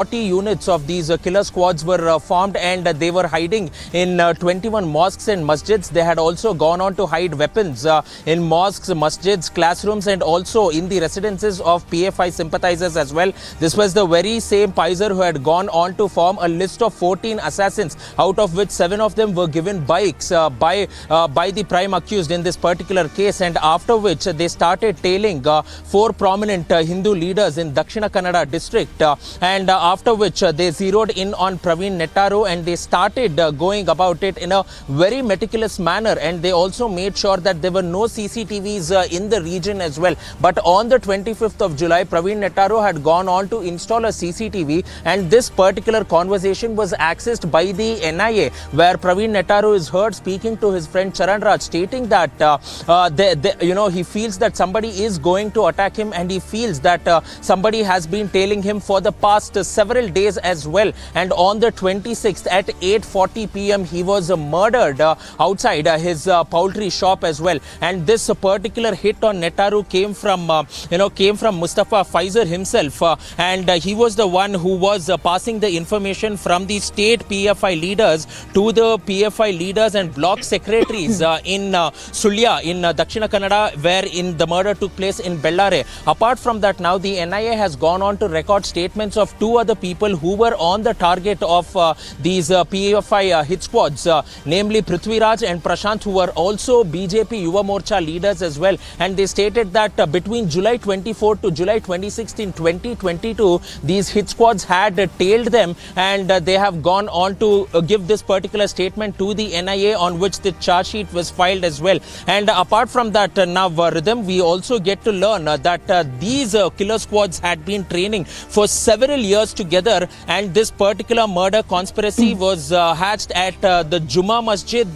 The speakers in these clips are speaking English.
40 units of these killer squads were formed, and they were hiding in 21 mosques and masjids. They had also gone on to hide weapons in mosques, masjids, classrooms, and also in the residences of PFI sympathizers as well. This was the very same Pfizer who had gone on to form a list of 14 assassins, out of which 7 of them were given bikes by the prime accused in this particular case, and after which they started tailing 4 prominent Hindu leaders in Dakshina Kannada district, and after which they zeroed in on Praveen Nettaru, and they started going about it in a very meticulous manner, and they also made sure that there were no CCTVs in the region as well. But on the 25th of July, Praveen Nettaru had gone on to install a CCTV, and this particular conversation was accessed by the NIA, where Praveen Nettaru is heard speaking to his friend Charan Raj, stating that he feels that somebody is going to attack him, and he feels that somebody has been tailing him for the past several days as well. And on the 26th at 8:40 p.m. he was murdered outside his poultry shop as well. And this particular hit on Nettaru came from Mustafa Pfizer himself, and he was the one who was passing the information from the state PFI leaders to the PFI leaders and block secretaries in Sulya in Dakshina Kannada, where in the murder took place in Bellare. Apart from that, now the NIA has gone on to record statements of 2 other people who were on the target of these PFI hit squads, namely Prithviraj and Prashant, who were also BJP Yuva Morcha leaders as well. And they stated that between July 24 to July 26 in 2022, these hit squads had tailed them, and they have gone on to give this particular statement to the NIA, on which the charge sheet was filed as well. And apart from that, now Rhythm, we also get to learn that these killer squads had been training for several years together, and this particular murder conspiracy was hatched at the Juma Masjid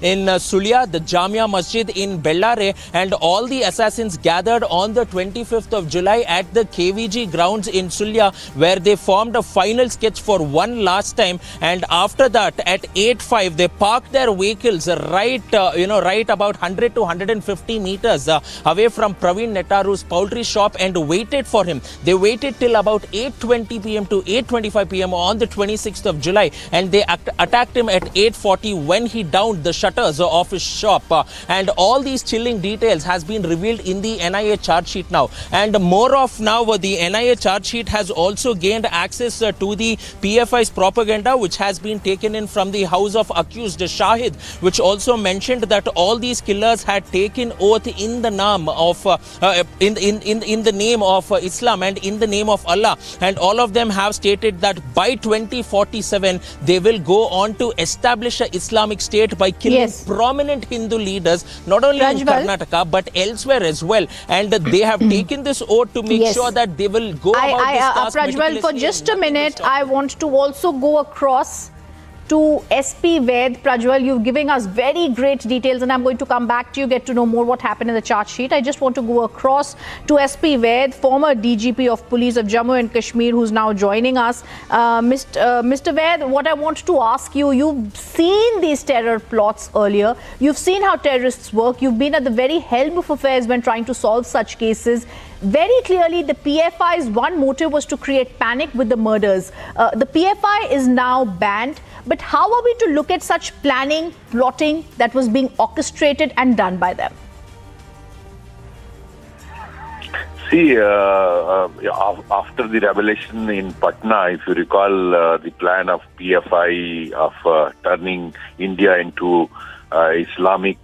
in Sulya, the Jamia Masjid in Bellare, and all the assassins gathered on the 25th of July at the KVG grounds in Sulya, where they formed a final sketch for one last time. And after that, at 8:05, they parked their vehicles right about 100 to 150 meters away from Praveen Nettaru's poultry shop and waited for him. They waited till about 8:20 p.m. to 8:25 p.m. on the 26th of July, and they attacked him at 8:40 when he downed the shutters of his shop. And all these chilling details has been revealed in the NIA charge sheet now. And more of now, the NIA charge sheet has also gained access to the PFI's propaganda, which has been taken in from the house of accused Shahid, which also mentioned that all these killers had taken oath in the name of in the name of Islam and in the name of Allah, and all of them have stated that by 2047 they will go on to establish an Islamic state by killing prominent Hindu leaders, not only in Karnataka but elsewhere as well. And they have taken this oath to make sure that they will go about this task Prajwal, for just a minute, I want to also go across to SP Ved. Prajwal, you've given us very great details, and I'm going to come back to you, get to know more what happened in the charge sheet. I just want to go across to SP Ved, former DGP of Police of Jammu and Kashmir, who's now joining us. Mr. Ved, what I want to ask you, you've seen these terror plots earlier. You've seen how terrorists work. You've been at the very helm of affairs when trying to solve such cases. Very clearly, the PFI's one motive was to create panic with the murders. The PFI is now banned, but how are we to look at such planning, plotting that was being orchestrated and done by them? See, after the revelation in Patna, if you recall, the plan of PFI of turning India into Islamic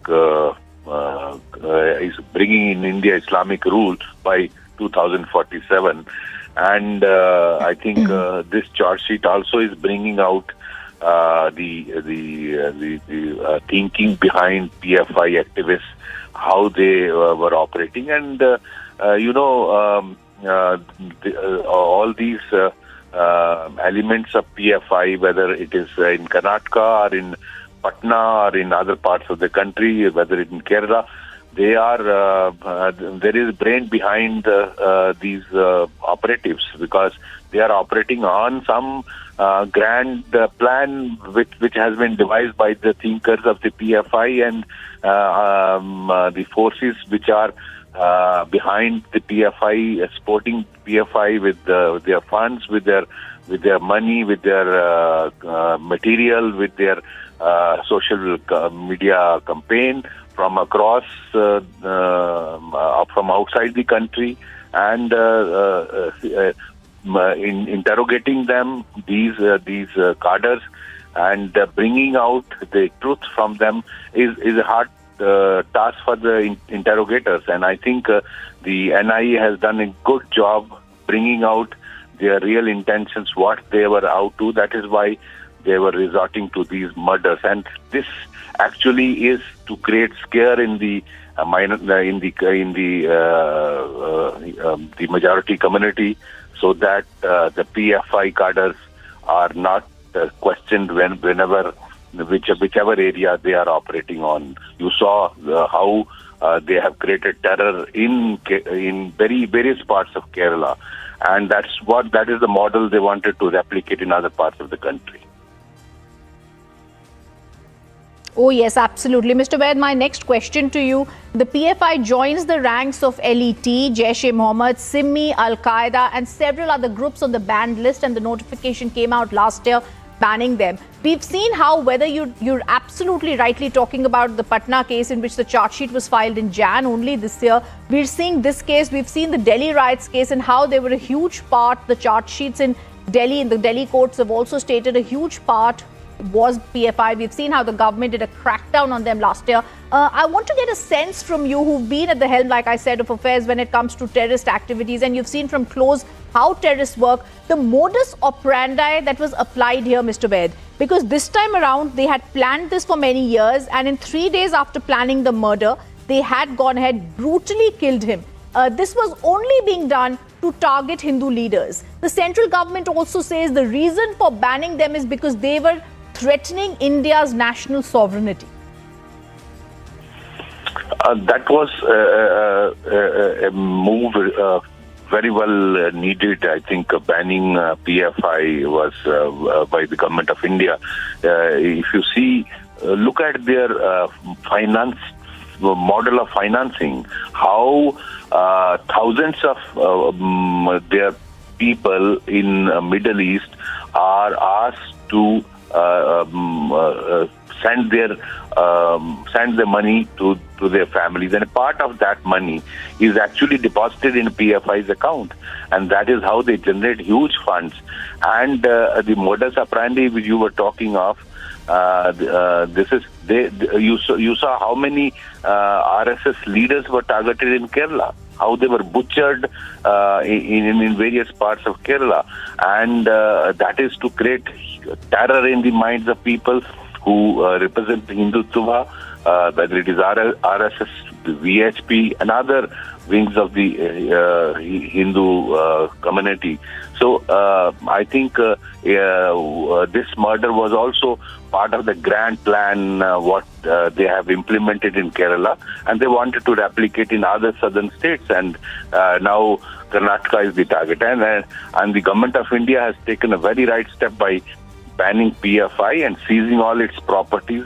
is bringing in India Islamic rule by 2047, and I think this charge sheet also is bringing out the thinking behind PFI activists, how they were operating, and all these elements of PFI, whether it is in Karnataka or in Patna or in other parts of the country, whether it's in Kerala, they are there is brain behind these operatives, because they are operating on some grand plan which has been devised by the thinkers of the PFI and the forces which are behind the PFI, supporting PFI with their funds, with their money, with their material, with their social media campaign from across, from outside the country, and in interrogating them, these cadres, and bringing out the truth from them is a hard task for the interrogators. And I think the NIA has done a good job bringing out their real intentions, what they were out to. That is why they were resorting to these murders. And this actually is to create scare in the majority community, so that the PFI cadres are not questioned whichever area they are operating on. You saw how they have created terror in various parts of Kerala, and that is the model they wanted to replicate in other parts of the country. Oh, yes, absolutely. Mr. Vaid, my next question to you. The PFI joins the ranks of LET, Jaish-e-Mohammed, Simmi, Al-Qaeda and several other groups on the banned list, and the notification came out last year banning them. We've seen how, whether you're absolutely rightly talking about the Patna case in which the charge sheet was filed in Jan only this year. We're seeing this case, we've seen the Delhi riots case and how they were a huge part. The charge sheets in Delhi, in the Delhi courts have also stated a huge part was PFI. We've seen how the government did a crackdown on them last year. I want to get a sense from you, who've been at the helm, like I said, of affairs when it comes to terrorist activities, and you've seen from close how terrorists work, the modus operandi that was applied here, Mr. Vaid. Because this time around, they had planned this for many years, and in 3 days after planning the murder, they had gone ahead, brutally killed him. This was only being done to target Hindu leaders. The central government also says the reason for banning them is because they were threatening India's national sovereignty. That was a move very well needed. I think banning PFI was by the government of India. If you see, look at their model of financing, how thousands of their people in Middle East are asked to send the money to their families, and a part of that money is actually deposited in PFI's account, and that is how they generate huge funds. And the modus operandi which you were talking of, you saw how many RSS leaders were targeted in Kerala, how they were butchered in various parts of Kerala, and that is to create terror in the minds of people who represent Hindutva, whether it is RSS, the VHP, and other wings of the Hindu community. So I think this murder was also part of the grand plan, what they have implemented in Kerala, and they wanted to replicate in other southern states. And now Karnataka is the target, and the government of India has taken a very right step by banning PFI and seizing all its properties,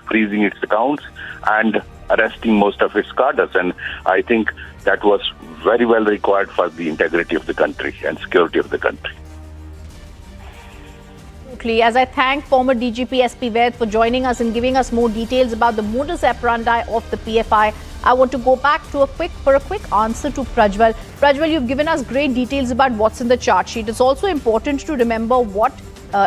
freezing its accounts, and arresting most of its cadres. And I think that was very well required for the integrity of the country and security of the country. As I thank former DGP SP Vaid for joining us and giving us more details about the modus operandi of the PFI, I want to go back to a quick answer to Prajwal. Prajwal, you've given us great details about what's in the chart sheet. It's also important to remember what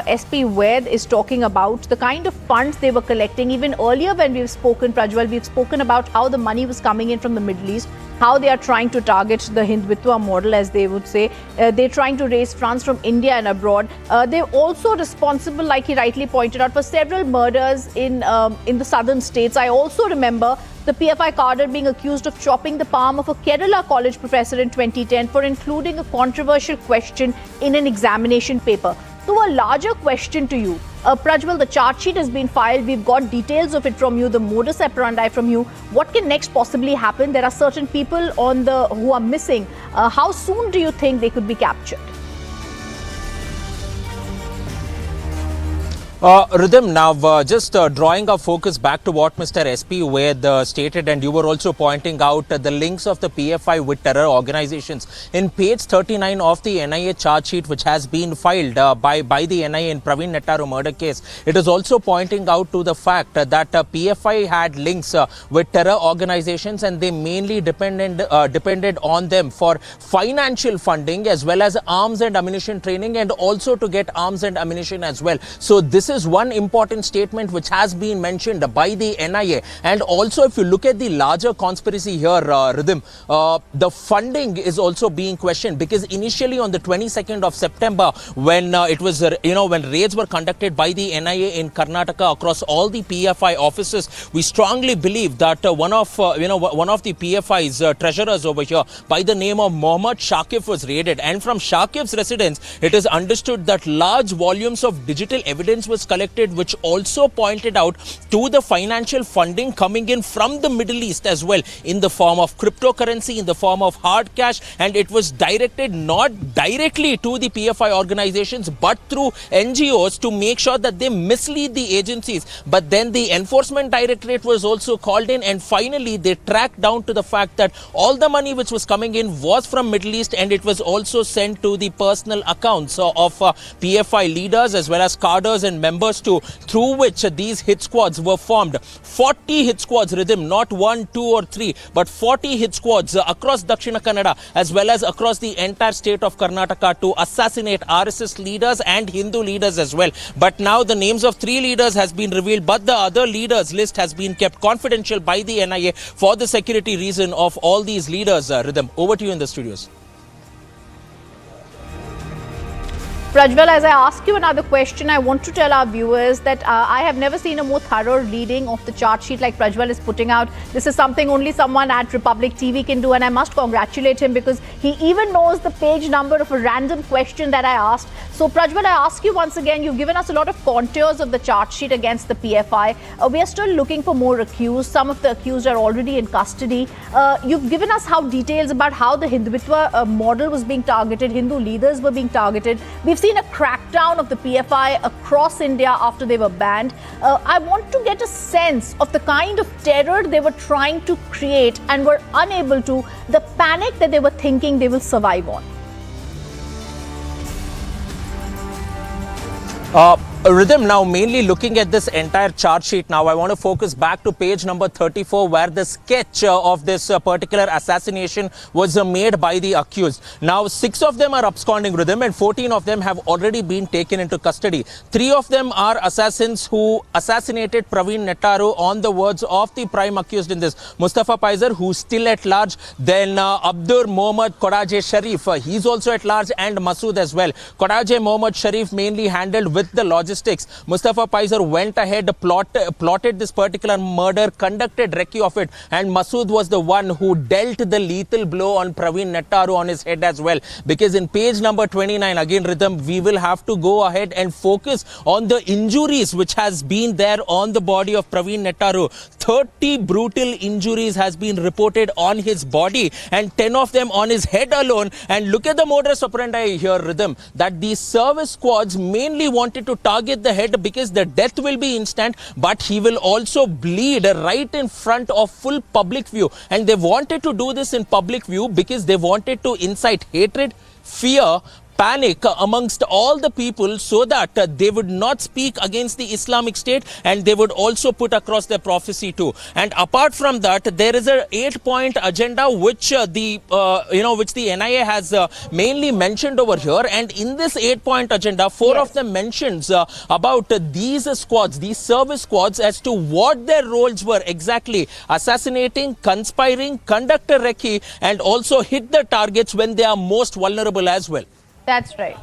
SP Vaid is talking about, the kind of funds they were collecting. Even earlier when we've spoken, Prajwal, we've spoken about how the money was coming in from the Middle East, how they are trying to target the Hindutva model, as they would say. They're trying to raise funds from India and abroad. They're also responsible, like he rightly pointed out, for several murders in the southern states. I also remember the PFI cadre being accused of chopping the palm of a Kerala college professor in 2010 for including a controversial question in an examination paper. So a larger question to you, Prajwal, the chart sheet has been filed. We've got details of it from you, the modus operandi from you. What can next possibly happen? There are certain people who are missing. How soon do you think they could be captured? Rhythm, now just drawing our focus back to what Mr. SP Ved stated, and you were also pointing out the links of the PFI with terror organizations. In page 39 of the NIA charge sheet, which has been filed by the NIA in Praveen Nettaru murder case, it is also pointing out to the fact that PFI had links with terror organizations, and they mainly depended on them for financial funding as well as arms and ammunition training, and also to get arms and ammunition as well. So this is one important statement which has been mentioned by the NIA. And also, if you look at the larger conspiracy here, Rhythm, the funding is also being questioned, because initially on the 22nd of September, when it was, when raids were conducted by the NIA in Karnataka across all the PFI offices, we strongly believe that one of the PFI's treasurers over here by the name of Mohammed Shakif was raided. And from Shakif's residence, it is understood that large volumes of digital evidence was collected, which also pointed out to the financial funding coming in from the Middle East as well, in the form of cryptocurrency, in the form of hard cash, and it was directed not directly to the PFI organizations but through NGOs to make sure that they mislead the agencies. But then the Enforcement Directorate was also called in, and finally they tracked down to the fact that all the money which was coming in was from Middle East, and it was also sent to the personal accounts of PFI leaders as well as cadres and members too, through which these hit squads were formed. 40 hit squads, Rhythm, not 1, 2 or 3, but 40 hit squads across Dakshina Kannada as well as across the entire state of Karnataka to assassinate RSS leaders and Hindu leaders as well. But now the names of 3 leaders has been revealed, but the other leaders list has been kept confidential by the NIA for the security reason of all these leaders. Rhythm, over to you in the studios. Prajwal, as I ask you another question, I want to tell our viewers that I have never seen a more thorough reading of the chart sheet like Prajwal is putting out. This is something only someone at Republic TV can do, and I must congratulate him because he even knows the page number of a random question that I asked. So Prajwal, I ask you once again, you've given us a lot of contours of the chart sheet against the PFI. We are still looking for more accused. Some of the accused are already in custody. You've given us details about how the Hindutva model was being targeted, Hindu leaders were being targeted. We've seen a crackdown of the PFI across India after they were banned. I want to get a sense of the kind of terror they were trying to create and were unable to, the panic that they were thinking they will survive on. Rhythm, now mainly looking at this entire chart sheet, now I want to focus back to page number 34 where the sketch of this particular assassination was made by the accused. Now 6 of them are absconding, Rhythm, and 14 of them have already been taken into custody. 3 of them are assassins who assassinated Praveen Nettaru on the words of the prime accused in this, Mustafa Paiser, who's still at large. Then Abdur Mohammad Kodaje Sharif, he's also at large, and Masood as well. Kodaje Mohammad Sharif mainly handled with the logistics. Mustafa Paiser went ahead, plotted this particular murder, conducted recce of it, and Masood was the one who dealt the lethal blow on Praveen Nettaru on his head as well. Because in page number 29, again, Rhythm, we will have to go ahead and focus on the injuries which has been there on the body of Praveen Nettaru. 30 brutal injuries has been reported on his body, and 10 of them on his head alone. And look at the modus operandi here, Rhythm, that these service squads mainly wanted to target the head because the death will be instant, but he will also bleed right in front of full public view. And they wanted to do this in public view because they wanted to incite hatred, fear, panic amongst all the people so that they would not speak against the Islamic State, and they would also put across their prophecy too. And apart from that, there is a 8-point agenda which the NIA has mainly mentioned over here. And in this 8-point agenda, 4 of them mentions about these squads, these service squads, as to what their roles were exactly: assassinating, conspiring, conduct a recce, and also hit the targets when they are most vulnerable as well. That's right.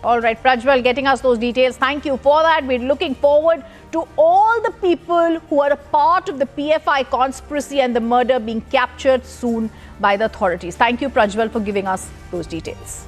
All right, Prajwal, getting us those details. Thank you for that. We're looking forward to all the people who are a part of the PFI conspiracy and the murder being captured soon by the authorities. Thank you, Prajwal, for giving us those details.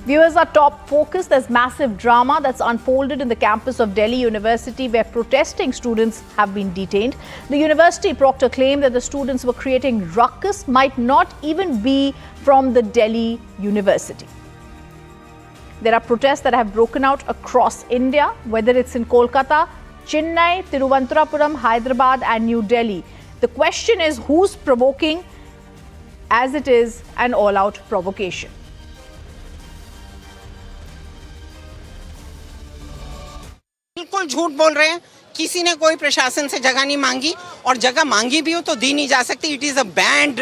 Viewers, our top focus, there's massive drama that's unfolded in the campus of Delhi University where protesting students have been detained. The university proctor claimed that the students were creating ruckus, might not even be from the Delhi University. There are protests that have broken out across India, whether it's in Kolkata, Chennai, Thiruvananthapuram, Hyderabad and New Delhi. The question is who's provoking, as it is an all-out provocation. बिल्कुल झूठ बोल रहे हैं. किसी ने कोई प्रशासन से जगह नहीं मांगी और जगह मांगी भी हो तो दी नहीं जा सकती. It is a band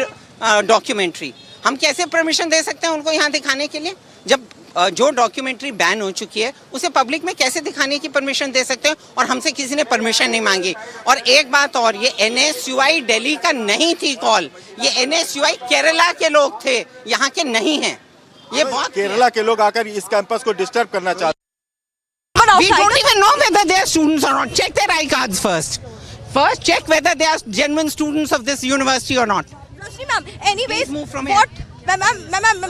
documentary. हम कैसे परमिशन दे सकते हैं उनको यहाँ दिखाने के लिए? जब जो डॉक्यूमेंट्री बैन हो चुकी है उसे पब्लिक में कैसे दिखाने की परमिशन दे सकते हैं? और हमसे किसी ने परमिशन नहीं मांगी. और एक बात और, ये NSUI दिल्ली का नहीं थी कॉल. ये NSUI केरला के लोग थे, यहाँ के नहीं हैं. ये बहुत केरला के लोग आकर इस कैंपस को डिस्टर्ब करना चाहते हैं. We don't even know whether they are students or not. Check their I cards first. First, check whether they are genuine students of this university or not. Rashmi ma'am, anyways, move from ma'am,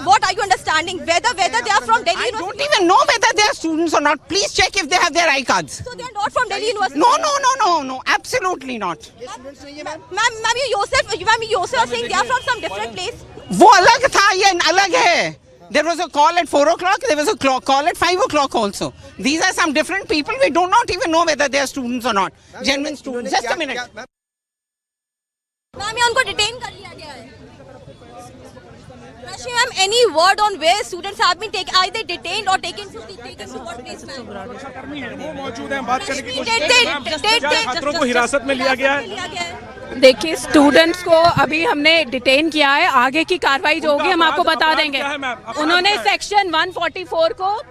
what are you understanding? Whether they are from Delhi I University? don't even know whether they are students or not. Please check if they have their I cards. So they are not from Delhi University? No, absolutely not. Ma'am, you yourself are saying they are from some different place. वो अलग था, ये अलग है. There was a call at 4 o'clock. There was a call at 5 o'clock also. These are some different people. We do not even know whether they are students or not. Genuine students. Just a minute. Ma'am, उनको detain कर लिया गया है. Rashmi ma'am, any word on where students have been taken, either detained or taken to what place, ma'am? वो मौजूद हैं, बात करने की कोशिश. छात्रों को हिरासत में लिया गया है. देखिए, स्टूडेंट्स को अभी हमने डिटेन किया है. आगे की कार्रवाई जो होगी हम आपको बता देंगे. उन्होंने सेक्शन 144 को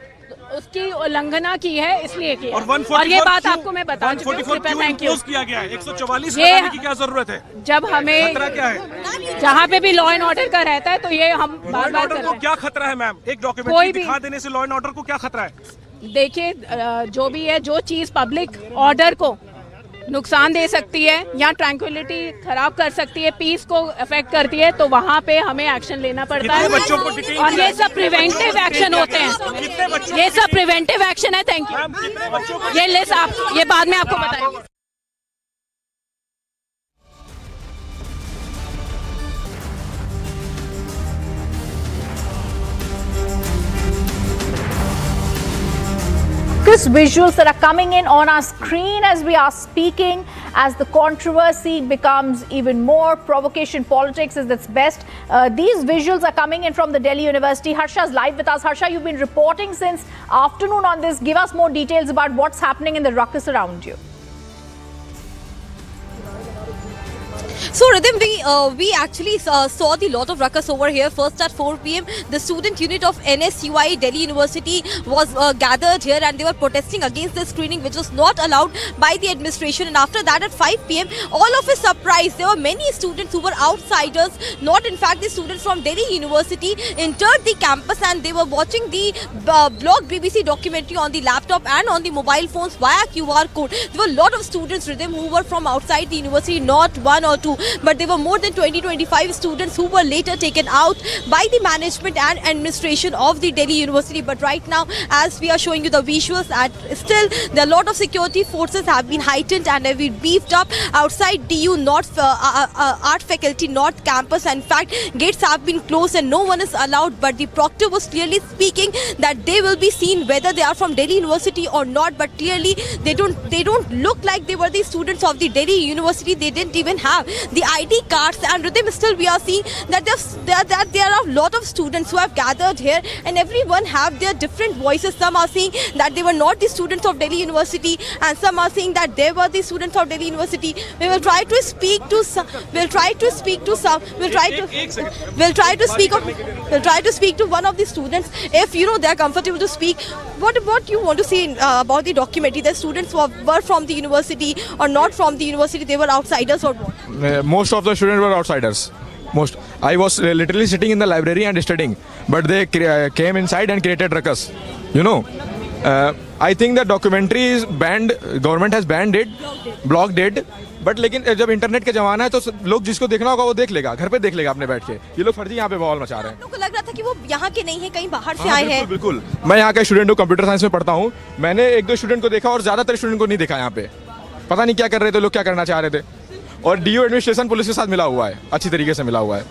उसकी उल्लंघना की है, इसलिए की है. और ये बात आपको मैं बता चुकी हूँ. Thank you. किया गया है 144 लगाने की क्या जरूरत है? जब हमें क्या है? जहाँ पे भी लॉ एंड ऑर्डर का रहता है तो ये हम बार बार को क्या खतरा है मैम? एक डॉक्यूमेंट्री दिखा देने से लॉ एंड ऑर्डर को क्या खतरा है? देखिए, जो भी है, जो चीज पब्लिक ऑर्डर को नुकसान दे सकती है या ट्रैंक्विलिटी खराब कर सकती है, पीस को अफेक्ट करती है, तो वहाँ पे हमें एक्शन लेना पड़ता है. और ये सब प्रिवेंटिव एक्शन होते हैं. ये सब प्रिवेंटिव एक्शन है. Thank you. ये लिस्ट आप ये बाद में आपको बताएंगे. Visuals that are coming in on our screen as we are speaking, as the controversy becomes even more. Provocation politics is its best. These visuals are coming in from the Delhi University. Harsha's live with us. Harsha, you've been reporting since afternoon on this. Give us more details about what's happening in the ruckus around you. So Ridhim, we actually saw the lot of ruckus over here. First at 4 p.m, the student unit of NSUI Delhi University was gathered here and they were protesting against the screening which was not allowed by the administration. And after that at 5 p.m, all of a surprise, there were many students who were outsiders, not in fact the students from Delhi University, entered the campus and they were watching the blog BBC documentary on the laptop and on the mobile phones via QR code. There were a lot of students, Ridhim, who were from outside the university, not one or two, but there were more than 20-25 students who were later taken out by the management and administration of the Delhi University. But right now, as we are showing you the visuals, still there are a lot of security forces have been heightened and have been beefed up outside DU North Art Faculty North Campus. In fact, gates have been closed and no one is allowed. But the proctor was clearly speaking that they will be seen whether they are from Delhi University or not. But clearly, they don't look like they were the students of the Delhi University. They didn't even have the ID cards, and Ridhim, still we are seeing that there are a lot of students who have gathered here and everyone have their different voices. Some are saying that they were not the students of Delhi University and some are saying that they were the students of Delhi University. We will try to speak to some. We'll try to speak to one of the students if they are comfortable to speak. What you want to say about the documentary? The students were from the university or not from the university? They were outsiders or what? Most of the students were outsiders. I was literally sitting in the library and studying, but they came inside and created ruckus. I think the documentary is banned. Government has banned it, blocked it. But लेकिन जब internet का जमाना है तो लोग जिसको देखना होगा वो देख लेगा, घर पे देख लेगा अपने बैठ के। ये लोग फर्जी यहाँ पे बवाल मचा रहे हैं। लोगों को लग रहा था कि वो यहाँ के नहीं है, कहीं बाहर से आए हैं। बिल्कुल, मैं यहाँ का स्टूडेंट हूँ, कंप्यूटर साइंस में पढ़ता हूँ। मैंने 1-2 स्टूडेंट को देखा और ज्यादातर स्टूडेंट को नहीं देखा यहाँ पे। पता नहीं क्या कर रहे थे लोग, क्या करना चाह रहे थे। और डीओ एडमिनिस्ट्रेशन पुलिस के साथ मिला हुआ है, अच्छी तरीके से मिला हुआ है।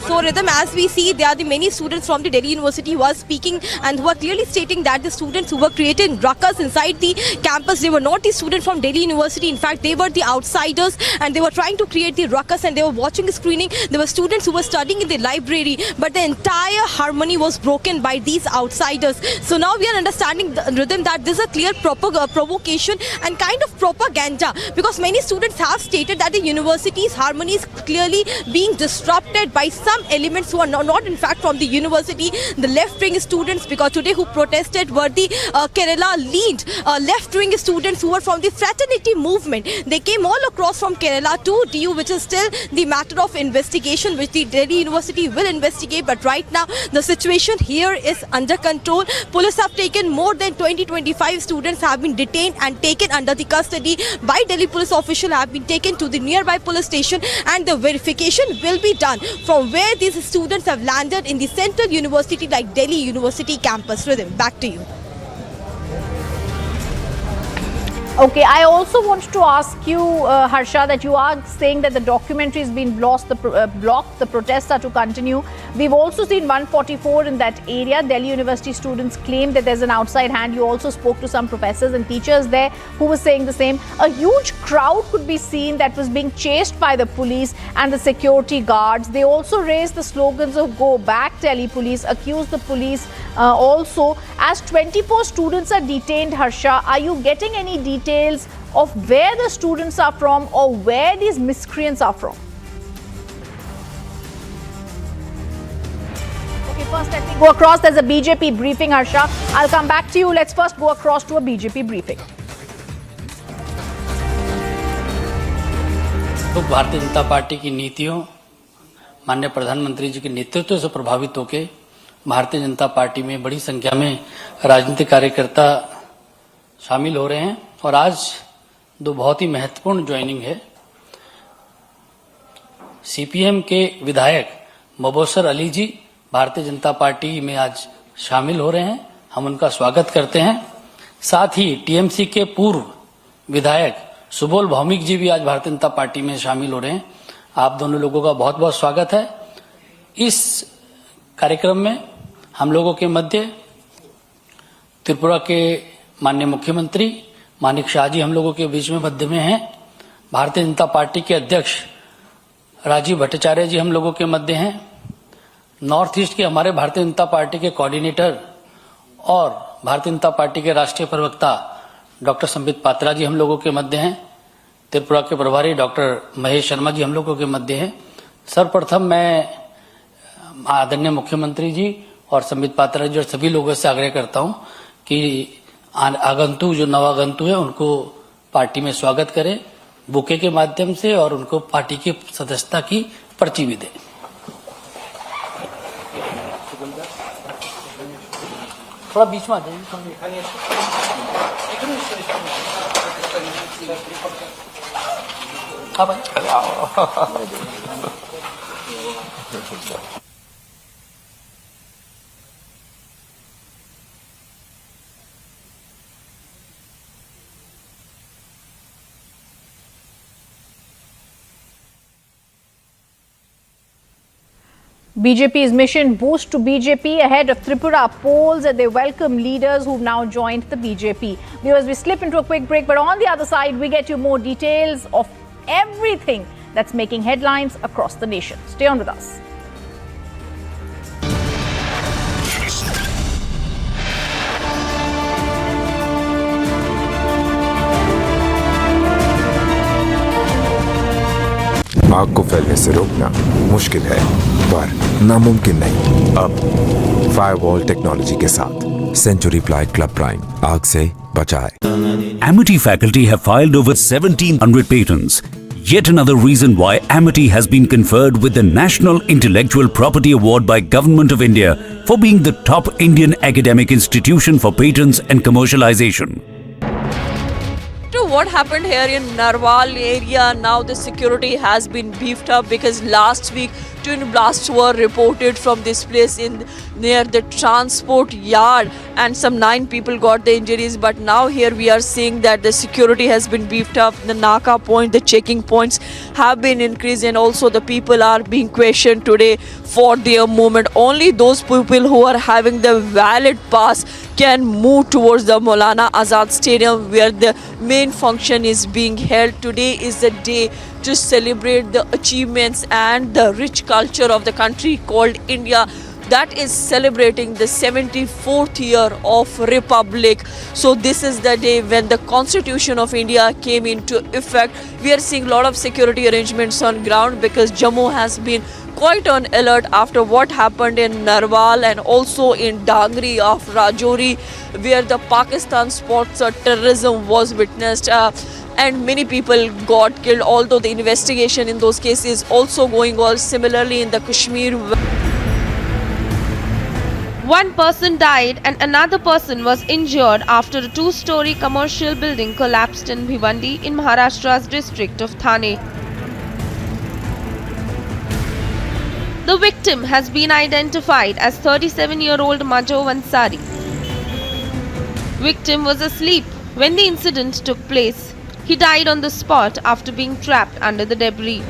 So Rhythm, as we see, there are the many students from the Delhi University who are speaking and who are clearly stating that the students who were creating ruckus inside the campus, they were not the students from Delhi University. In fact, they were the outsiders and they were trying to create the ruckus and they were watching the screening. There were students who were studying in the library, but the entire harmony was broken by these outsiders. So now we are understanding, Rhythm, that this is a clear provocation and kind of propaganda, because many students have stated that the university's harmony is clearly being disrupted by some elements who are not in fact from the university, the left-wing students, because today who protested were the Kerala-leaned left-wing students who were from the fraternity movement. They came all across from Kerala to DU, which is still the matter of investigation, which the Delhi University will investigate. But right now, the situation here is under control. Police have taken more than 20-25 students have been detained and taken under the custody by Delhi police official, have been taken to the nearby police station, and the verification will be done from where these students have landed in the central university like Delhi University campus. Rhythm, back to you. Okay, I also want to ask you, Harsha, that you are saying that the documentary has been blocked, the protests are to continue. We've also seen 144 in that area. Delhi University students claim that there's an outside hand. You also spoke to some professors and teachers there who were saying the same. A huge crowd could be seen that was being chased by the police and the security guards. They also raised the slogans of "Go back, Delhi police," accused the police also. As 24 students are detained, Harsha, are you getting any details of where the students are from or where these miscreants are from? Okay, first let me go across. There's a BJP briefing, Harsha. I'll come back to you. Let's first go across to a BJP briefing. तो Bharatiya Janata party की नीतियों, माननीय प्रधानमंत्री जी के नेतृत्व से प्रभावित होकर भारतीय जनता पार्टी में बड़ी संख्या में राजनीतिक कार्यकर्ता शामिल हो रहे हैं और आज दो बहुत ही महत्वपूर्ण ज्वाइनिंग है। सीपीएम के विधायक मबोसर अली जी भारतीय जनता पार्टी में आज शामिल हो रहे हैं, हम उनका स्वागत करते हैं। साथ ही टीएमसी के पूर्व विधायक सुबोल भौमिक जी भी आज भारतीय जनता पार्टी में शामिल हो रहे हैं। आप दोनों लोगों का बहुत बहुत स्वागत है। इस कार्यक्रम में हम लोगों के मध्य त्रिपुरा के माननीय मुख्यमंत्री मानिक शाह जी हम लोगों के बीच में मध्य में हैं। भारतीय जनता पार्टी के अध्यक्ष राजीव भट्टाचार्य जी हम लोगों के मध्य हैं। नॉर्थ ईस्ट के हमारे भारतीय जनता पार्टी के कोऑर्डिनेटर और भारतीय जनता पार्टी के राष्ट्रीय प्रवक्ता डॉक्टर संबित पात्रा जी हम लोगों के मध्य हैं। त्रिपुरा के प्रभारी डॉक्टर महेश शर्मा जी हम लोगों के मध्य हैं। सर्वप्रथम मैं आदरणीय मुख्यमंत्री जी और संबित पात्रा जी और सभी लोगों से आग्रह करता हूं कि आगंतुक जो नवागंतुक है उनको पार्टी में स्वागत करें बुके के माध्यम से और उनको पार्टी की सदस्यता की पर्ची भी दें। थोड़ा बीच में आ जाइए। हाँ भाई। BJP's mission boost to BJP ahead of Tripura polls and they welcome leaders who've now joined the BJP. Viewers, we slip into a quick break, but on the other side, we get you more details of everything that's making headlines across the nation. Stay on with us. आग को फैलने से रोकना मुश्किल है पर नामुमकिन नहीं। अब फायरवॉल टेक्नोलॉजी के साथ सेंचुरी प्लाई क्लब प्राइम आग से बचाए। Amity faculty have filed over 1700 patents. Yet another reason why Amity has been conferred with the National Intellectual Property Award by Government of India for being the top Indian academic institution for patents and commercialization. To you what happened here in Narwal area. Now the security has been beefed up because last week twin blasts were reported from this place in near the transport yard and some 9 people got the injuries. But now here we are seeing that the security has been beefed up. The Naka point, the checking points have been increased, and also the people are being questioned today for their movement. Only those people who are having the valid pass can move towards the Maulana Azad Stadium where the main function is being held. Today is the day to celebrate the achievements and the rich culture of the country called India, that is celebrating the 74th year of Republic. So this is the day when the Constitution of India came into effect. We are seeing a lot of security arrangements on ground because Jammu has been quite on alert after what happened in Narwal and also in Dangri of Rajouri, where the Pakistan spots terrorism was witnessed. And many people got killed, although the investigation in those cases is also going on. Similarly in the Kashmir, one person died and another person was injured after a 2-story commercial building collapsed in Bhiwandi in Maharashtra's district of Thane. The victim has been identified as 37-year-old Majo Ansari. Victim was asleep when the incident took place. He died on the spot after being trapped under the debris,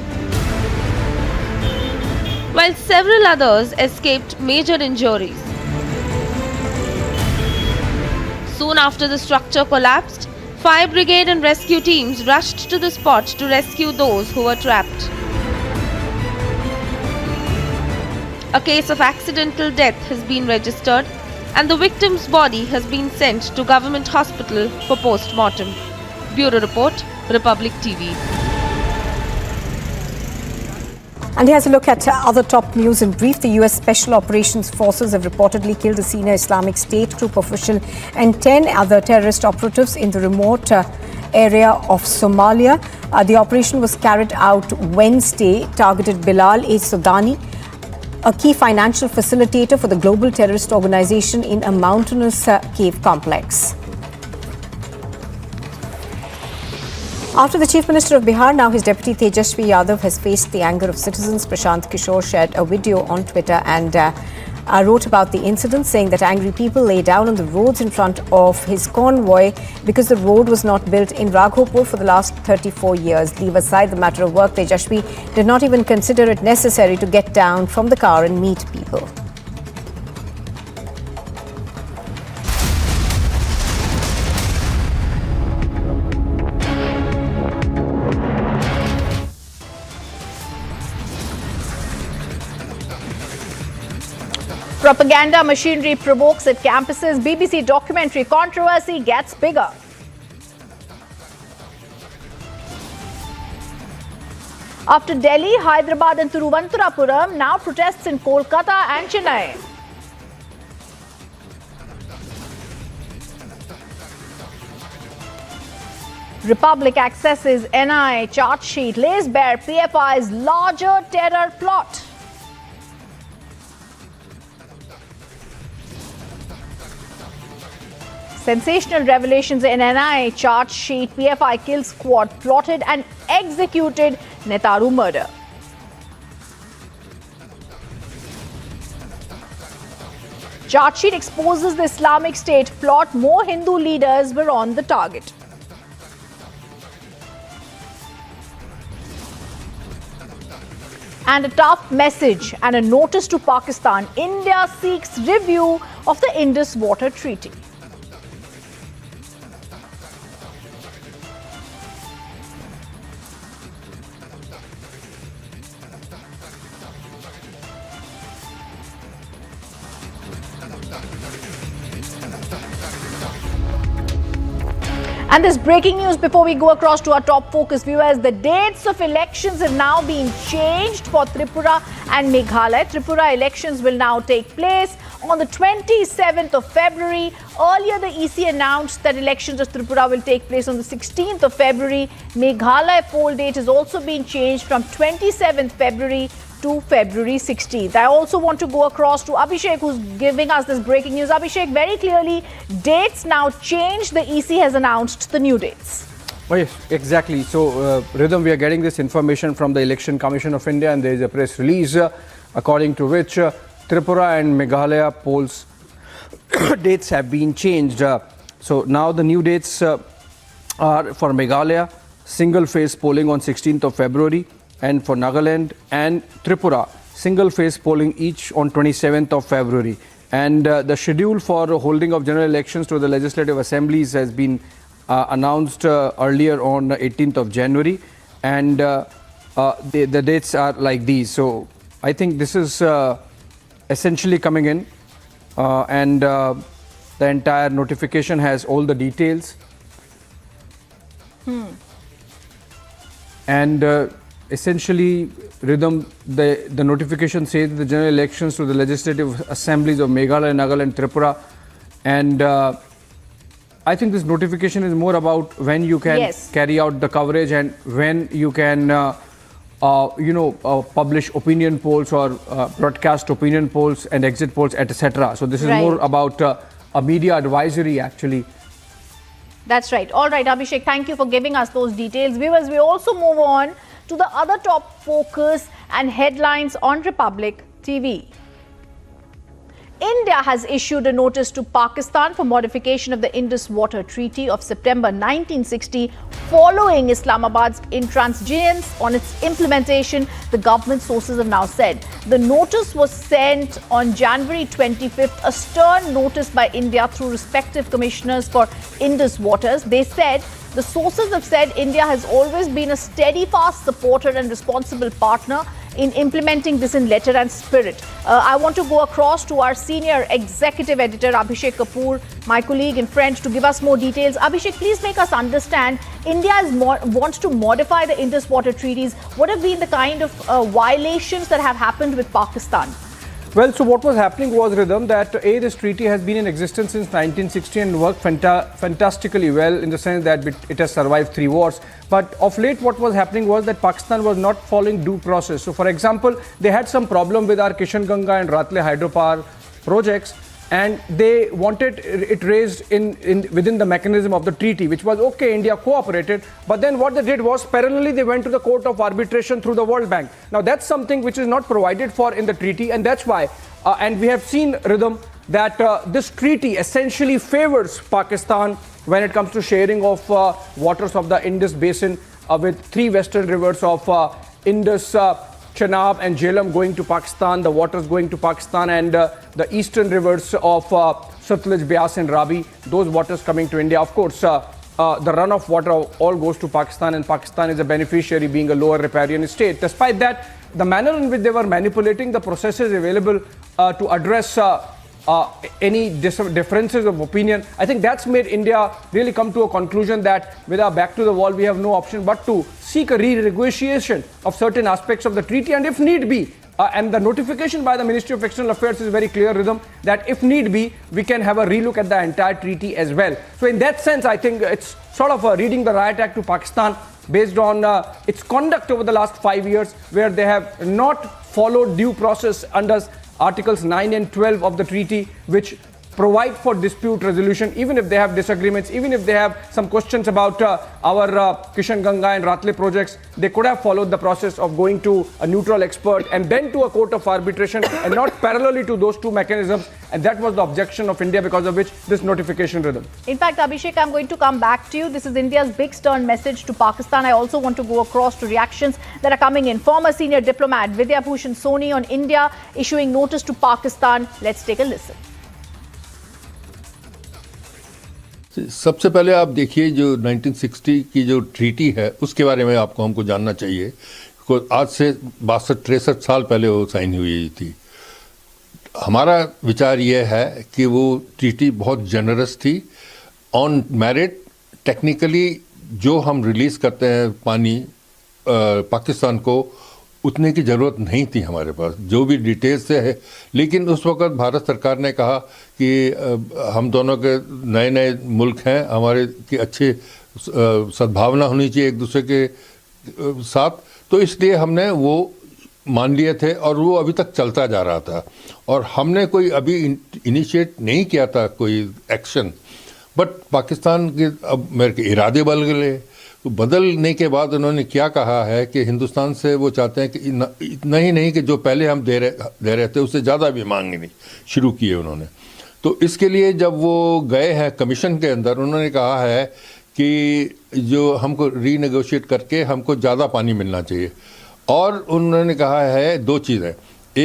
while several others escaped major injuries. Soon after the structure collapsed, fire brigade and rescue teams rushed to the spot to rescue those who were trapped. A case of accidental death has been registered and the victim's body has been sent to government hospital for post-mortem. Bureau Report, Republic TV. And here's a look at other top news in brief. The US Special Operations Forces have reportedly killed a senior Islamic State group official and 10 other terrorist operatives in the remote area of Somalia. The operation was carried out Wednesday, targeted Bilal Sudani, a key financial facilitator for the global terrorist organization in a mountainous cave complex. After the Chief Minister of Bihar, now his deputy Tejasvi Yadav has faced the anger of citizens. Prashant Kishore shared a video on Twitter and wrote about the incident, saying that angry people lay down on the roads in front of his convoy because the road was not built in Raghopur for the last 34 years. Leave aside the matter of work, Tejasvi did not even consider it necessary to get down from the car and meet people. Propaganda machinery provokes at campuses. BBC documentary controversy gets bigger. After Delhi, Hyderabad and Thiruvananthapuram, now protests in Kolkata and Chennai. Republic accesses NI charge sheet, lays bare PFI's larger terror plot. Sensational revelations in NI charge sheet. PFI kill squad plotted and executed Nettaru murder. Charge sheet exposes the Islamic State plot. More Hindu leaders were on the target. And a tough message and a notice to Pakistan. India seeks review of the Indus Water Treaty. And this breaking news before we go across to our top focus viewers. The dates of elections have now been changed for Tripura and Meghalaya. Tripura elections will now take place on the 27th of February. Earlier, the EC announced that elections of Tripura will take place on the 16th of February. Meghalaya poll date has also been changed from 27th February to February 16th. I also want to go across to Abhishek, who's giving us this breaking news. Abhishek, very clearly, dates now changed. The EC has announced the new dates. Oh yes, exactly. So, Rhythm, we are getting this information from the Election Commission of India, and there is a press release according to which Tripura and Meghalaya polls dates have been changed. So now the new dates are for Meghalaya, single-phase polling on 16th of February, and for Nagaland and Tripura, single-phase polling each on 27th of February. And the schedule for holding of general elections to the legislative assemblies has been announced earlier on 18th of January, and the dates are like these. So I think this is essentially coming in, and the entire notification has all the details. And essentially, Rhythm, the notification says that the general elections to the legislative assemblies of Meghalaya, Nagaland, Tripura, and I think this notification is more about when you can carry out the coverage and when you can, publish opinion polls or broadcast opinion polls and exit polls, etc. So this is more about a media advisory, actually. That's right. All right, Abhishek, thank you for giving us those details. Viewers, we also move on to the other top focus and headlines on Republic TV. India has issued a notice to Pakistan for modification of the Indus Water Treaty of September 1960 following Islamabad's intransigence on its implementation, the government sources have now said. The notice was sent on January 25th, a stern notice by India through respective commissioners for Indus Waters. They said, the sources have said India has always been a steadfast supporter and responsible partner in implementing this in letter and spirit. I want to go across to our senior executive editor, Abhishek Kapoor, my colleague and friend, to give us more details. Abhishek, please make us understand, India wants to modify the Indus Water Treaties. What have been the kind of violations that have happened with Pakistan? Well, so what was happening was, Rhythm, that this treaty has been in existence since 1960 and worked fantastically well in the sense that it has survived 3 wars. But of late, what was happening was that Pakistan was not following due process. So, for example, they had some problem with our Kishanganga and Ratle hydropower projects, and they wanted it raised within the mechanism of the treaty, which was okay. India cooperated, but then what they did was parallelly they went to the court of arbitration through the World Bank. Now that's something which is not provided for in the treaty, and that's why and we have seen, Rhythm, that this treaty essentially favors Pakistan when it comes to sharing of waters of the Indus basin, with 3 western rivers of Indus, Chenab and Jhelum going to Pakistan, the waters going to Pakistan, and the eastern rivers of Satluj, Beas and Ravi, those waters coming to India. Of course, the runoff water all goes to Pakistan, and Pakistan is a beneficiary, being a lower riparian state. Despite that, the manner in which they were manipulating the processes available to address any differences of opinion, I think that's made India really come to a conclusion that with our back to the wall, we have no option but to seek a renegotiation of certain aspects of the treaty, and if need be, and the notification by the Ministry of External Affairs is very clear, Rhythm, that if need be, we can have a relook at the entire treaty as well. So in that sense, I think it's sort of reading the riot act to Pakistan based on its conduct over the last 5 years, where they have not followed due process under Articles 9 and 12 of the treaty, which provide for dispute resolution, even if they have disagreements, even if they have some questions about our Kishanganga and Ratle projects. They could have followed the process of going to a neutral expert and then to a court of arbitration, and not parallelly to those 2 mechanisms. And that was the objection of India, because of which this notification, Rhythm. In fact, Abhishek, I'm going to come back to you. This is India's big stern message to Pakistan. I also want to go across to reactions that are coming in. Former senior diplomat Vidya Bhushan Soni on India issuing notice to Pakistan. Let's take a listen. सबसे पहले आप देखिए, जो 1960 की जो treaty है उसके बारे में आपको हमको जानना चाहिए। आज से 62-63 साल पहले वो साइन हुई थी। हमारा विचार ये है कि वो ट्रीटी बहुत जनरस थी, ऑन मेरिट। टेक्निकली जो हम रिलीज़ करते हैं पानी पाकिस्तान को, उतने की ज़रूरत नहीं थी हमारे पास, जो भी डिटेल्स से है। लेकिन उस वक़्त भारत सरकार ने कहा कि हम दोनों के नए नए मुल्क हैं, हमारे की अच्छी सद्भावना होनी चाहिए एक दूसरे के साथ, तो इसलिए हमने वो मान लिए थे, और वो अभी तक चलता जा रहा था। और हमने कोई अभी इनिशिएट नहीं किया था कोई एक्शन, बट पाकिस्तान के अब मेरे के इरादे बदल गए, तो बदलने के बाद उन्होंने क्या कहा है कि हिंदुस्तान से वो चाहते हैं कि इतना ही नहीं कि जो पहले हम दे रहे थे उससे ज़्यादा भी मांगनी शुरू की है उन्होंने। तो इसके लिए जब वो गए हैं कमीशन के अंदर, उन्होंने कहा है कि जो हमको रीनेगोशिएट करके हमको ज़्यादा पानी मिलना चाहिए। और उन्होंने कहा है दो चीज़ें,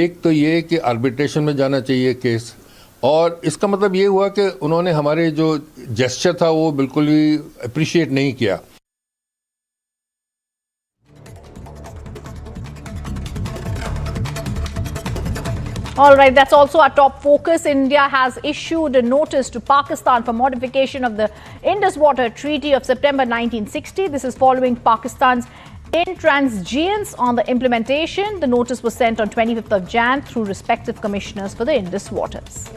एक तो ये कि आर्बिट्रेशन में जाना चाहिए केस, और इसका मतलब ये हुआ कि उन्होंने हमारे जो जेस्चर था वो बिल्कुल भी अप्रिशिएट नहीं किया। All right, that's also our top focus. India has issued a notice to Pakistan for modification of the Indus Water Treaty of September 1960. This is following Pakistan's intransigence on the implementation. The notice was sent on 25th of Jan through respective commissioners for the Indus waters.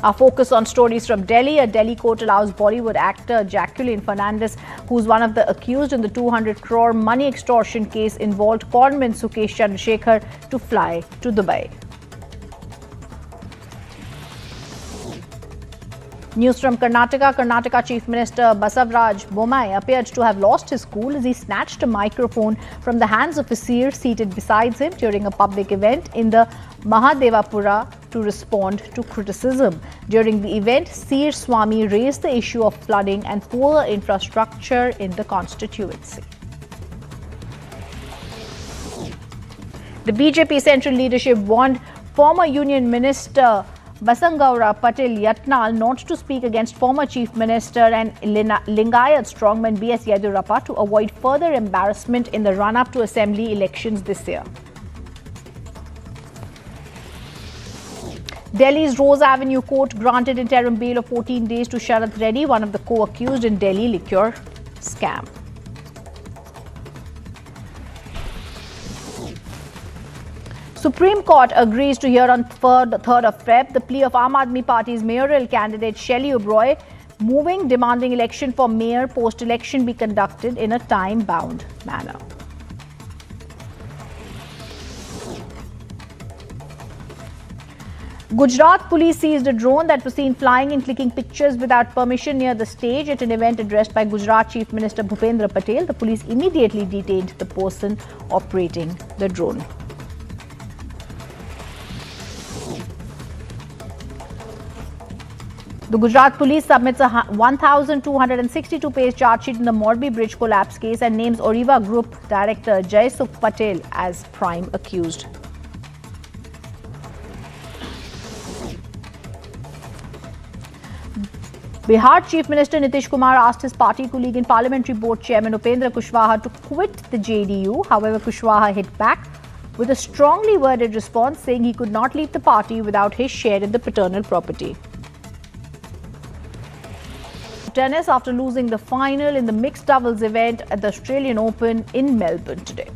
Our focus on stories from Delhi. A Delhi court allows Bollywood actor Jacqueline Fernandez, who's one of the accused in the 200 crore money extortion case involved conman Sukesh Chandrasekhar, to fly to Dubai. News from Karnataka. Karnataka Chief Minister Basavaraj Bommai appeared to have lost his cool as he snatched a microphone from the hands of a seer seated beside him during a public event in the Mahadevapura to respond to criticism. During the event, Seer Swami raised the issue of flooding and poor infrastructure in the constituency. The BJP central leadership warned former Union Minister Basangaura Patel Yatnal not to speak against former Chief Minister and Lingayat strongman B.S. Yedurappa to avoid further embarrassment in the run-up to assembly elections this year. Delhi's Rose Avenue Court granted interim bail of 14 days to Sharath Reddy, one of the co-accused in Delhi liquor scam. Supreme Court agrees to hear on 3rd of Feb the plea of Aam Aadmi Party's mayoral candidate Shelley Oberoi, demanding election for mayor post-election be conducted in a time-bound manner. Gujarat police seized a drone that was seen flying and clicking pictures without permission near the stage at an event addressed by Gujarat Chief Minister Bhupendra Patel. The police immediately detained the person operating the drone. The Gujarat police submits a 1,262-page charge sheet in the Morbi Bridge collapse case and names Oriva Group director Jaisukh Patel as prime accused. Bihar Chief Minister Nitish Kumar asked his party colleague and Parliamentary Board Chairman Upendra Kushwaha to quit the JDU. However, Kushwaha hit back with a strongly worded response saying he could not leave the party without his share in the paternal property. Tennis after losing the final in the mixed doubles event at the Australian Open in Melbourne today.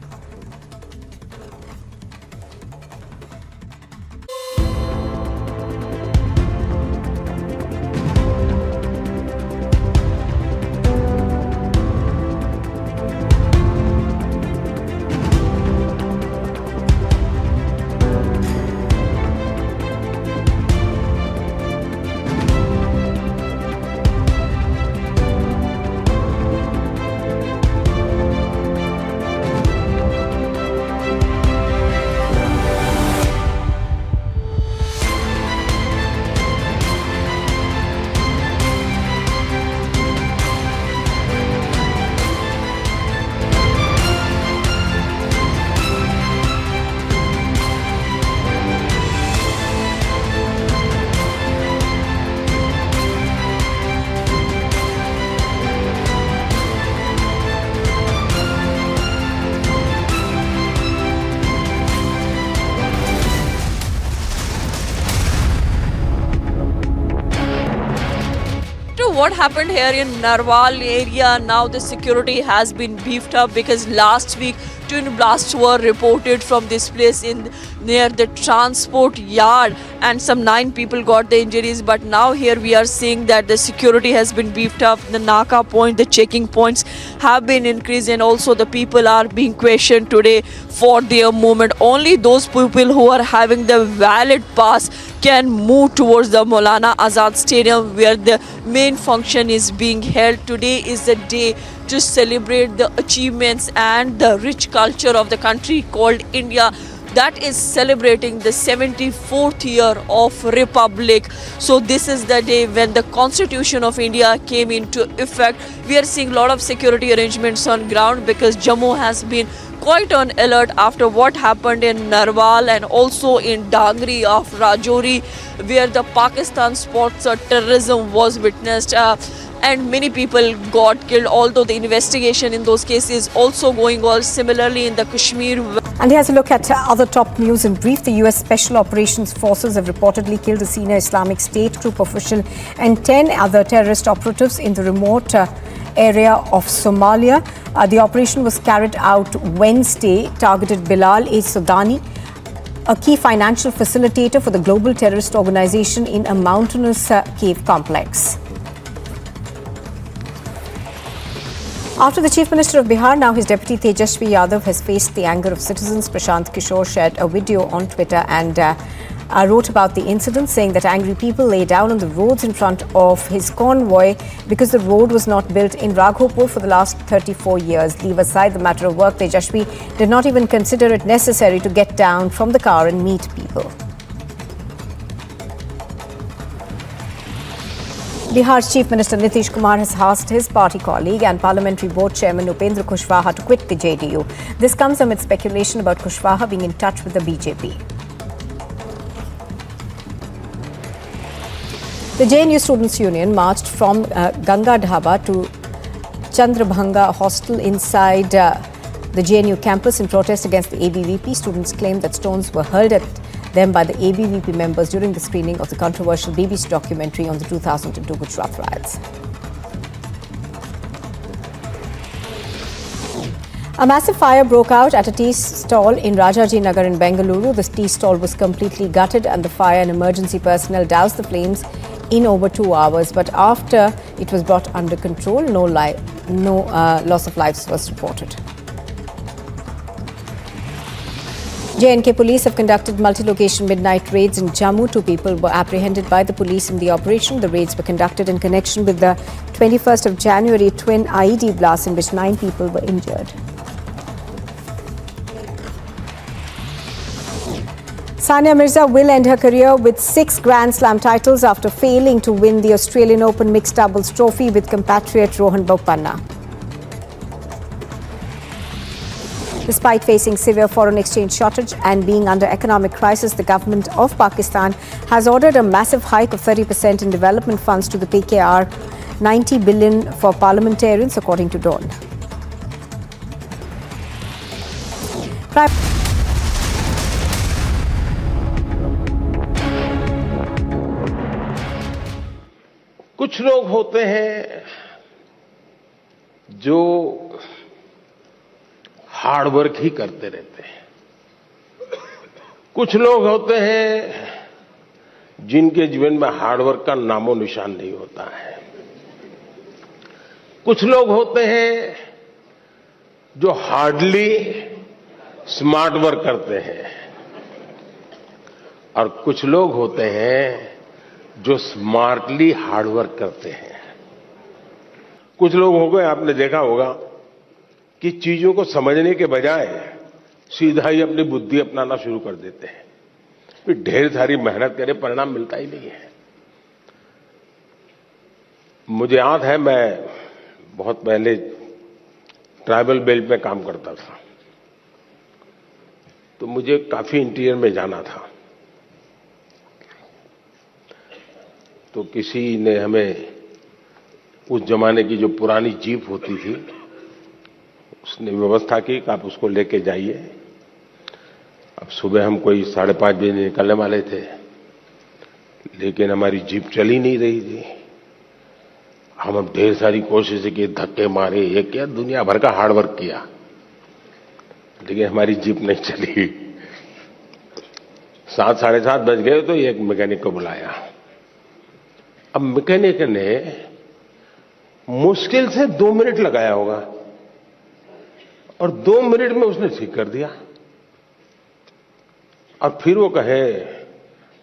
What happened here in Narwal area, now the security has been beefed up because last week twin blasts were reported from this place in near the transport yard, and some 9 people got the injuries. But now here we are seeing that the security has been beefed up, the Naka point, the checking points have been increased, and also the people are being questioned today for their movement. Only those people who are having the valid pass can move towards the Maulana Azad Stadium, where the main function is being held. Today is the day to celebrate the achievements and the rich culture of the country called India, that is celebrating the 74th year of Republic. So this is the day when the Constitution of India came into effect. We are seeing a lot of security arrangements on ground because Jammu has been quite on alert after what happened in Narwal and also in Dangri of Rajouri, where the Pakistan spots terrorism was witnessed. And many people got killed, although the investigation in those cases is also going on. Similarly, in the Kashmir. And here's a look at other top news in brief. The U.S. Special Operations Forces have reportedly killed a senior Islamic State group official and 10 other terrorist operatives in the remote area of Somalia. The operation was carried out Wednesday, targeted Bilal Sudani, a key financial facilitator for the global terrorist organization in a mountainous cave complex. After the Chief Minister of Bihar, now his deputy Tejasvi Yadav has faced the anger of citizens. Prashant Kishore shared a video on Twitter and wrote about the incident, saying that angry people lay down on the roads in front of his convoy because the road was not built in Raghopur for the last 34 years. Leave aside the matter of work, Tejasvi did not even consider it necessary to get down from the car and meet people. Bihar's Chief Minister Nitish Kumar has asked his party colleague and Parliamentary Board Chairman Upendra Kushwaha to quit the JDU. This comes amid speculation about Kushwaha being in touch with the BJP. The JNU Students' Union marched from Ganga Dhaba to Chandrabhanga Hostel inside the JNU campus in protest against the ABVP. Students claimed that stones were hurled at them by the ABVP members during the screening of the controversial BBC documentary on the 2002 Gujarat riots. A massive fire broke out at a tea stall in Rajaji Nagar in Bengaluru. The tea stall was completely gutted and the fire and emergency personnel doused the flames in over 2 hours. But after it was brought under control, no loss of lives was reported. J&K police have conducted multi-location midnight raids in Jammu. 2 people were apprehended by the police in the operation. The raids were conducted in connection with the 21st of January twin IED blasts in which 9 people were injured. Sania Mirza will end her career with 6 Grand Slam titles after failing to win the Australian Open Mixed Doubles trophy with compatriot Rohan Bopanna. Despite facing severe foreign exchange shortage and being under economic crisis, the government of Pakistan has ordered a massive hike of 30% in development funds to the PKR, 90 billion for parliamentarians, according to Dawn. कुछ लोग होते हैं जो hard work ही करते रहते हैं। कुछ लोग होते हैं जिनके जीवन में हार्ड वर्क का नामो निशान नहीं होता है। कुछ लोग होते हैं जो हार्डली स्मार्ट वर्क करते हैं और कुछ लोग होते हैं जो स्मार्टली हार्ड वर्क करते हैं। कुछ लोग हो गए, आपने देखा होगा कि चीजों को समझने के बजाय सीधा ही अपनी बुद्धि अपनाना शुरू कर देते हैं, फिर ढेर सारी मेहनत करे, परिणाम मिलता ही नहीं है। मुझे याद है, मैं बहुत पहले ट्राइबल बेल्ट में काम करता था, तो मुझे काफी इंटीरियर में जाना था। तो किसी ने हमें उस जमाने की जो पुरानी जीप होती थी, उसने व्यवस्था की कि आप उसको लेके जाइए। अब सुबह हम कोई 5:30 बजे निकलने वाले थे, लेकिन हमारी जीप चली नहीं रही थी। हम अब ढेर सारी कोशिशें की, धक्के मारे, ये किया, दुनिया भर का हार्ड वर्क किया, लेकिन हमारी जीप नहीं चली। 7, साढ़े 7 बज गए तो एक मैकेनिक को बुलाया। अब मैकेनिक ने मुश्किल से 2 मिनट लगाया होगा और 2 मिनट में उसने ठीक कर दिया। और फिर वो कहे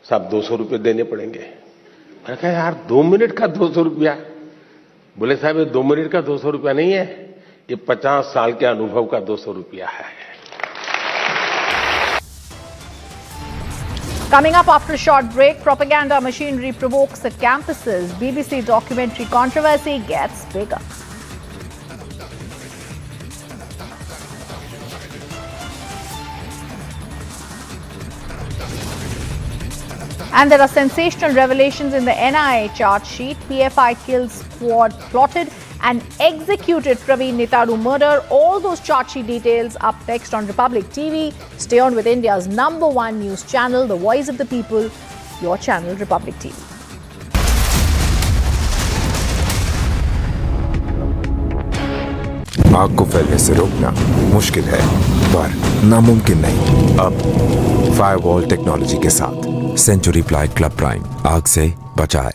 साहब 200 रुपये देने पड़ेंगे। मैंने कहा यार 2 मिनट का 200 रुपया? बोले साहब ये 2 मिनट का 200 रुपया नहीं है, ये 50 साल के अनुभव का 200 रुपया है। Coming up after a short break, propaganda machinery provokes at campuses. BBC documentary controversy gets bigger. And there are sensational revelations in the NIA charge sheet. PFI kills squad plotted and executed Praveen Nettaru murder. All those charge sheet details up next on Republic TV. Stay on with India's #1 news channel, the voice of the people, your channel Republic TV. आग को फैलने से रोकना मुश्किल है, पर नामुमकिन नहीं। अब फायरवॉल टेक्नोलॉजी के साथ सेंचुरी प्लाई क्लब प्राइम आग से बचाए।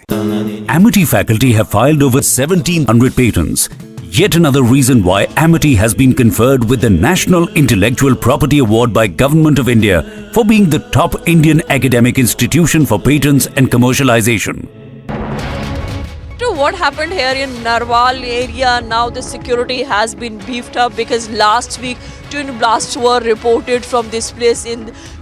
Amity faculty have filed over 1700 patents. Yet another reason why Amity has been conferred with the National Intellectual Property Award by Government of India for being the top Indian academic institution for patents and commercialization. To what happened here in Narwal area, now the security has been beefed up because last week twin blasts were reported from this place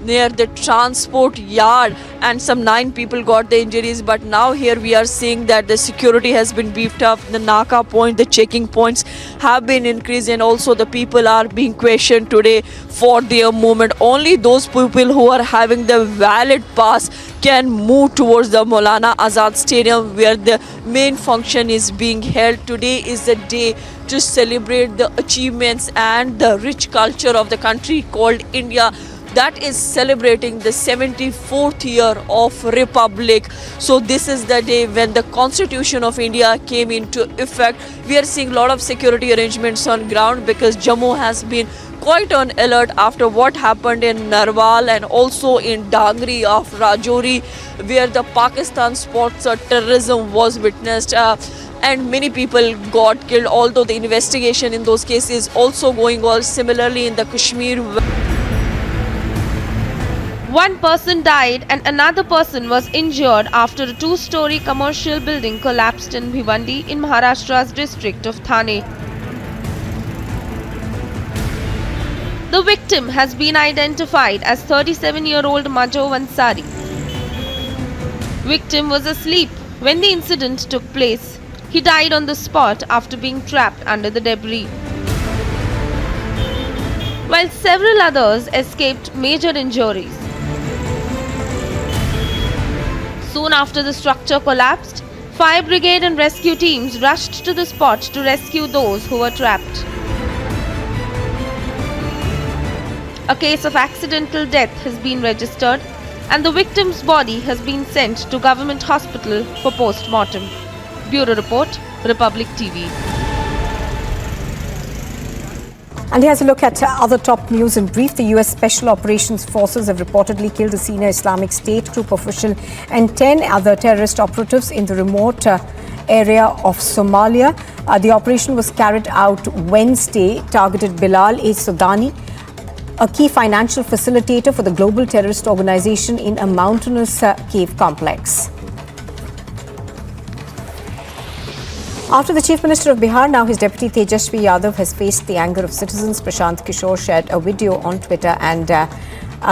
near the transport yard and some 9 people got the injuries. But now here we are seeing that the security has been beefed up, the Naka point, the checking points have been increased, and also the people are being questioned today for their movement. Only those people who are having the valid pass can move towards the Maulana Azad Stadium where the main function is being held. Today is the day to celebrate the achievements and the rich culture of the country called India, that is celebrating the 74th year of Republic. So this is the day when the Constitution of India came into effect. We are seeing a lot of security arrangements on ground because Jammu has been quite on alert after what happened in Narwal and also in Dangri of Rajouri, where the Pakistan spots terrorism was witnessed. And many people got killed, although the investigation in those cases is also going on. Similarly in the Kashmir, 1 person died and another person was injured after a 2-story commercial building collapsed in Bhiwandi in Maharashtra's district of Thane. The victim has been identified as 37-year-old Majo Ansari. Victim was asleep when the incident took place. He died on the spot after being trapped under the debris, while several others escaped major injuries. Soon after the structure collapsed, fire brigade and rescue teams rushed to the spot to rescue those who were trapped. A case of accidental death has been registered and the victim's body has been sent to government hospital for post-mortem. Bureau Report, Republic TV. And here's a look at other top news in brief. The US Special Operations Forces have reportedly killed a senior Islamic State group official and 10 other terrorist operatives in the remote area of Somalia. The operation was carried out Wednesday, targeted Bilal Sudani, a key financial facilitator for the global terrorist organization in a mountainous cave complex. After the Chief Minister of Bihar, now his deputy Tejasvi Yadav has faced the anger of citizens. Prashant Kishore shared a video on Twitter and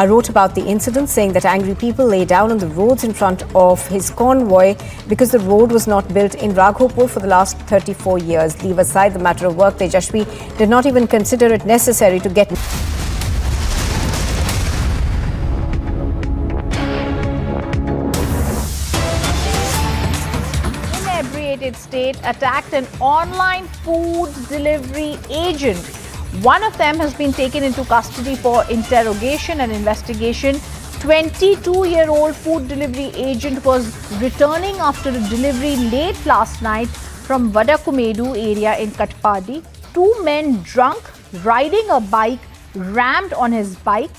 wrote about the incident, saying that angry people lay down on the roads in front of his convoy because the road was not built in Raghopur for the last 34 years. Leave aside the matter of work, Tejasvi did not even consider it necessary to get state attacked an online food delivery agent. One of them has been taken into custody for interrogation and investigation. 22-year-old food delivery agent was returning after a delivery late last night from Vadakumedu area in Katpadi. 2 men drunk riding a bike rammed on his bike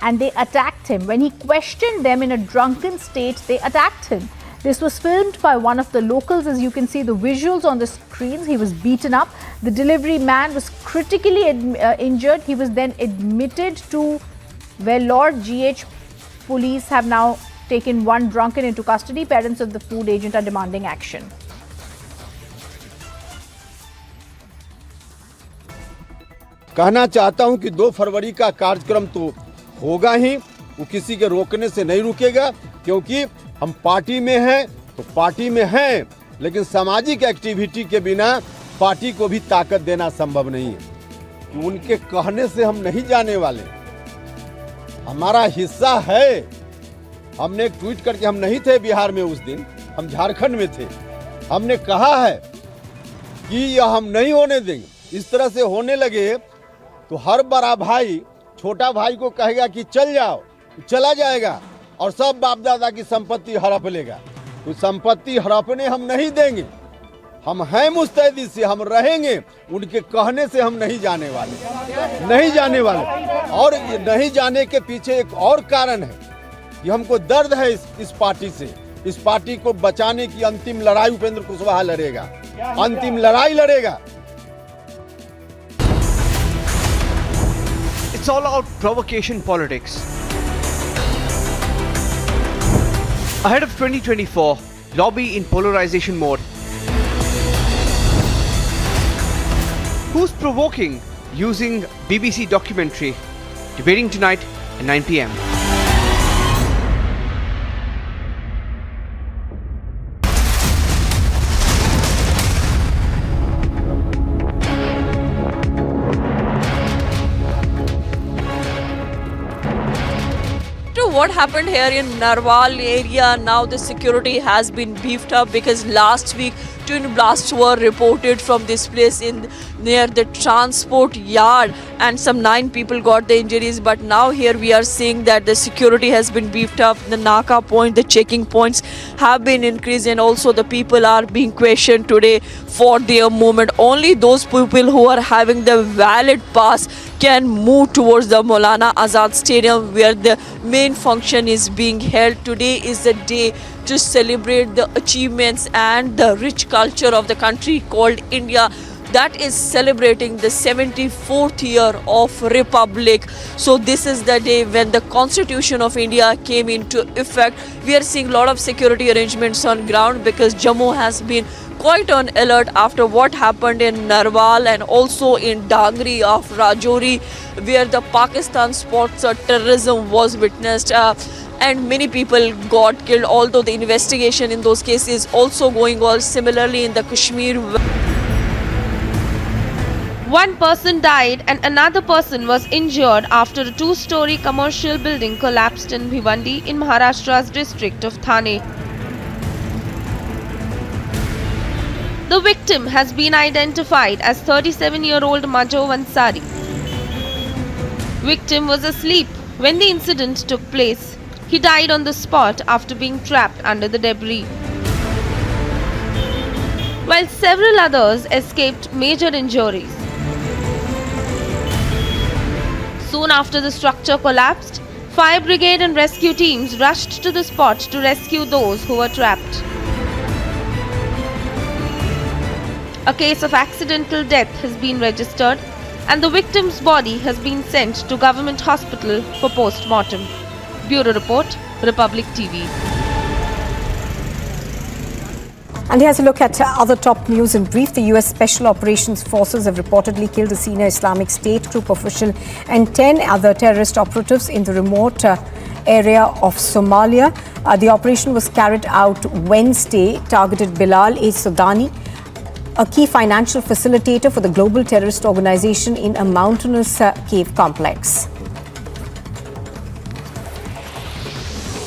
and they attacked him. When he questioned them in a drunken state, they attacked him. This was filmed by one of the locals. As you can see the visuals on the screens, he was beaten up. The delivery man was critically injured. He was then admitted to Vellore GH. Police have now taken one drunken into custody. Parents of the food agent are demanding action. कहना चाहता हूं कि 2 फरवरी का कार्यक्रम तो होगा ही, वो किसी के रोकने से नहीं रुकेगा, क्योंकि हम पार्टी में हैं तो पार्टी में हैं, लेकिन सामाजिक एक्टिविटी के बिना पार्टी को भी ताकत देना संभव नहीं है। कि उनके कहने से हम नहीं जाने वाले, हमारा हिस्सा है। हमने एक ट्वीट करके, हम नहीं थे बिहार में उस दिन, हम झारखंड में थे, हमने कहा है कि यह हम नहीं होने देंगे। इस तरह से होने लगे तो हर बड़ा भाई छोटा भाई को कहेगा कि चल जाओ, चला जाएगा और सब बाप दादा की संपत्ति हड़प लेगा। तो संपत्ति हड़पने हम नहीं देंगे, हम हैं मुस्तैदी से, हम रहेंगे। उनके कहने से हम नहीं जाने वाले, नहीं जाने वाले। और ये नहीं जाने के पीछे एक और कारण है कि हमको दर्द है इस पार्टी से। इस पार्टी को बचाने की अंतिम लड़ाई उपेंद्र कुशवाहा लड़ेगा, अंतिम लड़ाई लड़ेगा। It's all out provocation politics. Ahead of 2024, lobby in polarization mode. Who's provoking? Using BBC documentary. Debating tonight at 9 p.m. What happened here in Narwal area, now the security has been beefed up because last week twin blasts were reported from this place in near the transport yard and some 9 people got the injuries. But now here we are seeing that the security has been beefed up, the Naka point, the checking points have been increased, and also the people are being questioned today for their movement. Only those people who are having the valid pass can move towards the Maulana Azad Stadium where the main function is being held. Today is the day to celebrate the achievements and the rich culture of the country called India, that is celebrating the 74th year of Republic. So this is the day when the Constitution of India came into effect. We are seeing a lot of security arrangements on ground because Jammu has been quite on alert after what happened in Narwal and also in Dangri of Rajouri, where the Pakistan spots terrorism was witnessed and many people got killed, although the investigation in those cases also going on. Similarly in the Kashmir, one person died and another person was injured after a 2-story commercial building collapsed in Bhiwandi in Maharashtra's district of Thane. The victim has been identified as 37-year-old Majo Ansari. Victim was asleep when the incident took place. He died on the spot after being trapped under the debris, while several others escaped major injuries. Soon after the structure collapsed, fire brigade and rescue teams rushed to the spot to rescue those who were trapped. A case of accidental death has been registered and the victim's body has been sent to government hospital for post-mortem. Bureau Report, Republic TV. And here's a look at other top news in brief. The US Special Operations Forces have reportedly killed a senior Islamic State group official and 10 other terrorist operatives in the remote area of Somalia. The operation was carried out Wednesday, targeted Bilal-e-Sudani, a key financial facilitator for the global terrorist organization in a mountainous cave complex.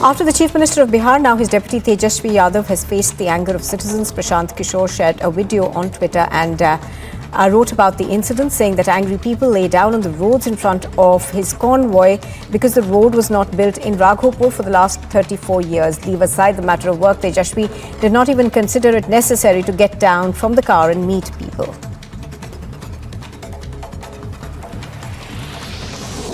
After the Chief Minister of Bihar, now his deputy Tejasvi Yadav has faced the anger of citizens. Prashant Kishore shared a video on Twitter and wrote about the incident, saying that angry people lay down on the roads in front of his convoy because the road was not built in Raghopur for the last 34 years. Leave aside the matter of work, Tejasvi did not even consider it necessary to get down from the car and meet people.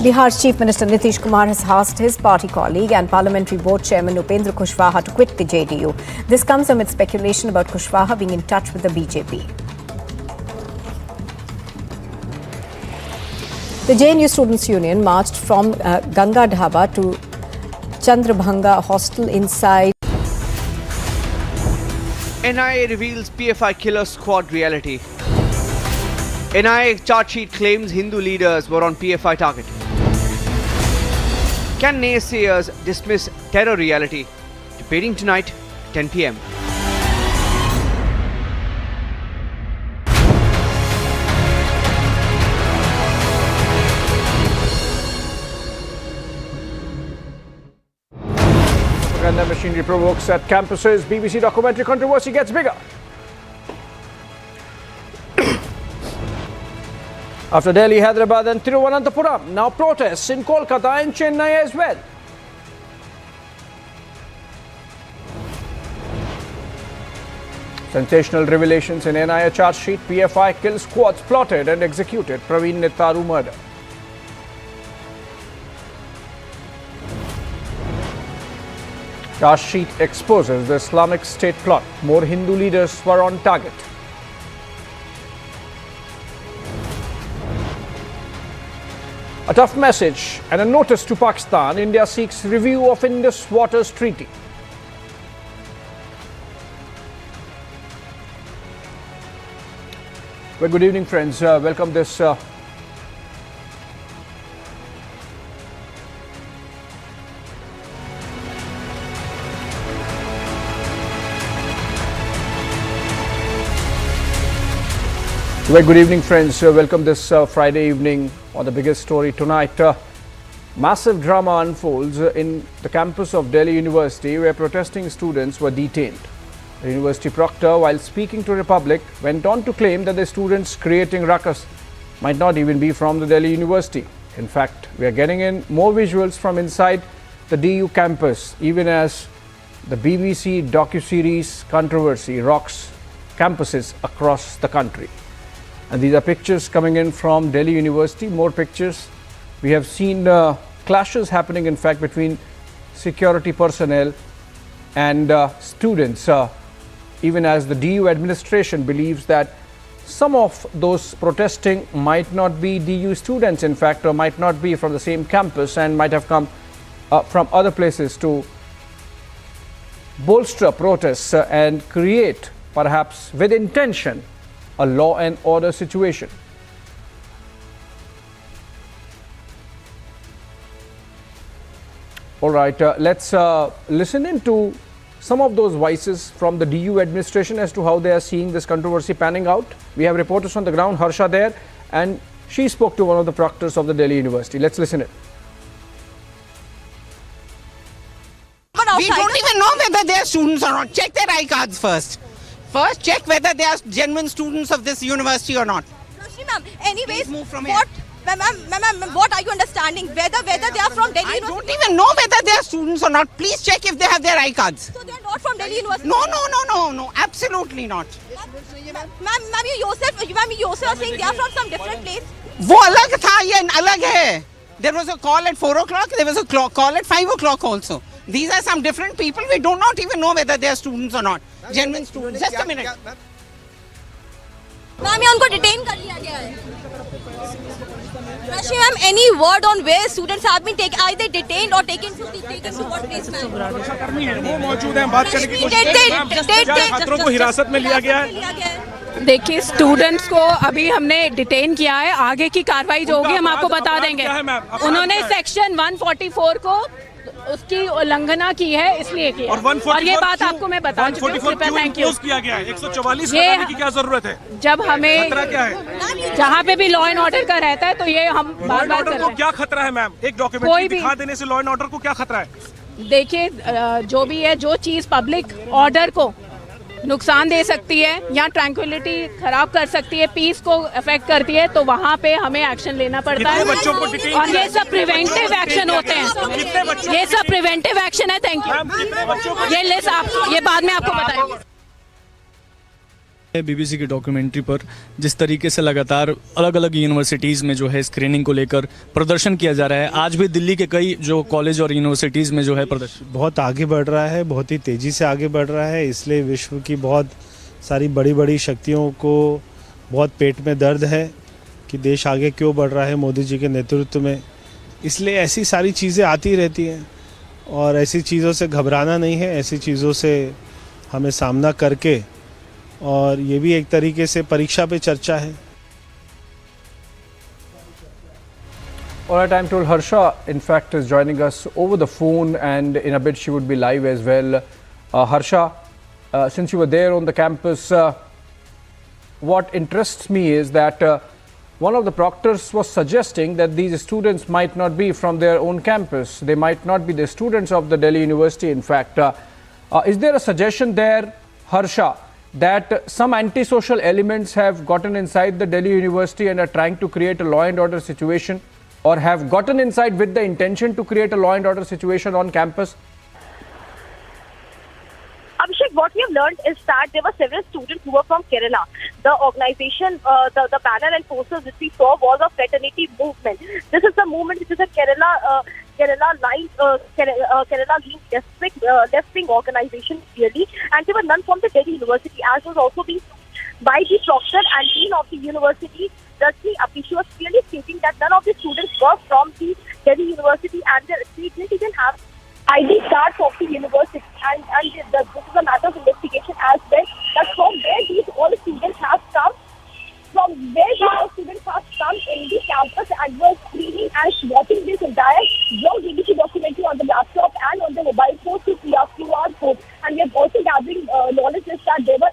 Bihar's Chief Minister Nitish Kumar has asked his party colleague and Parliamentary Board Chairman Upendra Kushwaha to quit the JDU. This comes amid speculation about Kushwaha being in touch with the BJP. The JNU Students' Union marched from Ganga Dhaba to Chandrabhanga Hostel inside. NIA reveals PFI killer squad reality. NIA charge sheet claims Hindu leaders were on PFI target. Can naysayers dismiss terror reality? Debating tonight, 10 p.m. Propaganda machinery provokes at campuses. BBC documentary controversy gets bigger. After Delhi, Hyderabad and Thiruvananthapuram, now protests in Kolkata and Chennai as well. Sensational revelations in NIA charge sheet. PFI kill squads plotted and executed Praveen Nettaru murder. Charge sheet exposes the Islamic State plot. More Hindu leaders were on target. A tough message and a notice to Pakistan. India seeks review of Indus Waters Treaty. Well, good evening, friends. Welcome this Well, good evening, friends. Welcome this Friday evening on the biggest story tonight. Massive drama unfolds in the campus of Delhi University, where protesting students were detained. The university proctor, while speaking to Republic, went on to claim that the students creating ruckus might not even be from the Delhi University. In fact, we are getting in more visuals from inside the DU campus, even as the BBC docuseries controversy rocks campuses across the country. And these are pictures coming in from Delhi University. More pictures. We have seen clashes happening, in fact, between security personnel and students, even as the DU administration believes that some of those protesting might not be DU students, in fact, or might not be from the same campus and might have come from other places to bolster protests and create, perhaps with intention, a law and order situation. All right, let's listen into some of those voices from the DU administration as to how they are seeing this controversy panning out. We have reporters on the ground, Harsha there, and she spoke to one of the proctors of the Delhi University. Let's listen it. We don't even know whether they are students or not. Check their I cards first. First, check whether they are genuine students of this university or not. Ma'am, anyways, what are you understanding? Whether they are from Delhi University? I don't even know whether they are students or not. Please check if they have their I cards. So they are not from Delhi University? No, absolutely not. Ma'am, you yourself are saying they are from some different place. वो अलग था, ये अलग है. There was a call at 4 o'clock. There was a call at 5 o'clock also. These are some different people. We do not even know whether they are students or not. Genuine students. Just a minute. Ma'am, उनको detain कर लिया गया है. Rashmi ma'am, any word on where students have been taken, either detained or taken to what place, ma'am? वो मौजूद हैं, बात करने की कोशिश करें। क्या छात्रों को हिरासत में लिया गया है? देखिए, स्टूडेंट्स को अभी हमने डिटेन किया है। आगे की कार्रवाई जो होगी हम आपको बता देंगे। उन्होंने सेक्शन 144 को उसकी उल्लंघना की है, इसलिए की है। और ये बात आपको मैं बता चुकी हूँ। Thank you. किया गया है 144 लगाने की क्या जरूरत है? जब हमें क्या है? जहाँ पे भी लॉ एंड ऑर्डर का रहता है तो ये हम बार बार कर रहे हैं। क्या खतरा है मैम? एक डॉक्यूमेंट्री दिखा देने से लॉ एंड ऑर्डर को क्या खतरा है? देखिए, जो भी है, जो चीज पब्लिक ऑर्डर को नुकसान दे सकती है या ट्रैंक्विलिटी खराब कर सकती है, पीस को अफेक्ट करती है, तो वहाँ पे हमें एक्शन लेना पड़ता है। और ये सब प्रिवेंटिव एक्शन होते हैं। ये सब प्रिवेंटिव एक्शन है। Thank you. ये लिस्ट आप, ये बाद में आपको बताएंगे। बीबीसी की डॉक्यूमेंट्री पर जिस तरीके से लगातार अलग अलग यूनिवर्सिटीज़ में जो है स्क्रीनिंग को लेकर प्रदर्शन किया जा रहा है, आज भी दिल्ली के कई जो कॉलेज और यूनिवर्सिटीज़ में जो है प्रदर्शन बहुत आगे बढ़ रहा है, बहुत ही तेज़ी से आगे बढ़ रहा है। इसलिए विश्व की बहुत सारी बड़ी बड़ी शक्तियों को बहुत पेट में दर्द है कि देश आगे क्यों बढ़ रहा है मोदी जी के नेतृत्व में। इसलिए ऐसी सारी चीज़ें आती रहती हैं और ऐसी चीज़ों से घबराना नहीं है, ऐसी चीज़ों से हमें सामना करके, और ये भी एक तरीके से परीक्षा पे चर्चा है। All right, I'm told Harsha, in fact, is joining us over the phone, and in a bit she would be live as well. Harsha, since you were there on the campus, what interests me is that one of the proctors was suggesting that these students might not be from their own campus. They might not be the students of the Delhi University, in fact. Is there a suggestion there, Harsha, that some antisocial elements have gotten inside the Delhi University and are trying to create a law and order situation, or have gotten inside with the intention to create a law and order situation on campus? Abhishek, what we have learned is that there were several students who were from Kerala. The organization, the banner and posters which we saw was a fraternity movement. This is the movement which is a Kerala left-wing organization clearly, and there were none from the Delhi University, as was also being by the proctor and dean of the university. Rajni Apishi was clearly stating that none of the students were from the Delhi University, and they didn't even have ID cards of the university, and this is a matter of investigation as well. That from where these all students have come, in the campus and were screening and watching this entire blog BBC documentary on the laptop and on the mobile phone through QR code. And we have also gathering knowledge is that there were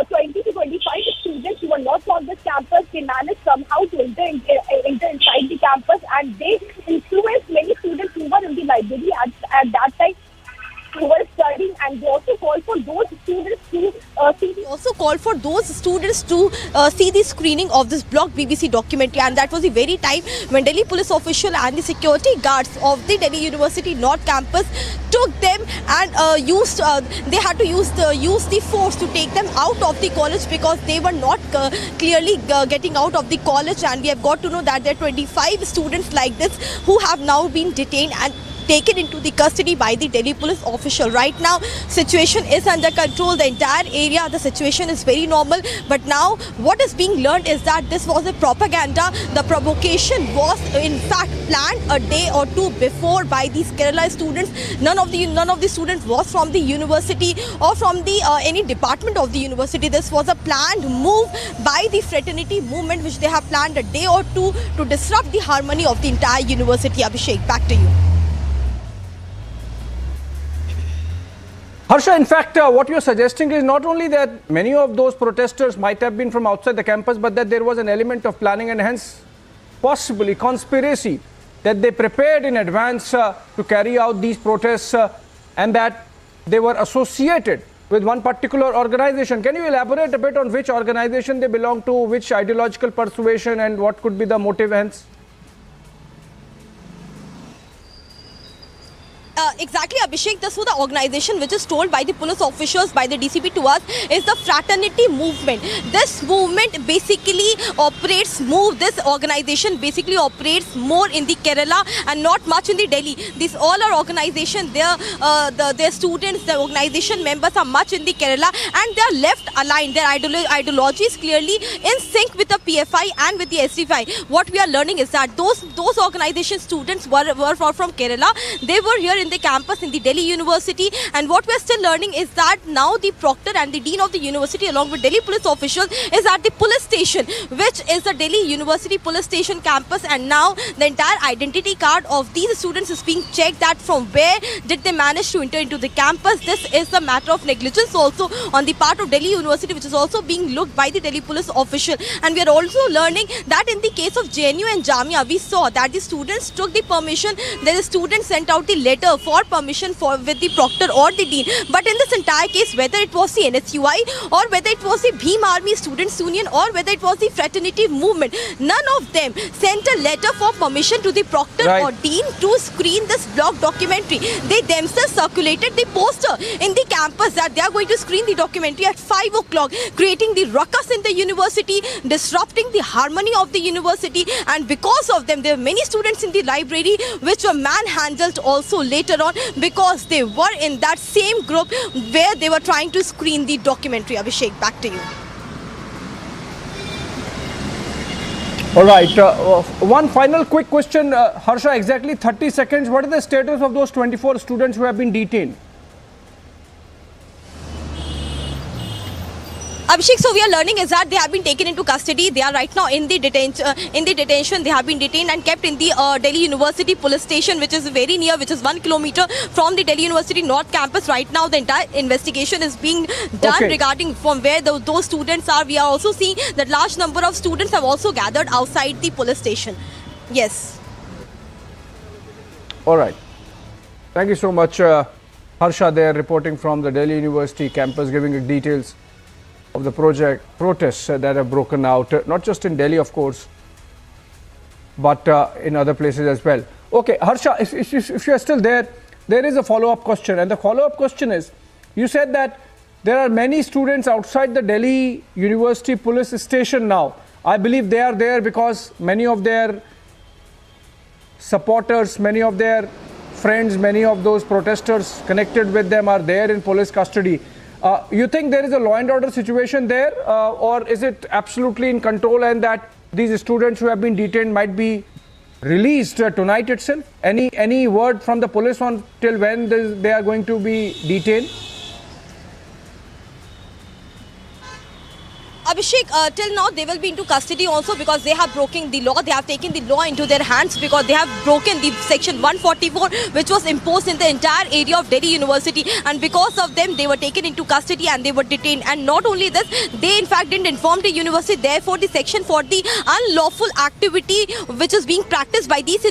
20 to 25 students who were not from this campus. They managed somehow to enter inside the campus, and they influenced many students who were in the library at that time, who were studying, and they also called for those students to see the screening of this block BBC documentary, and that was the very time when Delhi police official and the security guards of the Delhi University North campus took them and they had to use the force to take them out of the college, because they were not clearly getting out of the college. And we have got to know that there are 25 students like this who have now been detained and taken into the custody by the Delhi police official. Right now, situation is under control. The entire area, the situation is very normal. But now, what is being learned is that this was a propaganda. The provocation was, in fact, planned a day or two before by these Kerala students. None of the students was from the university or from the any department of the university. This was a planned move by the fraternity movement, which they have planned a day or two to disrupt the harmony of the entire university. Abhishek, back to you. Harsha, in fact, what you're suggesting is not only that many of those protesters might have been from outside the campus, but that there was an element of planning and hence possibly conspiracy, that they prepared in advance to carry out these protests and that they were associated with one particular organization. Can you elaborate a bit on which organization they belong to, which ideological persuasion, and what could be the motive hence? Exactly, Abhishek. This was the organization which is told by the police officials, by the DCP to us, is the fraternity movement. This movement basically operates this organization basically operates more in the Kerala and not much in the Delhi. These all are organizations, their students, the organization members are much in the Kerala, and they are left aligned. Their ideology is clearly in sync with the PFI and with the SDFI. What we are learning is that those organization students were from Kerala. They were here in the campus in the Delhi University, and what we are still learning is that now the proctor and the dean of the university along with Delhi police officials is at the police station, which is the Delhi University police station campus, and now the entire identity card of these students is being checked, that from where did they manage to enter into the campus. This is a matter of negligence also on the part of Delhi University, which is also being looked by the Delhi police official. And we are also learning that in the case of JNU and Jamia, we saw that the students took the permission, that the students sent out the letter for permission with the proctor or the dean. But in this entire case, whether it was the NSUI or whether it was the Bhim Army Students Union or whether it was the fraternity movement, none of them sent a letter for permission to the proctor or dean to screen this blog documentary. They themselves circulated the poster in the campus that they are going to screen the documentary at 5 o'clock, creating the ruckus in the university, disrupting the harmony of the university, and because of them there were many students in the library which were manhandled also later on because they were in that same group where they were trying to screen the documentary. Abhishek, back to you. All right, one final quick question, Harsha, exactly 30 seconds. What is the status of those 24 students who have been detained? Abhishek, so we are learning is that they have been taken into custody. They are right now in the detention. They have been detained and kept in the Delhi University police station, which is very near, which is 1 kilometer from the Delhi University North campus. Right now, the entire investigation is being done regarding from where those students are. We are also seeing that large number of students have also gathered outside the police station. Yes. All right. Thank you so much, Harsha, there reporting from the Delhi University campus, giving us details of the protests that have broken out, not just in Delhi, of course, but in other places as well. Okay, Harsha, if you are still there, there is a follow-up question. And the follow-up question is, you said that there are many students outside the Delhi University police station now. I believe they are there because many of their supporters, many of their friends, many of those protesters connected with them are there in police custody. You think there is a law and order situation there, or is it absolutely in control and that these students who have been detained might be released tonight itself? Any word from the police on till when they are going to be detained? Abhishek, till now they will be into custody also because they have broken the law. They have taken the law into their hands because they have broken the section 144 which was imposed in the entire area of Delhi University, and because of them they were taken into custody and they were detained. And not only this, they in fact didn't inform the university. Therefore, the section for the unlawful activity which is being practiced by these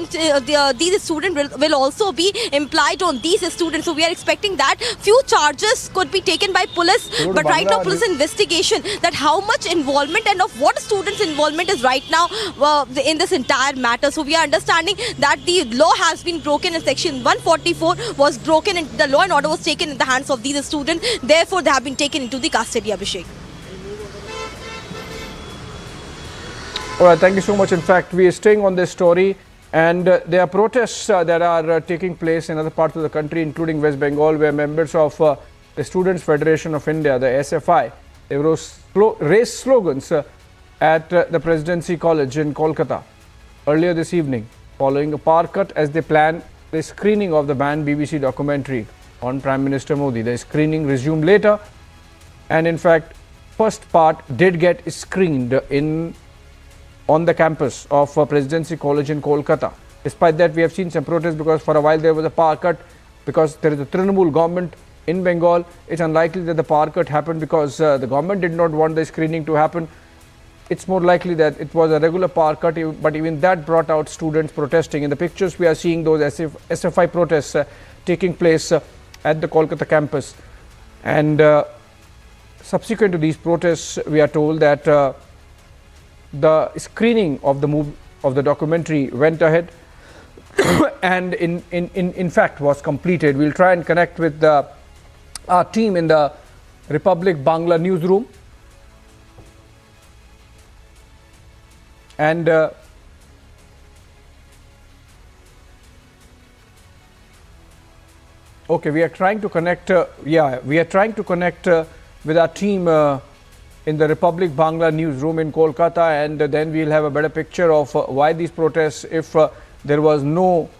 students will also be implied on these students. So we are expecting that few charges could be taken by police, but right now police investigation that how much involvement and of what students' involvement is right now in this entire matter. So we are understanding that the law has been broken and section 144 was broken and the law and order was taken in the hands of these students. Therefore, they have been taken into the custody, Abhishek. All right, thank you so much. In fact, we are staying on this story, and there are protests that are taking place in other parts of the country, including West Bengal, where members of the Students' Federation of India, the SFI, they raised slogans at the Presidency College in Kolkata earlier this evening, following a power cut as they plan the screening of the banned BBC documentary on Prime Minister Modi. The screening resumed later, and in fact, first part did get screened on the campus of Presidency College in Kolkata. Despite that, we have seen some protests because for a while there was a power cut because there is a Trinamool government in Bengal. It's unlikely that the power cut happened because the government did not want the screening to happen. It's more likely that it was a regular power cut, but even that brought out students protesting. In the pictures, we are seeing those SFI protests taking place at the Kolkata campus. And subsequent to these protests, we are told that the screening of the documentary went ahead and in fact was completed. We'll try and connect with our team in the Republic Bangla newsroom, and okay, we are trying to connect with our team in the Republic Bangla newsroom in Kolkata, and then we'll have a better picture of why these protests, if there was no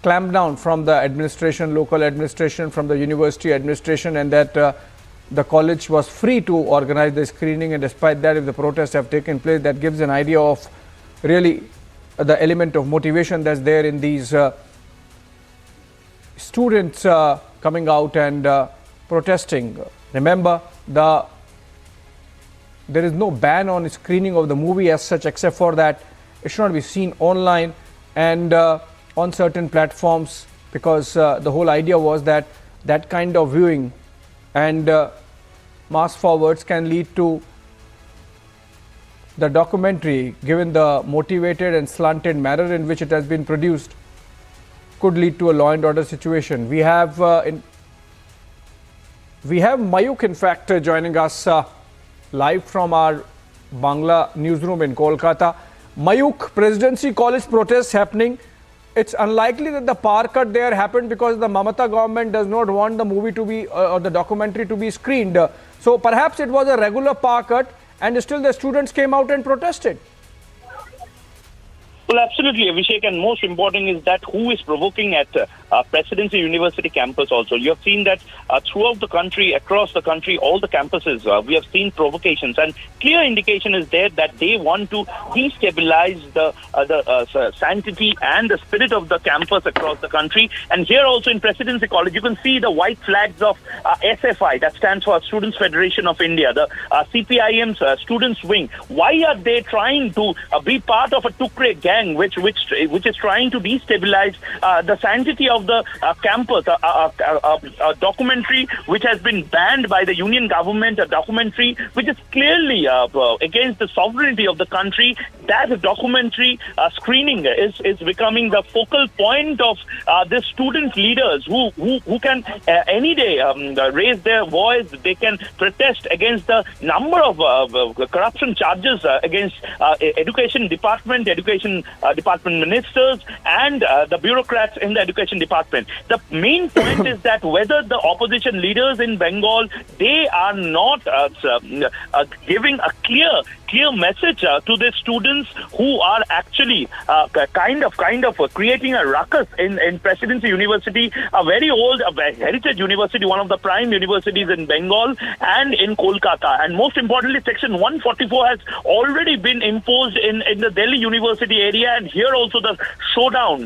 clampdown from the administration, local administration, from the university administration, and that the college was free to organize the screening. And despite that, if the protests have taken place, that gives an idea of really the element of motivation that's there in these students coming out and protesting. Remember, there is no ban on screening of the movie as such, except for that it should not be seen online and on certain platforms because the whole idea was that that kind of viewing and mass forwards can lead to the documentary, given the motivated and slanted manner in which it has been produced, could lead to a law and order situation. We have Mayuk, in fact, joining us live from our Bangla newsroom in Kolkata. Mayuk, Presidency College protests happening. It's unlikely that the power cut there happened because the Mamata government does not want the movie to be or the documentary to be screened. So perhaps it was a regular power cut and still the students came out and protested. Well, absolutely, Abhishek, and most important is that who is provoking at Presidency University campus also. You have seen that throughout the country, across the country, all the campuses, we have seen provocations, and clear indication is there that they want to destabilize the sanctity and the spirit of the campus across the country. And here also in Presidency College, you can see the white flags of SFI, that stands for Students Federation of India, the CPIM's Students Wing. Why are they trying to be part of a Tukre gang which is trying to destabilize the sanctity of the campus? A documentary which has been banned by the union government, a documentary which is clearly against the sovereignty of the country. That documentary screening is becoming the focal point of the student leaders who can any day raise their voice. They can protest against the number of corruption charges against education department ministers and the bureaucrats in the education department. The main point is that whether the opposition leaders in Bengal, they are not giving a clear message to the students who are actually kind of creating a ruckus in Presidency University, a very old heritage university, one of the prime universities in Bengal and in Kolkata. And most importantly, Section 144 has already been imposed in the Delhi University area, and here also the showdown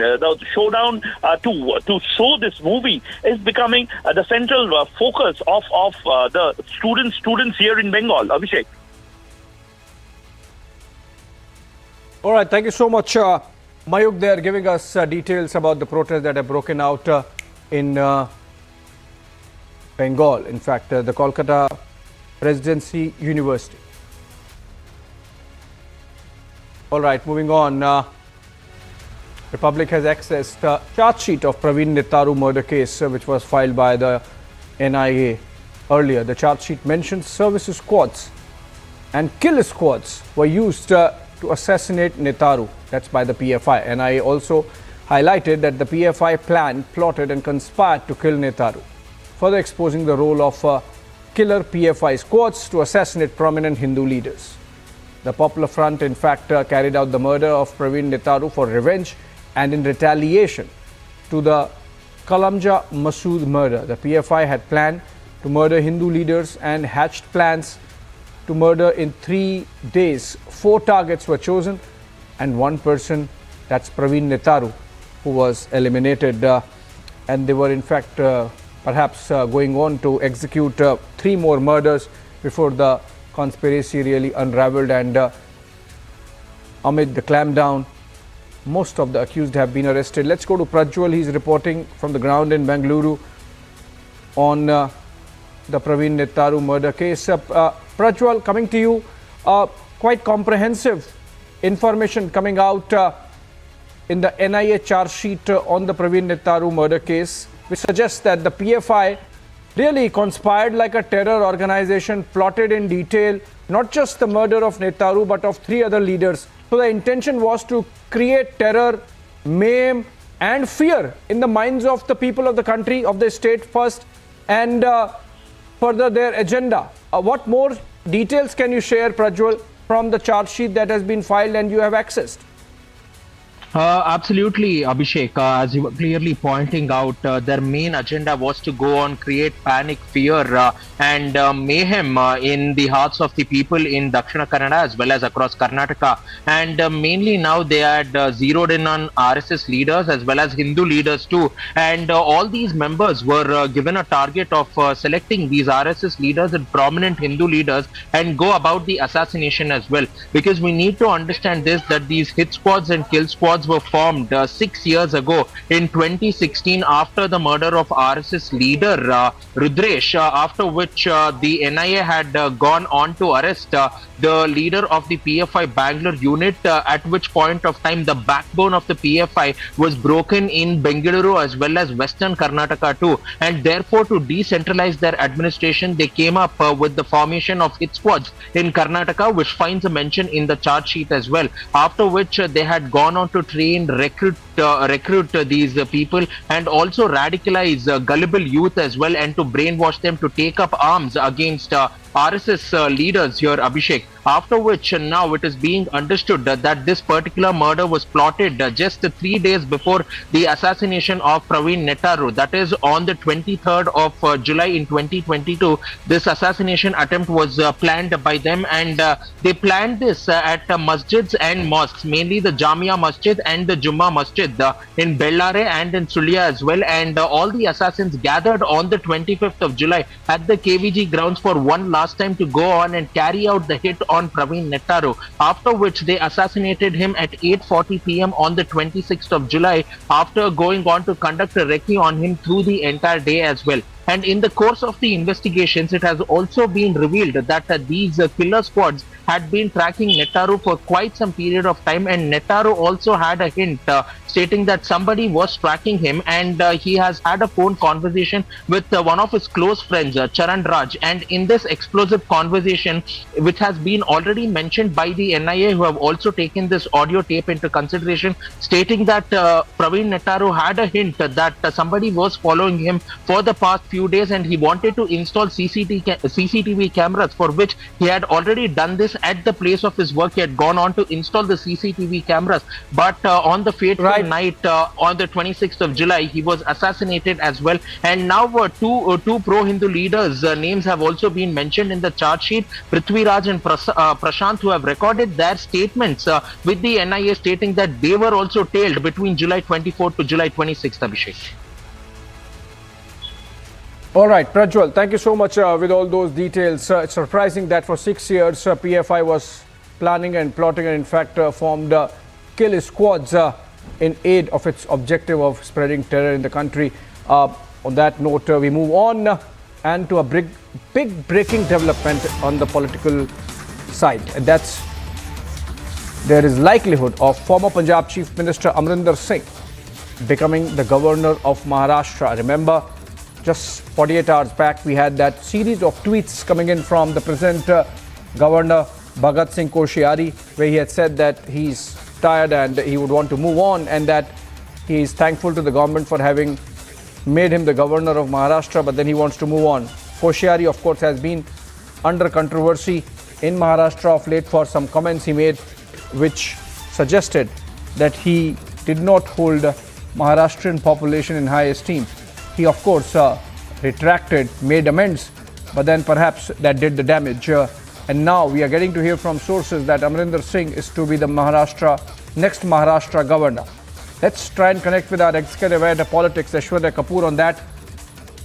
to show this movie is becoming the central focus of the students here in Bengal. Abhishek. All right, thank you so much, Mayuk, there giving us details about the protests that have broken out in Bengal. In fact, the Kolkata Presidency University. All right, moving on. Republic has accessed a charge sheet of Praveen Nettaru murder case, which was filed by the NIA earlier. The charge sheet mentions service squads and kill squads were used to assassinate Nettaru. That's by the PFI. NIA also highlighted that the PFI planned, plotted and conspired to kill Nettaru, further exposing the role of killer PFI squads to assassinate prominent Hindu leaders. The Popular Front, in fact, carried out the murder of Praveen Nettaru for revenge and in retaliation to the Kalamja Masood murder. The PFI had planned to murder Hindu leaders and hatched plans to murder in 3 days. 4 targets were chosen and one person, that's Praveen Nettaru, who was eliminated. And they were in fact perhaps going on to execute 3 more murders before the conspiracy really unraveled. And amid the clampdown, most of the accused have been arrested. Let's go to Prajwal. He's reporting from the ground in Bengaluru on the Praveen Nettaru murder case. Prajwal, coming to you, quite comprehensive information coming out in the NIA charge sheet on the Praveen Nettaru murder case, which suggests that the PFI really conspired like a terror organization, plotted in detail, not just the murder of Nettaru, but of 3 other leaders. So the intention was to create terror, mayhem and fear in the minds of the people of the country, of the state first, and further their agenda. What more details can you share, Prajwal, from the charge sheet that has been filed and you have accessed? Absolutely, Abhishek. As you were clearly pointing out, their main agenda was to go on create panic, fear and mayhem in the hearts of the people in Dakshina Kannada as well as across Karnataka. And mainly now they had zeroed in on RSS leaders as well as Hindu leaders too. And all these members were given a target of selecting these RSS leaders and prominent Hindu leaders and go about the assassination as well. Because we need to understand this, that these hit squads and kill squads squads were formed 6 years ago in 2016 after the murder of RSS leader Rudresh, after which the NIA had gone on to arrest the leader of the PFI Bangalore unit, at which point of time the backbone of the PFI was broken in Bengaluru as well as Western Karnataka too, and therefore to decentralize their administration they came up with the formation of hit squads in Karnataka, which finds a mention in the charge sheet as well, after which they had gone on to train, recruit these people and also radicalize gullible youth as well, and to brainwash them to take up arms against RSS leaders here, Abhishek. After which now it is being understood that this particular murder was plotted just 3 days before the assassination of Praveen Nettaru. That is on the 23rd of July in 2022. This assassination attempt was planned by them, and they planned this at masjids and mosques, mainly the Jamia Masjid and the Jummah Masjid in Bellare and in Sulia as well. And all the assassins gathered on the 25th of July at the KVG grounds for one last time to go on and carry out the hit on Praveen Nettaru, after which they assassinated him at 8:40 p.m. on the 26th of July, after going on to conduct a recce on him through the entire day as well. And in the course of the investigations, it has also been revealed that these killer squads had been tracking Nettaru for quite some period of time, and Nettaru also had a hint stating that somebody was tracking him, and he has had a phone conversation with one of his close friends, Charan Raj. And in this explosive conversation, which has been already mentioned by the NIA, who have also taken this audio tape into consideration, stating that Praveen Nettaru had a hint that somebody was following him for the past few days, and he wanted to install CCTV cameras, for which he had already done this at the place of his work. He had gone on to install the CCTV cameras, but on the fateful night on the 26th of July, he was assassinated as well. And now two pro-Hindu leaders' names have also been mentioned in the charge sheet, Prithviraj and Prashant, who have recorded their statements with the NIA, stating that they were also tailed between July 24th to July 26th, Abhishek. All right, Prajwal, thank you so much with all those details. It's surprising that for 6 years PFI was planning and plotting and in fact formed kill squads in aid of its objective of spreading terror in the country. On that note, we move on and to a big breaking development on the political side. And that's there is likelihood of former Punjab Chief Minister Amrinder Singh becoming the governor of Maharashtra. Remember, just 48 hours back, we had that series of tweets coming in from the present governor, Bhagat Singh Koshyari, where he had said that he's tired and he would want to move on, and that he is thankful to the government for having made him the governor of Maharashtra, but then he wants to move on. Koshyari, of course, has been under controversy in Maharashtra of late for some comments he made, which suggested that he did not hold Maharashtrian population in high esteem. He, of course, retracted, made amends, but then perhaps that did the damage. And now we are getting to hear from sources that Amrinder Singh is to be the next Maharashtra governor. Let's try and connect with our executive head of politics, Aishwarya Kapoor, on that.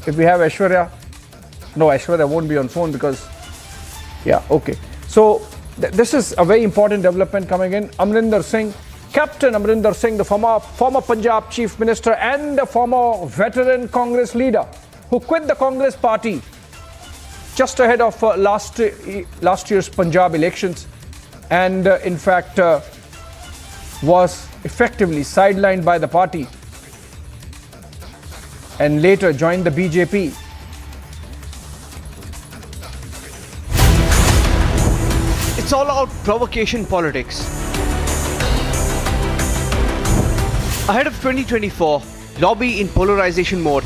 If we have Aishwarya, no, Aishwarya won't be on phone because, yeah, okay. So this is a very important development coming in. Amrinder Singh, Captain Amrinder Singh, the former Punjab Chief Minister and the former veteran Congress leader who quit the Congress party just ahead of last year's Punjab elections, and in fact was effectively sidelined by the party and later joined the BJP. It's all about provocation politics. Ahead of 2024, lobby in polarization mode.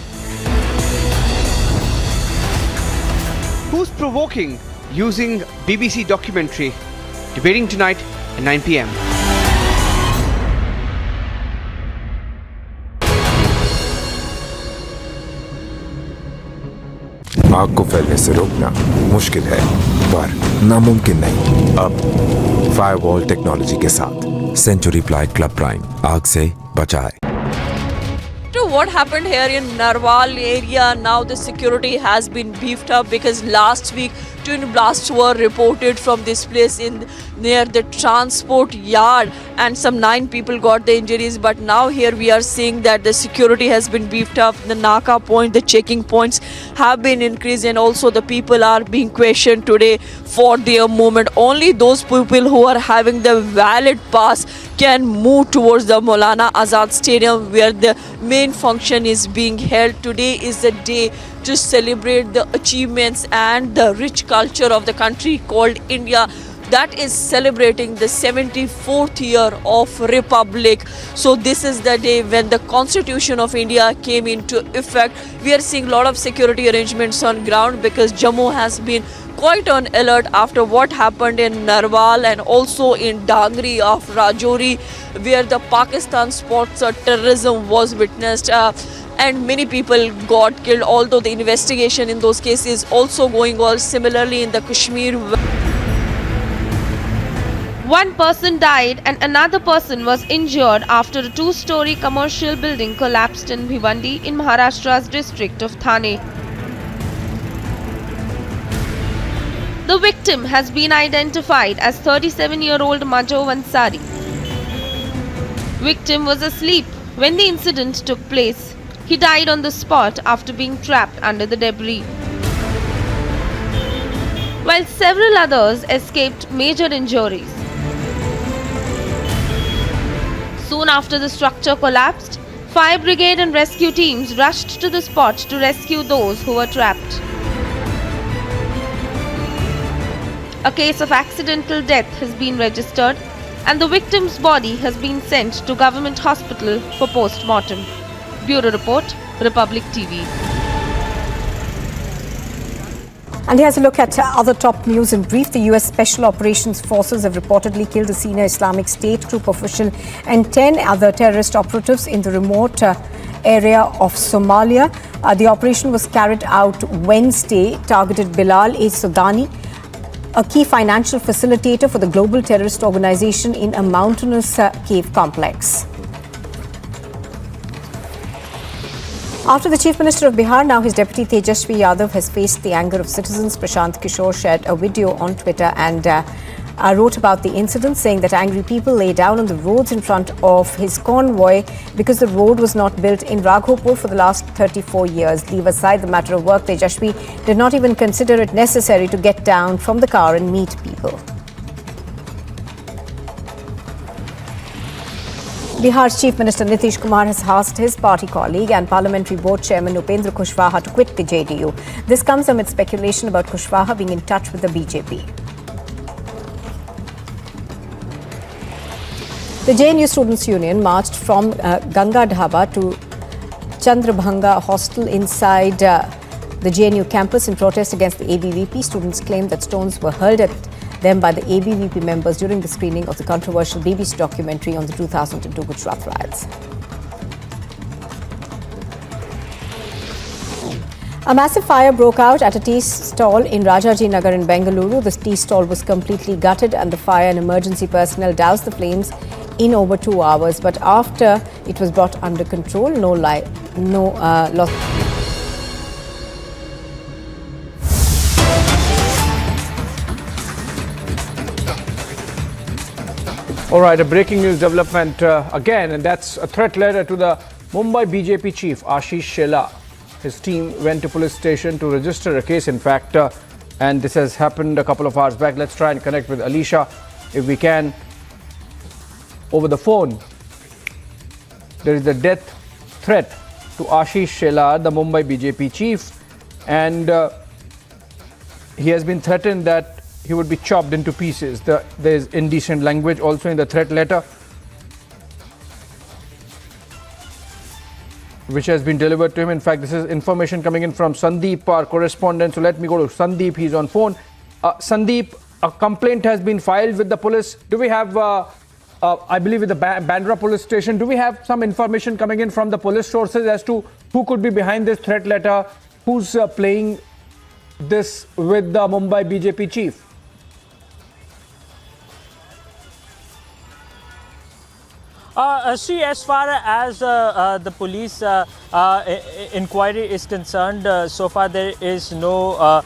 Who's provoking? Using BBC documentary. Debating tonight at 9 p.m. आग को फैलने से रोकना मुश्किल है, पर नामुमकिन नहीं। अब फायरवॉल टेक्नोलॉजी के साथ सेंचुरी प्लाई क्लब प्राइम आग से बचाए। What happened here in Narwal area, now the security has been beefed up because last week twin blasts were reported from this place in near the transport yard, and some 9 people got the injuries. But now here we are seeing that the security has been beefed up, the Naka point, the checking points have been increased, and also the people are being questioned today for their movement. Only those people who are having the valid pass can move towards the Maulana Azad Stadium, where the main function is being held. Today is the day to celebrate the achievements and the rich culture of the country called India, that is celebrating the 74th year of Republic. So this is the day when the Constitution of India came into effect. We are seeing a lot of security arrangements on ground because Jammu has been quite on alert after what happened in Narwal and also in Dangri of Rajouri, where the Pakistan spots terrorism was witnessed. And many people got killed, although the investigation in those cases also going on. Similarly in the Kashmir, one person died and another person was injured after a 2-story commercial building collapsed in Bhiwandi in Maharashtra's district of Thane. The victim has been identified as 37-year-old Majo Ansari. Victim was asleep when the incident took place. He died on the spot after being trapped under the debris, while several others escaped major injuries. Soon after the structure collapsed, fire brigade and rescue teams rushed to the spot to rescue those who were trapped. A case of accidental death has been registered and the victim's body has been sent to government hospital for post-mortem. Bureau Report, Republic TV. And here's a look at other top news in brief. The U.S. Special Operations Forces have reportedly killed a senior Islamic State group official and 10 other terrorist operatives in the remote area of Somalia. The operation was carried out Wednesday, targeted Bilal Sudani, a key financial facilitator for the global terrorist organization, in a mountainous cave complex. After the Chief Minister of Bihar, now his deputy Tejasvi Yadav has faced the anger of citizens. Prashant Kishore shared a video on Twitter and wrote about the incident, saying that angry people lay down on the roads in front of his convoy because the road was not built in Raghopur for the last 34 years. Leave aside the matter of work, Tejasvi did not even consider it necessary to get down from the car and meet people. Bihar's Chief Minister Nitish Kumar has asked his party colleague and Parliamentary Board Chairman Upendra Kushwaha to quit the JDU. This comes amid speculation about Kushwaha being in touch with the BJP. The JNU Students' Union marched from Ganga Dhaba to Chandrabhanga Hostel inside the JNU campus in protest against the ABVP. Students claimed that stones were hurled at them by the ABVP members during the screening of the controversial BBC documentary on the 2002 Gujarat riots. A massive fire broke out at a tea stall in Rajaji Nagar in Bengaluru. The tea stall was completely gutted and the fire and emergency personnel doused the flames in over 2 hours. But after it was brought under control, no loss. All right, a breaking news development again, and that's a threat letter to the Mumbai BJP chief, Ashish Shela. His team went to police station to register a case, in fact, and this has happened a couple of hours back. Let's try and connect with Alicia, if we can, over the phone. There is a death threat to Ashish Shela, the Mumbai BJP chief, and he has been threatened that he would be chopped into pieces. There is indecent language also in the threat letter, which has been delivered to him. In fact, this is information coming in from Sandeep, our correspondent. So let me go to Sandeep. He's on phone. Sandeep, a complaint has been filed with the police. Do we have, I believe, with the Bandra police station, do we have some information coming in from the police sources as to who could be behind this threat letter? Who's playing this with the Mumbai BJP chief? See, as far as the police inquiry is concerned, so far there is no,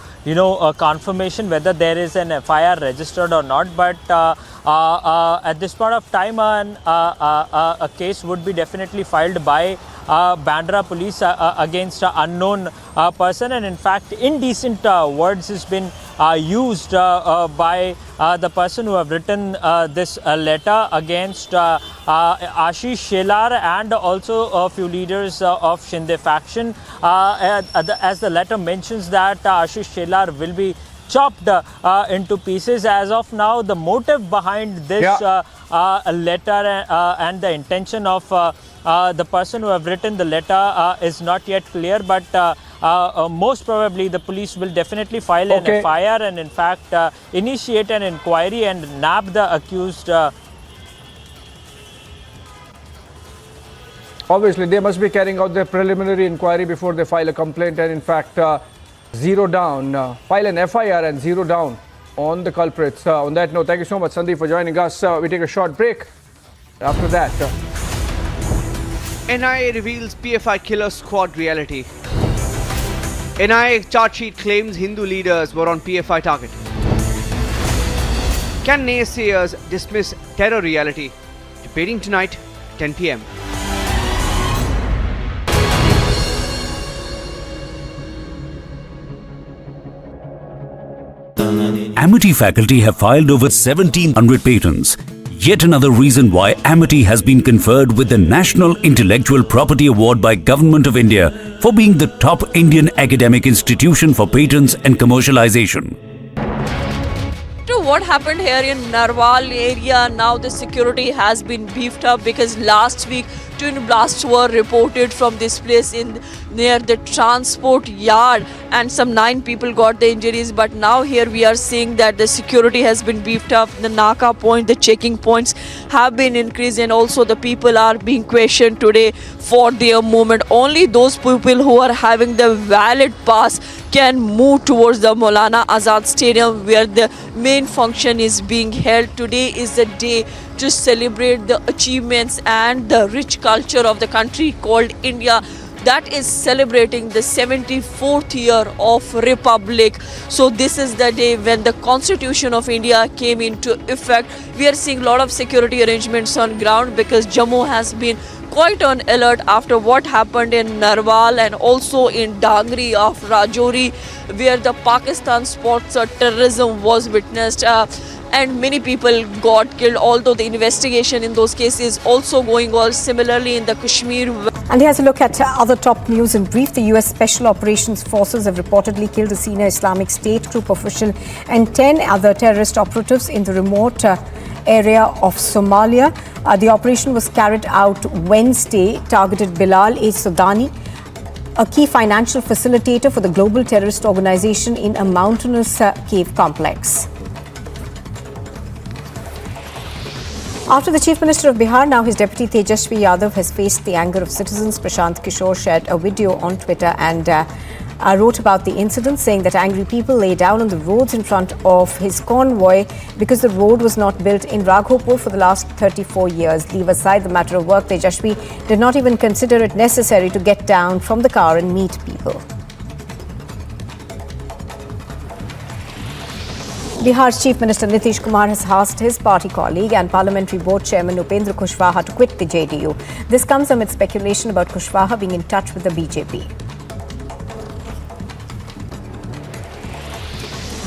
confirmation whether there is an FIR registered or not. But at this point of time, a case would be definitely filed by Bandra police against an unknown person, and in fact indecent words has been used by the person who have written this letter against Ashish Shelar and also a few leaders of Shinde faction. As the letter mentions that Ashish Shelar will be chopped into pieces. As of now, the motive behind this letter and the intention of the person who have written the letter is not yet clear, but most probably the police will definitely file an FIR and in fact initiate an inquiry and nab the accused. Obviously, they must be carrying out their preliminary inquiry before they file a complaint and in fact zero down, file an FIR and zero down on the culprits. On that note, thank you so much, Sandeep, for joining us. We take a short break. After that, NIA reveals PFI killer squad reality. NIA charge sheet claims Hindu leaders were on PFI target. Can naysayers dismiss terror reality? Debating tonight, 10 p.m. Amity faculty have filed over 1,700 patents. Yet another reason why Amity has been conferred with the National Intellectual Property Award by Government of India for being the top Indian academic institution for patents and commercialization. What happened here in Narwal area, now the security has been beefed up because last week twin blasts were reported from this place near the transport yard and some 9 people got the injuries, but now here we are seeing that the security has been beefed up, the Naka point, the checking points have been increased, and also the people are being questioned today for their movement. Only those people who are having the valid pass can move towards the Maulana Azad Stadium where the main function is being held. Today is the day to celebrate the achievements and the rich culture of the country called India, that is celebrating the 74th year of Republic. So this is the day when the Constitution of India came into effect. We are seeing a lot of security arrangements on ground because Jammu has been quite on alert after what happened in Narwal and also in Dangri of Rajouri, where the Pakistan sponsor terrorism was witnessed. And many people got killed, although the investigation in those cases also going on. Similarly in the Kashmir. And here's a look at other top news in brief. The US Special Operations Forces have reportedly killed a senior Islamic State group official and 10 other terrorist operatives in the remote area of Somalia. The operation was carried out Wednesday, targeted Bilal Sudani, a key financial facilitator for the global terrorist organization in a mountainous cave complex. After the Chief Minister of Bihar, now his deputy Tejasvi Yadav has faced the anger of citizens. Prashant Kishore shared a video on Twitter and wrote about the incident, saying that angry people lay down on the roads in front of his convoy because the road was not built in Raghopur for the last 34 years. Leave aside the matter of work, Tejasvi did not even consider it necessary to get down from the car and meet people. Bihar's Chief Minister Nitish Kumar has asked his party colleague and Parliamentary Board Chairman Upendra Kushwaha to quit the JDU. This comes amid speculation about Kushwaha being in touch with the BJP.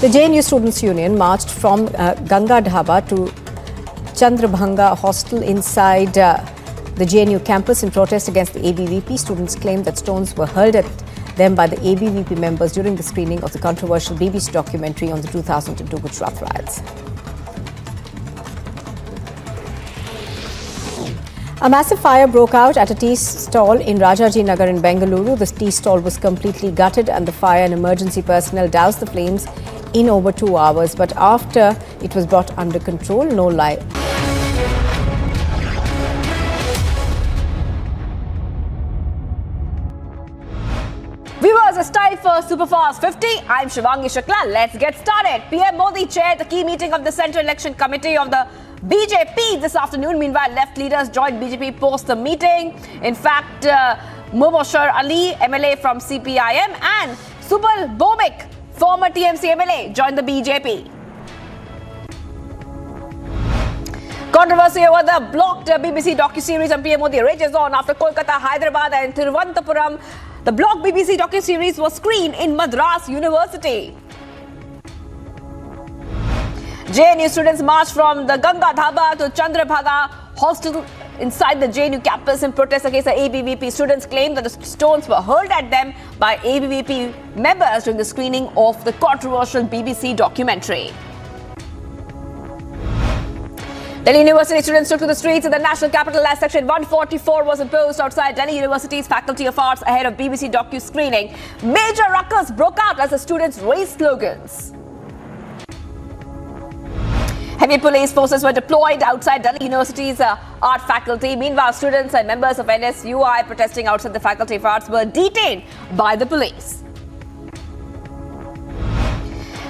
The JNU Students' Union marched from Ganga Dhaba to Chandrabhanga Hostel inside the JNU campus in protest against the ABVP. Students claimed that stones were hurled at them by the ABVP members during the screening of the controversial BBC documentary on the 2002 Gujarat riots. A massive fire broke out at a tea stall in Rajaji Nagar in Bengaluru. The tea stall was completely gutted and the fire and emergency personnel doused the flames in over 2 hours. But after it was brought under control, no light. Viewers, it's time for Superfast 50. I'm Shivangi Shukla. Let's get started. PM Modi chaired the key meeting of the Central Election Committee of the BJP this afternoon. Meanwhile, left leaders joined BJP post the meeting. In fact, Mubashir Ali, MLA from CPIM, and Subal Bomik, former TMC MLA, joined the BJP. Controversy over the blocked BBC docuseries on PM Modi rages on after Kolkata, Hyderabad and Thiruvananthapuram. The blocked BBC docuseries was screened in Madras University. JNU students marched from the Ganga Dhaba to Chandrabhaga hostel inside the JNU campus in protest against the ABVP. Students claimed that the stones were hurled at them by ABVP members during the screening of the controversial BBC documentary. Delhi University students took to the streets in the national capital as Section 144 was imposed outside Delhi University's Faculty of Arts ahead of BBC docu-screening. Major ruckus broke out as the students raised slogans. Heavy police forces were deployed outside Delhi University's art faculty. Meanwhile, students and members of NSUI protesting outside the Faculty of Arts were detained by the police.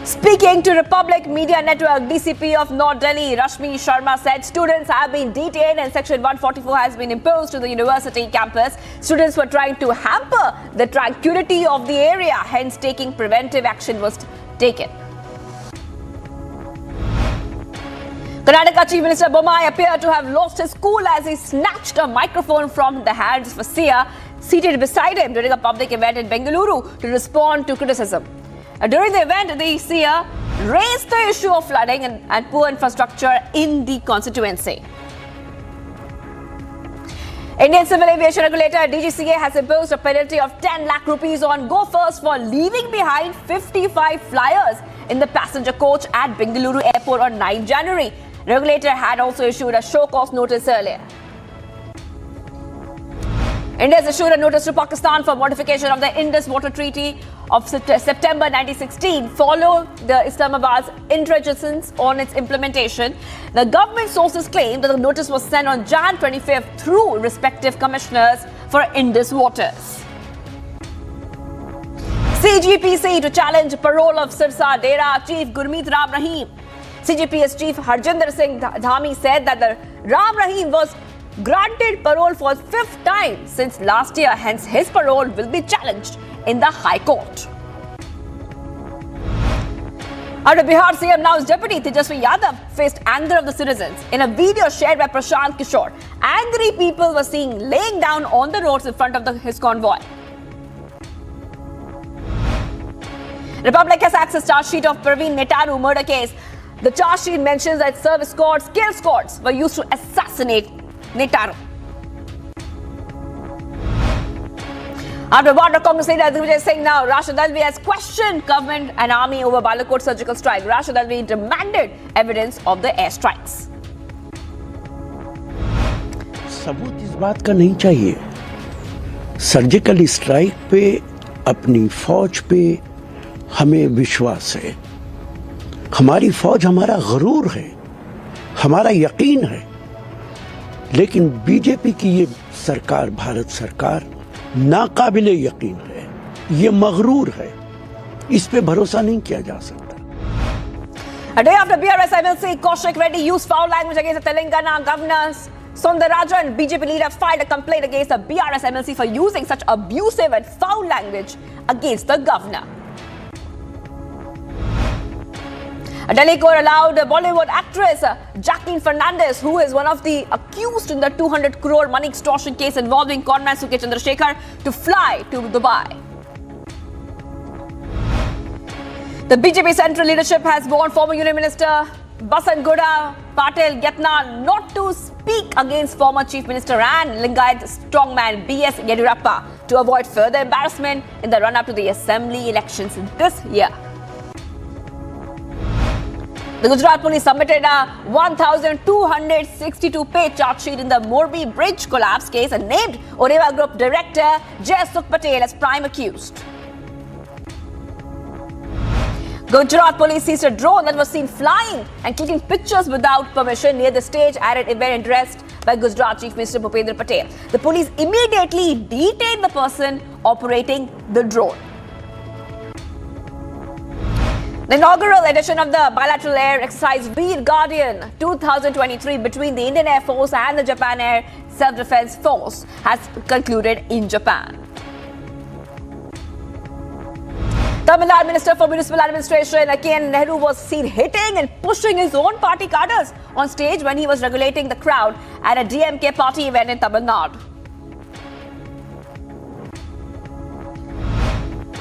Speaking to Republic Media Network, DCP of North Delhi, Rashmi Sharma said students have been detained and Section 144 has been imposed to the university campus. Students were trying to hamper the tranquility of the area, hence taking preventive action was taken. Karnataka Chief Minister Bommai appeared to have lost his cool as he snatched a microphone from the hands of a seer seated beside him during a public event in Bengaluru to respond to criticism. During the event, the seer raised the issue of flooding and poor infrastructure in the constituency. Indian Civil Aviation Regulator DGCA has imposed a penalty of 10 lakh rupees on Go First for leaving behind 55 flyers in the passenger coach at Bengaluru Airport on 9 January. Regulator had also issued a show-cause notice earlier. India has issued a notice to Pakistan for modification of the Indus Water Treaty of September 1916, follow the Islamabad's intransigence on its implementation. The government sources claim that the notice was sent on Jan 25th through respective commissioners for Indus Waters. CGPC to challenge parole of Sirsa Dera Chief Gurmeet Ram Rahim. CGPS Chief Harjinder Singh Dhami said that the Ram Rahim was granted parole for the 5th time since last year, hence his parole will be challenged in the High Court. After Bihar CM now's deputy Tejasvi Yadav faced anger of the citizens in a video shared by Prashant Kishore. Angry people were seen laying down on the roads in front of his convoy. Republic has access charge sheet of Praveen Nettaru murder case. The charge sheet mentions that service squads, kill squads were used to assassinate Nettaru. After border Congress leader Vijay Singh now, Rashid Alvi has questioned government and army over Balakot surgical strike. Rashid Alvi demanded evidence of the airstrikes. सबूत इस बात का नहीं चाहिए। Surgical strike पे अपनी फौज पे हमें विश्वास है। हमारी फौज हमारा गरूर है, हमारा यकीन है। लेकिन बीजेपी की ये सरकार, भारत सरकार नाकाबिले यकीन है, ये मगरूर है, इस पे भरोसा नहीं किया जा सकता। A day after BRS MLC Kaushik Reddy used foul language against the Telangana governors, Soundarajan, BJP leader filed a complaint against the BRS MLC for using such abusive and foul language against the governor. A Delhi court allowed Bollywood actress Jacqueline Fernandez, who is one of the accused in the 200 crore money extortion case involving conman Suke Chandrasekhar, to fly to Dubai. The BJP central leadership has warned former Union Minister Basantgowda Patel Yatna not to speak against former Chief Minister and Lingayat strongman B.S. Yediyurappa to avoid further embarrassment in the run-up to the assembly elections this year. The Gujarat police submitted a 1,262-page charge sheet in the Morbi Bridge collapse case and named Oreva Group director Jay Sukh Patel as prime accused. Gujarat police seized a drone that was seen flying and clicking pictures without permission near the stage at an event addressed by Gujarat Chief Minister Bhupendra Patel. The police immediately detained the person operating the drone. The inaugural edition of the bilateral air exercise Veer Guardian 2023 between the Indian Air Force and the Japan Air Self-Defense Force has concluded in Japan. Tamil Nadu Minister for Municipal Administration Nettaru was seen hitting and pushing his own party cadres on stage when he was regulating the crowd at a DMK party event in Tamil Nadu.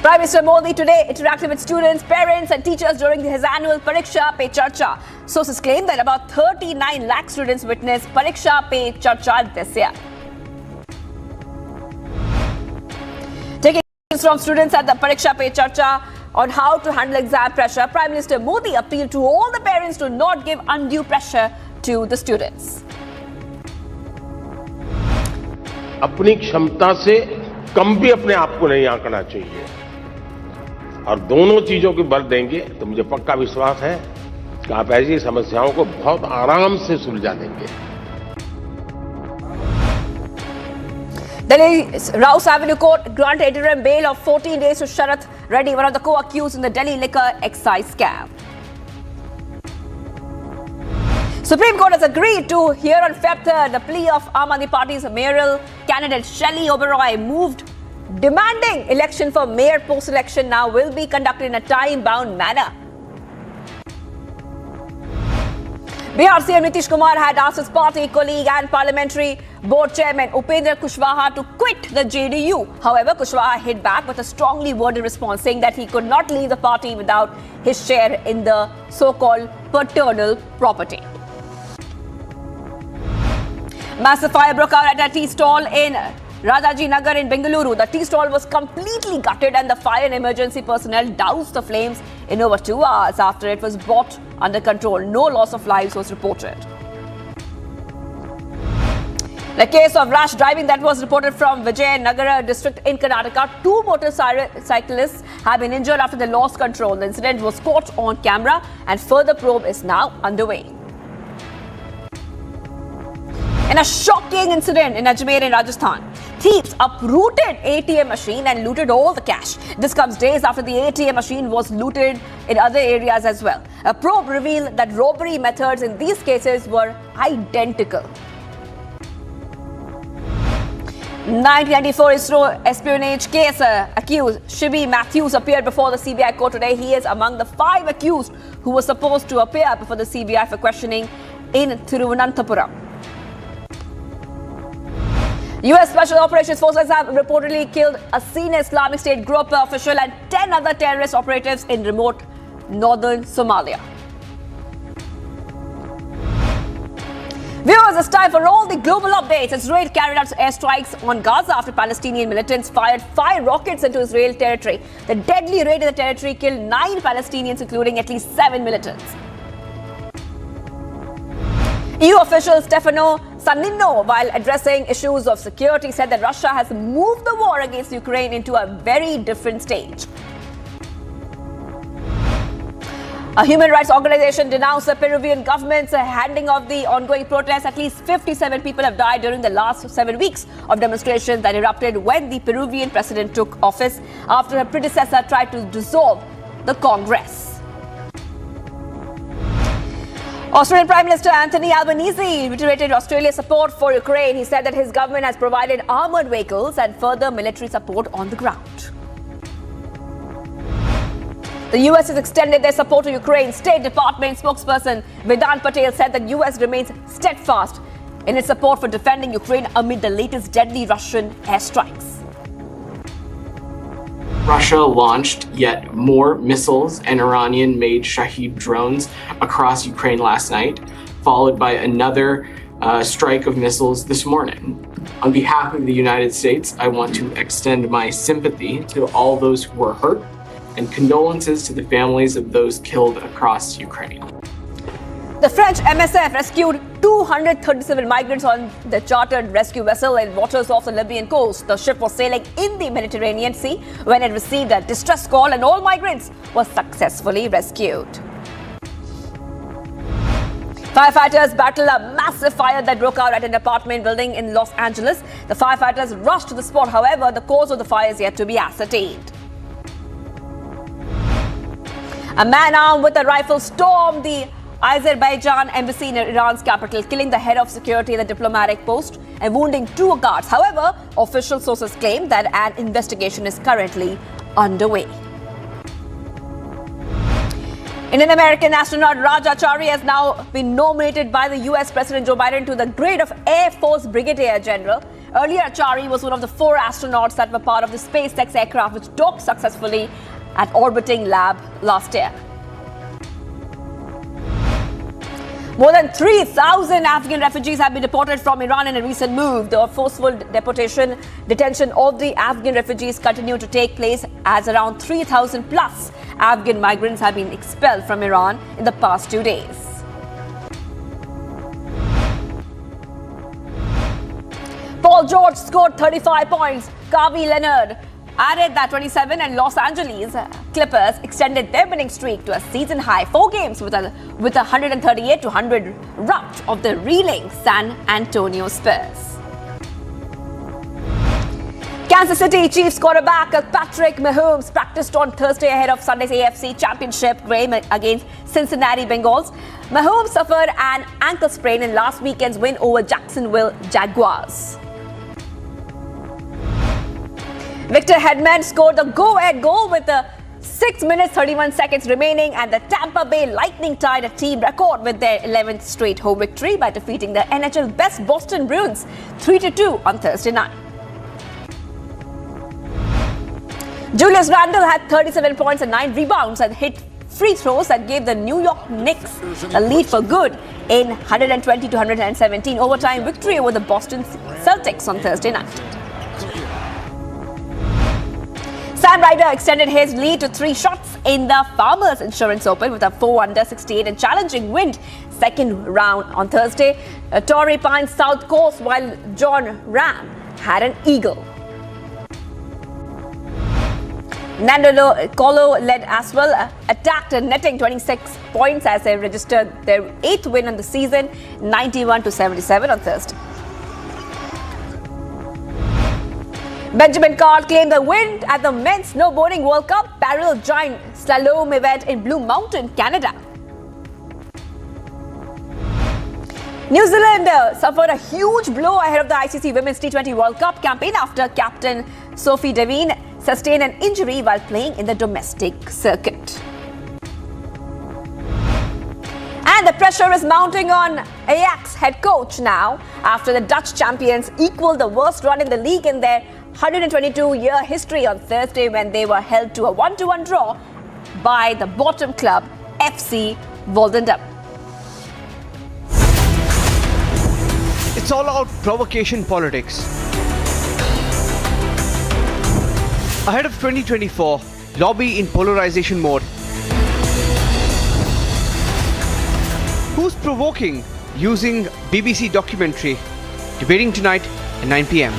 Prime Minister Modi today interacted with students, parents and teachers during his annual Pariksha Pe Charcha. Sources claim that about 39 lakh students witnessed Pariksha Pe Charcha this year. Taking from students at the Pariksha Pe Charcha on how to handle exam pressure, Prime Minister Modi appealed to all the parents to not give undue pressure to the students. अपनी क्षमता से कम भी अपने आप को नहीं आंकना चाहिए और दोनों चीजों की बल देंगे तो मुझे पक्का विश्वास है कि आप ऐसी समस्याओं को बहुत आराम से सुलझा देंगे. Delhi's Rouse Avenue Court granted interim bail of 14 days to Sharath Reddy, one of the co-accused in the Delhi liquor excise scam. Supreme Court has agreed to hear on Feb 3rd the plea of Aam Aadmi Party's mayoral candidate Shelley Oberoi, moved demanding election for mayor post-election now will be conducted in a time-bound manner. Bihar CM Nitish Kumar had asked his party colleague and parliamentary board chairman Upendra Kushwaha to quit the JDU. However, Kushwaha hit back with a strongly worded response saying that he could not leave the party without his share in the so-called paternal property. Massive fire broke out at a tea stall in Radhaji Nagar in Bengaluru. The tea stall was completely gutted and the fire and emergency personnel doused the flames in over 2 hours after it was brought under control. No loss of lives was reported. The case of rash driving that was reported from Vijayanagara district in Karnataka, 2 motorcyclists have been injured after they lost control. The incident was caught on camera and further probe is now underway. In a shocking incident in Ajmer in Rajasthan, thieves uprooted ATM machine and looted all the cash. This comes days after the ATM machine was looted in other areas as well. A probe revealed that robbery methods in these cases were identical. 1994 ISRO espionage case accused Shibi Matthews appeared before the CBI court today. He is among the 5 accused who were supposed to appear before the CBI for questioning in Thiruvananthapuram. US Special Operations Forces have reportedly killed a senior Islamic State group official and 10 other terrorist operatives in remote northern Somalia. Viewers, it's time for all the global updates. Israel carried out airstrikes on Gaza after Palestinian militants fired 5 rockets into Israel territory. The deadly raid in the territory killed 9 Palestinians, including at least 7 militants. EU official Stefano Sannino, while addressing issues of security, said that Russia has moved the war against Ukraine into a very different stage. A human rights organization denounced the Peruvian government's handing of the ongoing protests. At least 57 people have died during the last 7 weeks of demonstrations that erupted when the Peruvian president took office after her predecessor tried to dissolve the Congress. Australian Prime Minister Anthony Albanese reiterated Australia's support for Ukraine. He said that his government has provided armoured vehicles and further military support on the ground. The US has extended their support to Ukraine. State Department spokesperson Vedant Patel said that US remains steadfast in its support for defending Ukraine amid the latest deadly Russian airstrikes. Russia launched yet more missiles and Iranian-made Shahed drones across Ukraine last night, followed by another strike of missiles this morning. On behalf of the United States, I want to extend my sympathy to all those who were hurt and condolences to the families of those killed across Ukraine. The French MSF rescued 237 migrants on the chartered rescue vessel in waters off the Libyan coast. The ship was sailing in the Mediterranean Sea when it received a distress call and all migrants were successfully rescued. Firefighters battled a massive fire that broke out at an apartment building in Los Angeles. The firefighters rushed to the spot. However, the cause of the fire is yet to be ascertained. A man armed with a rifle stormed the Azerbaijan embassy in Iran's capital, killing the head of security at the diplomatic post and wounding 2 guards. However, official sources claim that an investigation is currently underway. Indian American astronaut Raj Achari has now been nominated by the US President Joe Biden to the grade of Air Force Brigadier General. Earlier, Achari was one of the 4 astronauts that were part of the SpaceX aircraft which docked successfully at orbiting lab last year. More than 3,000 Afghan refugees have been deported from Iran in a recent move. The forceful detention of the Afghan refugees continue to take place as around 3,000 plus Afghan migrants have been expelled from Iran in the past 2 days. Paul George scored 35 points. Kawhi Leonard added that 27, and Los Angeles Clippers extended their winning streak to a season-high 4 games with a 138-100 rout of the reeling San Antonio Spurs. Kansas City Chiefs quarterback Patrick Mahomes practiced on Thursday ahead of Sunday's AFC Championship game against Cincinnati Bengals. Mahomes suffered an ankle sprain in last weekend's win over Jacksonville Jaguars. Victor Hedman scored the go-ahead goal with 6 minutes 31 seconds remaining, and the Tampa Bay Lightning tied a team record with their 11th straight home victory by defeating the NHL best Boston Bruins 3-2 on Thursday night. Julius Randle had 37 points and 9 rebounds and hit free throws that gave the New York Knicks a lead for good in 120-117 overtime victory over the Boston Celtics on Thursday night. Sam Ryder extended his lead to 3 shots in the Farmers Insurance Open with a 4-under 68 and challenging wind second round on Thursday. Torrey Pines South Coast, while John Ram had an eagle. Nando Colo led as well, attacked netting 26 points as they registered their 8th win on the season, 91-77 on Thursday. Benjamin Carl claimed the win at the Men's Snowboarding World Cup Parallel Giant Slalom event in Blue Mountain, Canada. New Zealand suffered a huge blow ahead of the ICC Women's T20 World Cup campaign after captain Sophie Devine sustained an injury while playing in the domestic circuit. And the pressure is mounting on Ajax head coach now after the Dutch champions equaled the worst run in the league in their 122-year history on Thursday when they were held to a 1-1 draw by the bottom club FC Volendam. It's all out provocation politics. Ahead of 2024, lobby in polarization mode. Who's provoking? Using BBC documentary. Debating tonight at 9 p.m.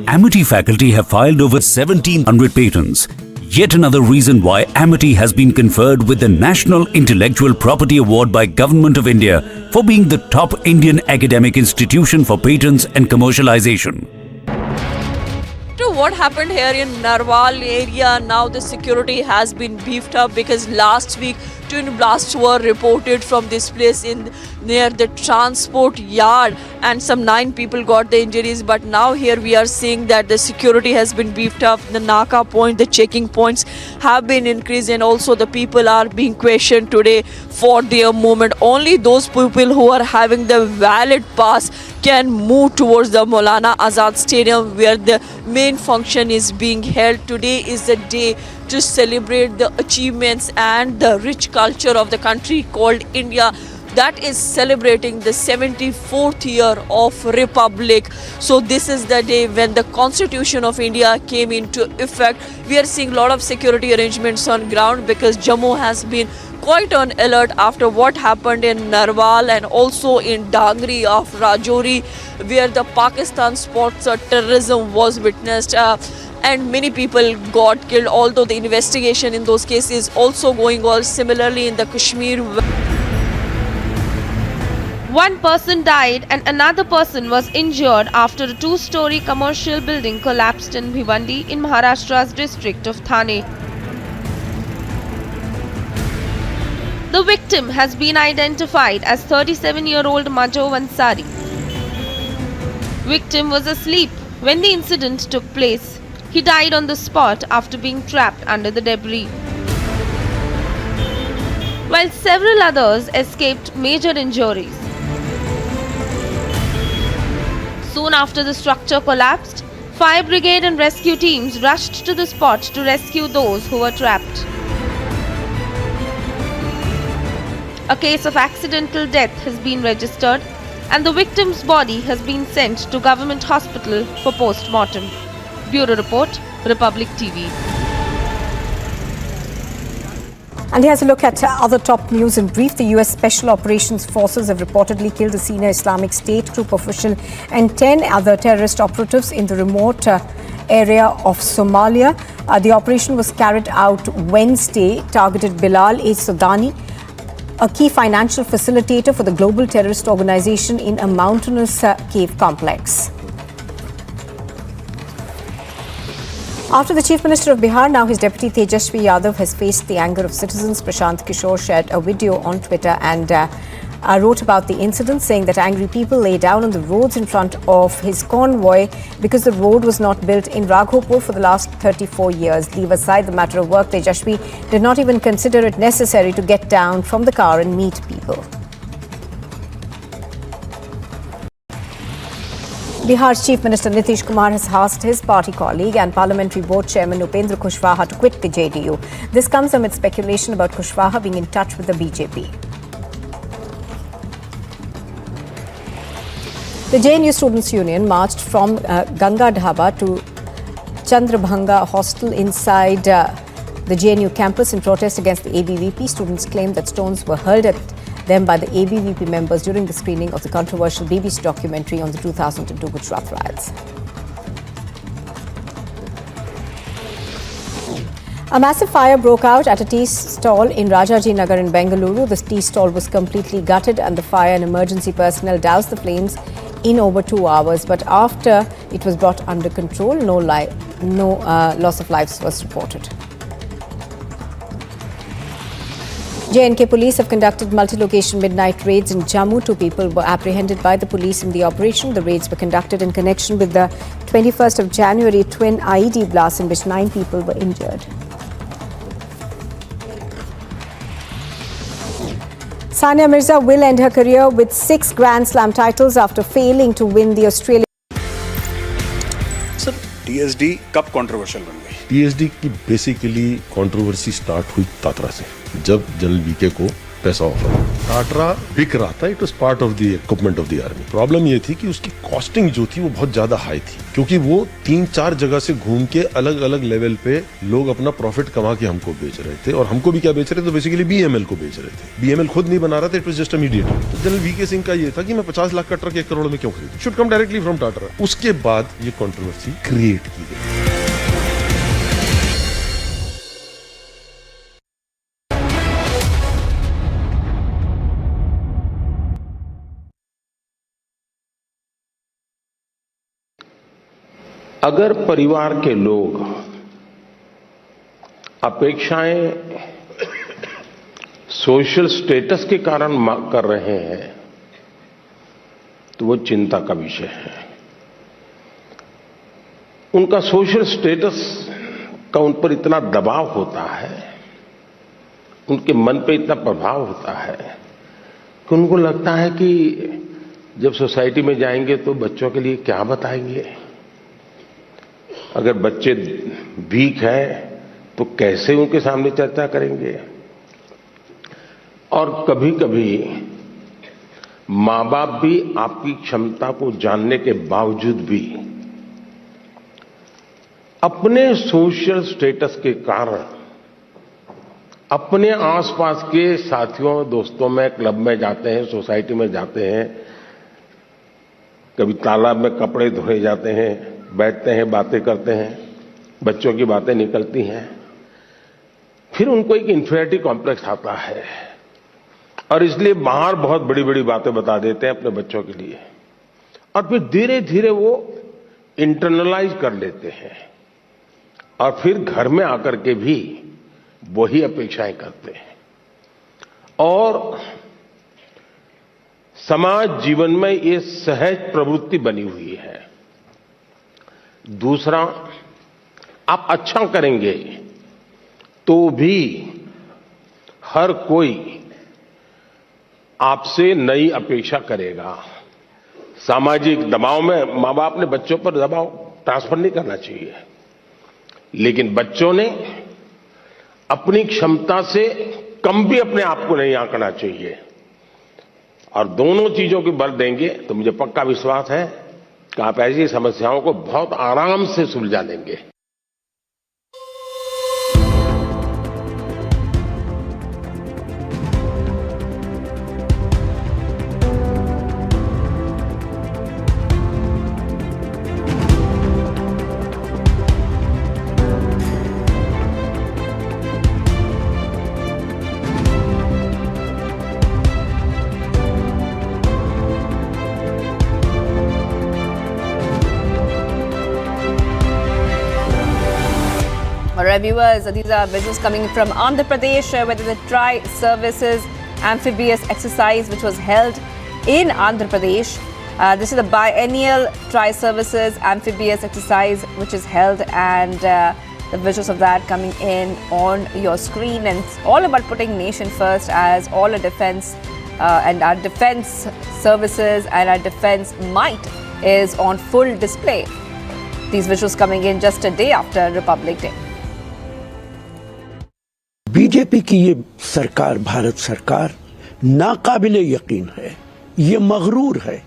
Amity faculty have filed over 1,700 patents. Yet another reason why Amity has been conferred with the National Intellectual Property Award by Government of India for being the top Indian academic institution for patents and commercialization. What happened here in Narwal area, now the security has been beefed up because last week twin blasts were reported from this place near the transport yard and some 9 people got the injuries, but now here we are seeing that the security has been beefed up, the Naka point, the checking points have been increased, and also the people are being questioned today for their movement. Only those people who are having the valid pass can move towards the Maulana Azad Stadium where the main function is being held. Today is the day to celebrate the achievements and the rich culture of the country called India that is celebrating the 74th year of Republic. So this is the day when the Constitution of India came into effect. We are seeing a lot of security arrangements on ground because Jammu has been quite on alert after what happened in Narwal and also in Dangri of Rajouri, where the Pakistan spots terrorism was witnessed and many people got killed, although the investigation in those cases also going on. Similarly in the Kashmir. One person died and another person was injured after a two-story commercial building collapsed in Bhiwandi in Maharashtra's district of Thane. The victim has been identified as 37-year-old Majo Ansari. Victim was asleep when the incident took place. He died on the spot after being trapped under the debris, while several others escaped major injuries. Soon after the structure collapsed, fire brigade and rescue teams rushed to the spot to rescue those who were trapped. A case of accidental death has been registered and the victim's body has been sent to government hospital for post-mortem. Bureau Report, Republic TV. And here's a look at other top news in brief. The U.S. Special Operations Forces have reportedly killed a senior Islamic State group official and 10 other terrorist operatives in the remote area of Somalia. The operation was carried out Wednesday, targeted Bilal Sudani, a key financial facilitator for the global terrorist organization in a mountainous cave complex. After the Chief Minister of Bihar, now his deputy Tejasvi Yadav has faced the anger of citizens. Prashant Kishore shared a video on Twitter and wrote about the incident, saying that angry people lay down on the roads in front of his convoy because the road was not built in Raghopur for the last 34 years. Leave aside the matter of work, Tejasvi did not even consider it necessary to get down from the car and meet people. Bihar's Chief Minister Nitish Kumar has asked his party colleague and Parliamentary Board Chairman Upendra Kushwaha to quit the JDU. This comes amid speculation about Kushwaha being in touch with the BJP. The JNU Students' Union marched from Ganga Dhaba to Chandrabhanga Hostel inside the JNU campus in protest against the ABVP. Students claimed that stones were hurled at them by the ABVP members during the screening of the controversial BBC documentary on the 2002 Gujarat riots. A massive fire broke out at a tea stall in Rajaji Nagar in Bengaluru. The tea stall was completely gutted and the fire and emergency personnel doused the flames in over 2 hours. But after it was brought under control, no loss of lives was reported. J&K police have conducted multi-location midnight raids in Jammu. 2 people were apprehended by the police in the operation. The raids were conducted in connection with the 21st of January twin IED blast in which 9 people were injured. Sania Mirza will end her career with 6 Grand Slam titles after failing to win the Australian. Sir TSD कब controversial बन गई? TSD की basically controversy start हुई टाटरा से, जब general VK को पैसा offer टाटरा बिक रहा था. It was part of the equipment of the army. Problem ये थी कि उसकी कॉस्टिंग जो थी वो बहुत ज्यादा हाई थी, क्योंकि वो 3-4 जगह से घूम के अलग अलग लेवल पे लोग अपना प्रॉफिट कमा के हमको बेच रहे थे. और हमको भी क्या बेच रहे थे, तो बेसिकली BML को बेच रहे थे. BML खुद नहीं बना रहा था, it was just a mediator. तो जनरल वीके सिंह का ये था कि मैं 50 लाख का ट्रक 1 करोड़ में क्यों खरीदूं, शुड कम डायरेक्टली फ्रॉम टाटरा. उसके बाद ये कंट्रोवर्सी क्रिएट की गई. अगर परिवार के लोग अपेक्षाएं सोशल स्टेटस के कारण कर रहे हैं तो वो चिंता का विषय है. उनका सोशल स्टेटस का उन पर इतना दबाव होता है, उनके मन पे इतना प्रभाव होता है कि उनको लगता है कि जब सोसाइटी में जाएंगे तो बच्चों के लिए क्या बताएंगे. अगर बच्चे वीक हैं तो कैसे उनके सामने चर्चा करेंगे. और कभी कभी मां बाप भी आपकी क्षमता को जानने के बावजूद भी अपने सोशल स्टेटस के कारण अपने आसपास के साथियों दोस्तों में क्लब में जाते हैं, सोसाइटी में जाते हैं, कभी तालाब में कपड़े धोए जाते हैं, बैठते हैं, बातें करते हैं, बच्चों की बातें निकलती हैं. फिर उनको एक इन्फीरियरिटी कॉम्प्लेक्स आता है और इसलिए बाहर बहुत बड़ी बड़ी बातें बता देते हैं अपने बच्चों के लिए, और फिर धीरे धीरे वो इंटरनलाइज कर लेते हैं और फिर घर में आकर के भी वही अपेक्षाएं करते हैं। और समाज जीवन में ये सहज प्रवृत्ति बनी हुई है। दूसरा, आप अच्छा करेंगे तो भी हर कोई आपसे नई अपेक्षा करेगा। सामाजिक दबाव में मां बाप ने बच्चों पर दबाव ट्रांसफर नहीं करना चाहिए, लेकिन बच्चों ने अपनी क्षमता से कम भी अपने आप को नहीं आंकना चाहिए, और दोनों चीजों की बल देंगे तो मुझे पक्का विश्वास है कि आप ऐसी समस्याओं को बहुत आराम से सुलझा देंगे। All right, viewers, these are visuals coming from Andhra Pradesh, where there's a tri-services amphibious exercise which was held in Andhra Pradesh. This is a biennial tri-services amphibious exercise which is held, and the visuals of that coming in on your screen. And it's all about putting nation first, as all our defense and our defense services and our defense might is on full display. These visuals coming in just a day after Republic Day. BJP की ये सरकार, भारत सरकार, नाकाबिले यकीन है, ये मगरूर है,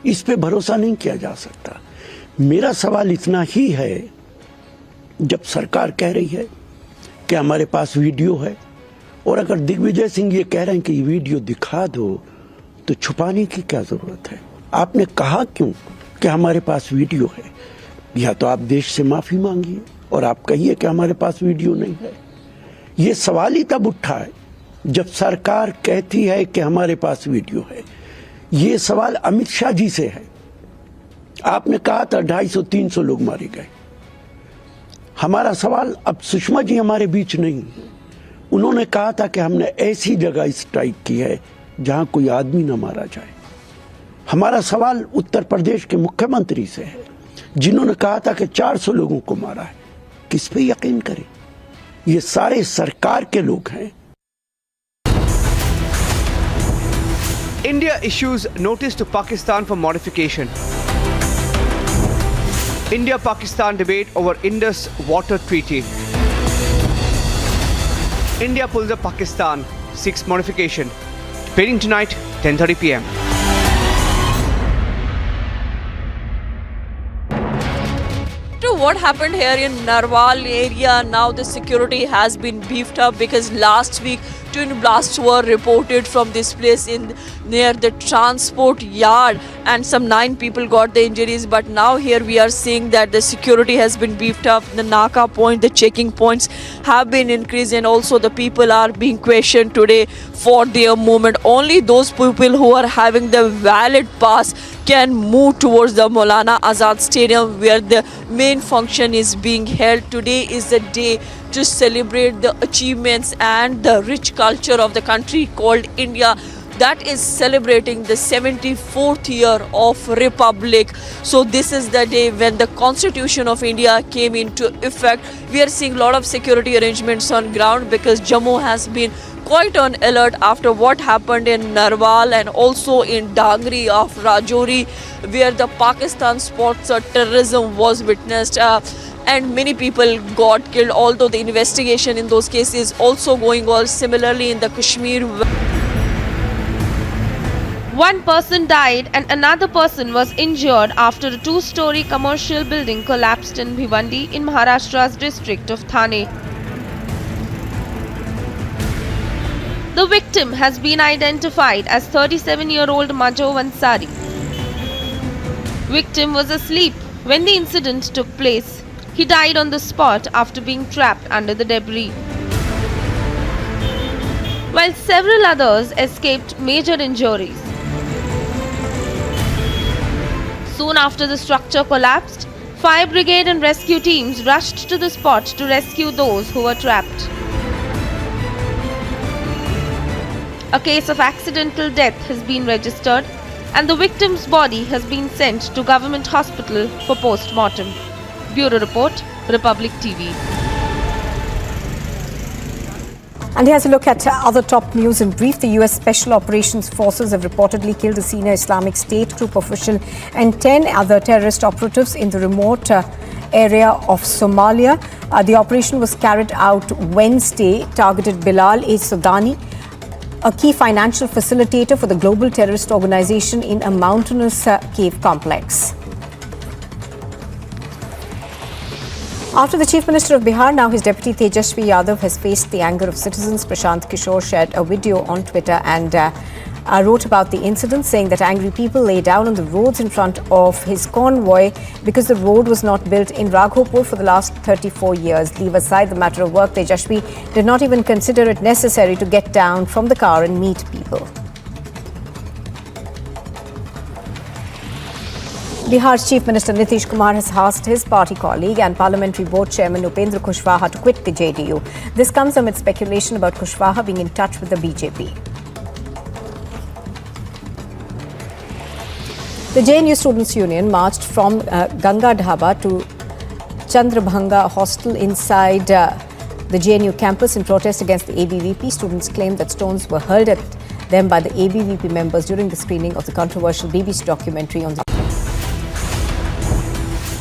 इस पे भरोसा नहीं किया जा सकता। मेरा सवाल इतना ही है, जब सरकार कह रही है कि हमारे पास वीडियो है, और अगर दिग्विजय सिंह ये कह रहे हैं कि ये वीडियो दिखा दो, तो छुपाने की क्या जरूरत है? आपने कहा क्यों कि हमारे पास वीडियो है? या तो आप देश से माफी मांगिए और आप कहिए कि हमारे पास वीडियो नहीं है। ये सवाल ही तब उठा है जब सरकार कहती है कि हमारे पास वीडियो है। ये सवाल अमित शाह जी से है। आपने कहा था 250-300 लोग मारे गए। हमारा सवाल, अब सुषमा जी हमारे बीच नहीं, उन्होंने कहा था कि हमने ऐसी जगह स्ट्राइक की है जहां कोई आदमी न मारा जाए। हमारा सवाल उत्तर प्रदेश के मुख्यमंत्री से है, जिन्होंने कहा था कि 400 लोगों को मारा है। किस पे यकीन करें? ये सारे सरकार के लोग हैं। India issues notice to Pakistan for modification. India-Pakistan debate over Indus Water Treaty. India pulls up Pakistan, seeks modification. Debating tonight, 10:30 p.m. To what happened here in Narwal area, now the security has been beefed up because last week twin blasts were reported from this place in near the transport yard, and some 9 people got the injuries. But now here we are seeing that the security has been beefed up. The Naka point, the checking points have been increased, and also the people are being questioned today for their movement. Only those people who are having the valid pass can move towards the Maulana Azad Stadium, where the main function is being held. Today is the day to celebrate the achievements and the rich culture of the country called India, that is celebrating the 74th year of Republic. So this is the day when the Constitution of India came into effect. We are seeing a lot of security arrangements on ground because Jammu has been quite on alert after what happened in Narwal and also in Dangri of Rajouri, where the Pakistan sports terrorism was witnessed. And many people got killed, although the investigation in those cases also going on. Similarly in the Kashmir, one person died and another person was injured after a 2-story commercial building collapsed in Bhiwandi in Maharashtra's district of Thane. The victim has been identified as 37-year-old Majo Ansari. Victim was asleep when the incident took place. He died on the spot after being trapped under the debris. while several others escaped major injuries. Soon after the structure collapsed, fire brigade and rescue teams rushed to the spot to rescue those who were trapped. A case of accidental death has been registered and the victim's body has been sent to government hospital for post-mortem. Bureau Report, Republic TV. And here's a look at other top news in brief. The U.S. Special Operations Forces have reportedly killed a senior Islamic State group official and 10 other terrorist operatives in the remote area of Somalia. The operation was carried out Wednesday, targeted Bilal Sudani, a key financial facilitator for the global terrorist organization in a mountainous cave complex. After the Chief Minister of Bihar, now his deputy Tejasvi Yadav has faced the anger of citizens. Prashant Kishore shared a video on Twitter and wrote about the incident, saying that angry people lay down on the roads in front of his convoy because the road was not built in Raghopur for the last 34 years. Leave aside the matter of work, Tejasvi did not even consider it necessary to get down from the car and meet people. Bihar's Chief Minister Nitish Kumar has asked his party colleague and Parliamentary Board Chairman Upendra Kushwaha to quit the JDU. This comes amid speculation about Kushwaha being in touch with the BJP. The JNU Students' Union marched from Ganga Dhaba to Chandrabhanga Hostel inside the JNU campus in protest against the ABVP. Students claimed that stones were hurled at them by the ABVP members during the screening of the controversial BBC documentary on the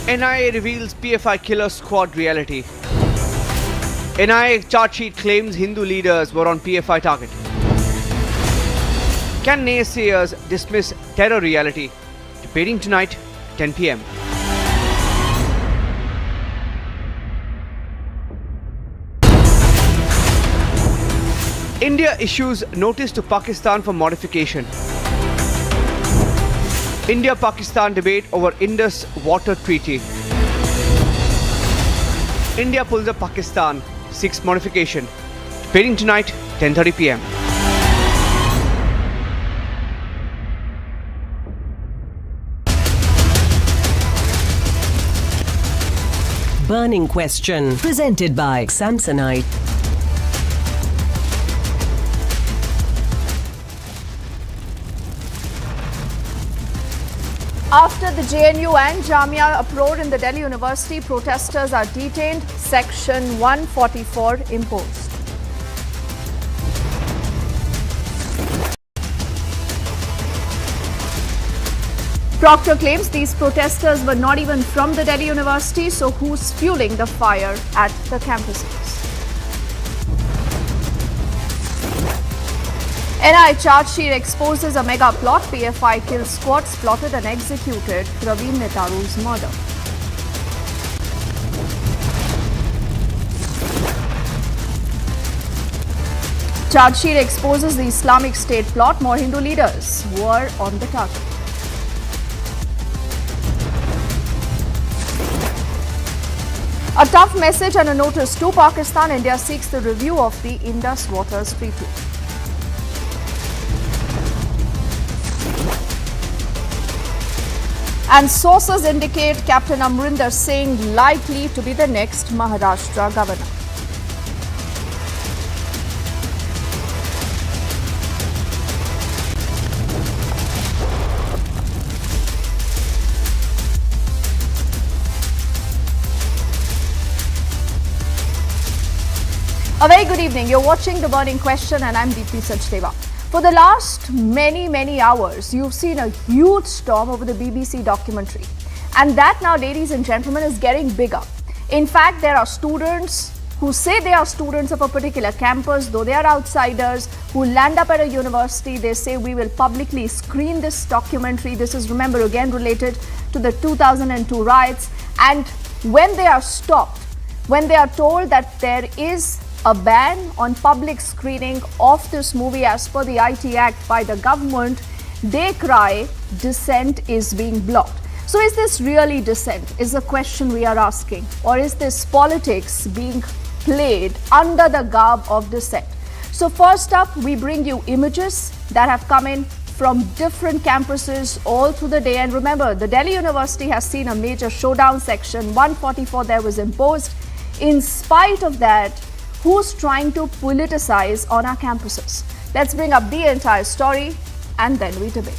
NIA reveals PFI killer squad reality. NIA charge sheet claims Hindu leaders were on PFI target. Can naysayers dismiss terror reality? Debating tonight, 10 p.m. India issues notice to Pakistan for modification. India-Pakistan debate over Indus Water Treaty. India pulls up Pakistan, seeks modification. Debating tonight, 10:30 p.m. Burning Question, presented by Samsonite. After the JNU and Jamia uproar in the Delhi University, protesters are detained. Section 144 imposed. Proctor claims these protesters were not even from the Delhi University, so who's fueling the fire at the campuses? NI charge sheet exposes a mega plot. PFI kill squads plotted and executed Praveen Nettaru's murder. Charge sheet exposes the Islamic State plot. More Hindu leaders were on the target. A tough message and a notice to Pakistan. India seeks the review of the Indus Water Treaty. And sources indicate Captain Amrinder Singh likely to be the next Maharashtra governor. A very good evening. You're watching The Burning Question and I'm Deepthi Sachdeva. For the last many hours, you've seen a huge storm over the BBC documentary. And that now, ladies and gentlemen, is getting bigger. In fact, there are students who say they are students of a particular campus, though they are outsiders, who land up at a university. They say we will publicly screen this documentary. This is, remember, again related to the 2002 riots. And when they are stopped, when they are told that there is a ban on public screening of this movie as per the IT Act by the government, they cry dissent is being blocked. So is this really dissent is the question we are asking, or is this politics being played under the garb of dissent? So first up, we bring you images that have come in from different campuses all through the day. And remember, the Delhi University has seen a major showdown. Section 144 there was imposed. In spite of that, who's trying to politicize on our campuses? Let's bring up the entire story and then we debate.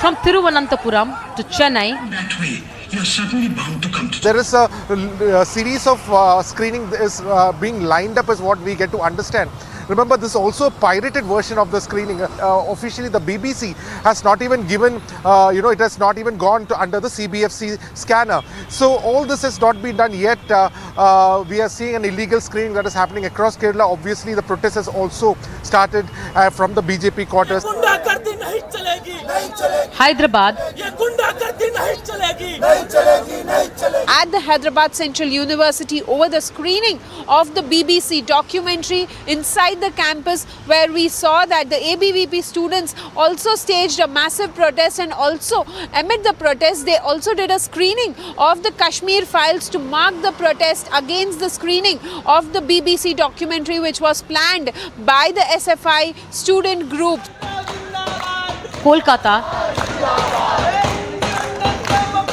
From Thiruvananthapuram to Chennai, you're certainly bound to come to. There is a series of screening is being lined up is what we get to understand. Remember, this is also a pirated version of the screening. Officially, the BBC has not even given, it has not even gone to under the CBFC scanner. So all this has not been done yet. We are seeing an illegal screening that is happening across Kerala. Obviously, the protest has also started from the BJP quarters. Hyderabad. At the Hyderabad Central University over the screening of the BBC documentary inside the campus, where we saw that the ABVP students also staged a massive protest, and also amid the protest they also did a screening of the Kashmir files to mark the protest against the screening of the BBC documentary which was planned by the SFI student group. Kolkata.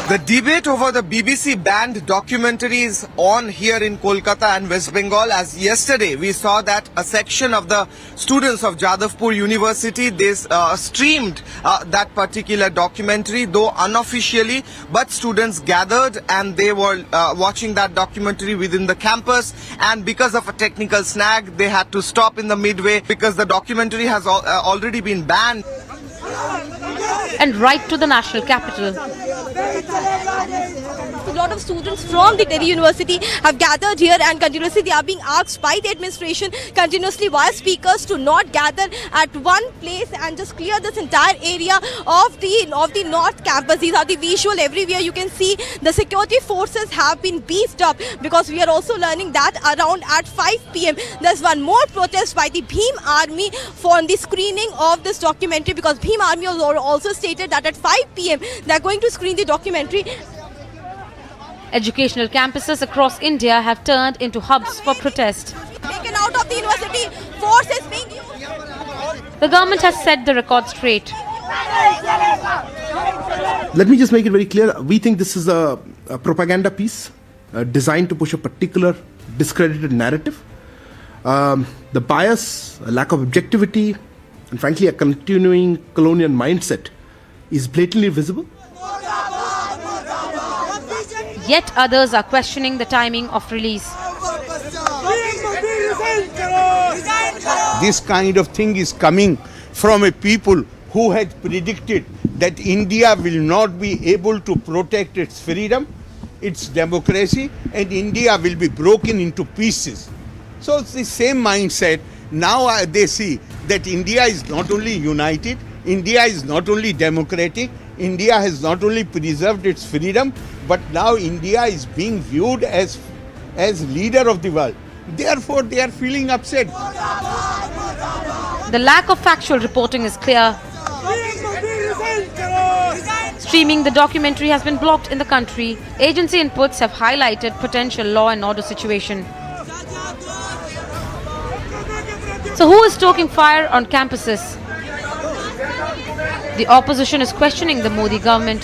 The debate over the BBC banned documentaries on here in Kolkata and West Bengal, as yesterday we saw that a section of the students of Jadavpur University, they streamed that particular documentary, though unofficially, but students gathered and they were watching that documentary within the campus, and because of a technical snag they had to stop in the midway because the documentary has already been banned. And right to the national capital. A lot of students from the Delhi University have gathered here, and continuously they are being asked by the administration continuously via speakers to not gather at one place and just clear this entire area of the North Campus. These are the visual everywhere. You can see the security forces have been beefed up, because we are also learning that around at 5 p.m. there's one more protest by the Bhim Army for the screening of this documentary, because Bhim Army also stated that at 5 p.m. they're going to screen the documentary. Educational campuses across India have turned into hubs for protest. Taken out of the university, forces being used. The government has set the record straight. Let me just make it very clear. We think this is a propaganda piece designed to push a particular discredited narrative. The bias, a lack of objectivity, and frankly a continuing colonial mindset is blatantly visible. Yet others are questioning the timing of release. This kind of thing is coming from a people who had predicted that India will not be able to protect its freedom, its democracy, and India will be broken into pieces. So it's the same mindset. Now they see that India is not only united, India is not only democratic, India has not only preserved its freedom, but now India is being viewed as leader of the world. Therefore, they are feeling upset. The lack of factual reporting is clear. Streaming the documentary has been blocked in the country. Agency inputs have highlighted potential law and order situation. So who is stoking fire on campuses? The opposition is questioning the Modi government.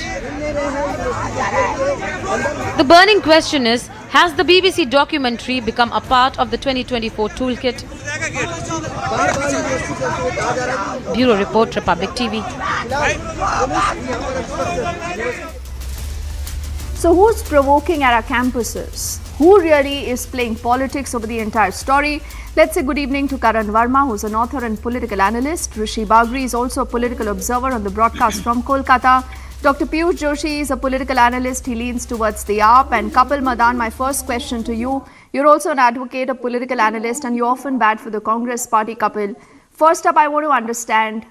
The burning question is, has the BBC documentary become a part of the 2024 toolkit? Bureau Report, Republic TV. So who's provoking at our campuses? Who really is playing politics over the entire story? Let's say good evening to Karan Verma, who's an author and political analyst. Rishi Bagri is also a political observer on the broadcast from Kolkata. Dr. Piyush Joshi is a political analyst. He leans towards the AAP. And Kapil Madan, my first question to you. You're also an advocate, a political analyst, and you often bat for the Congress party, Kapil. First up, I want to understand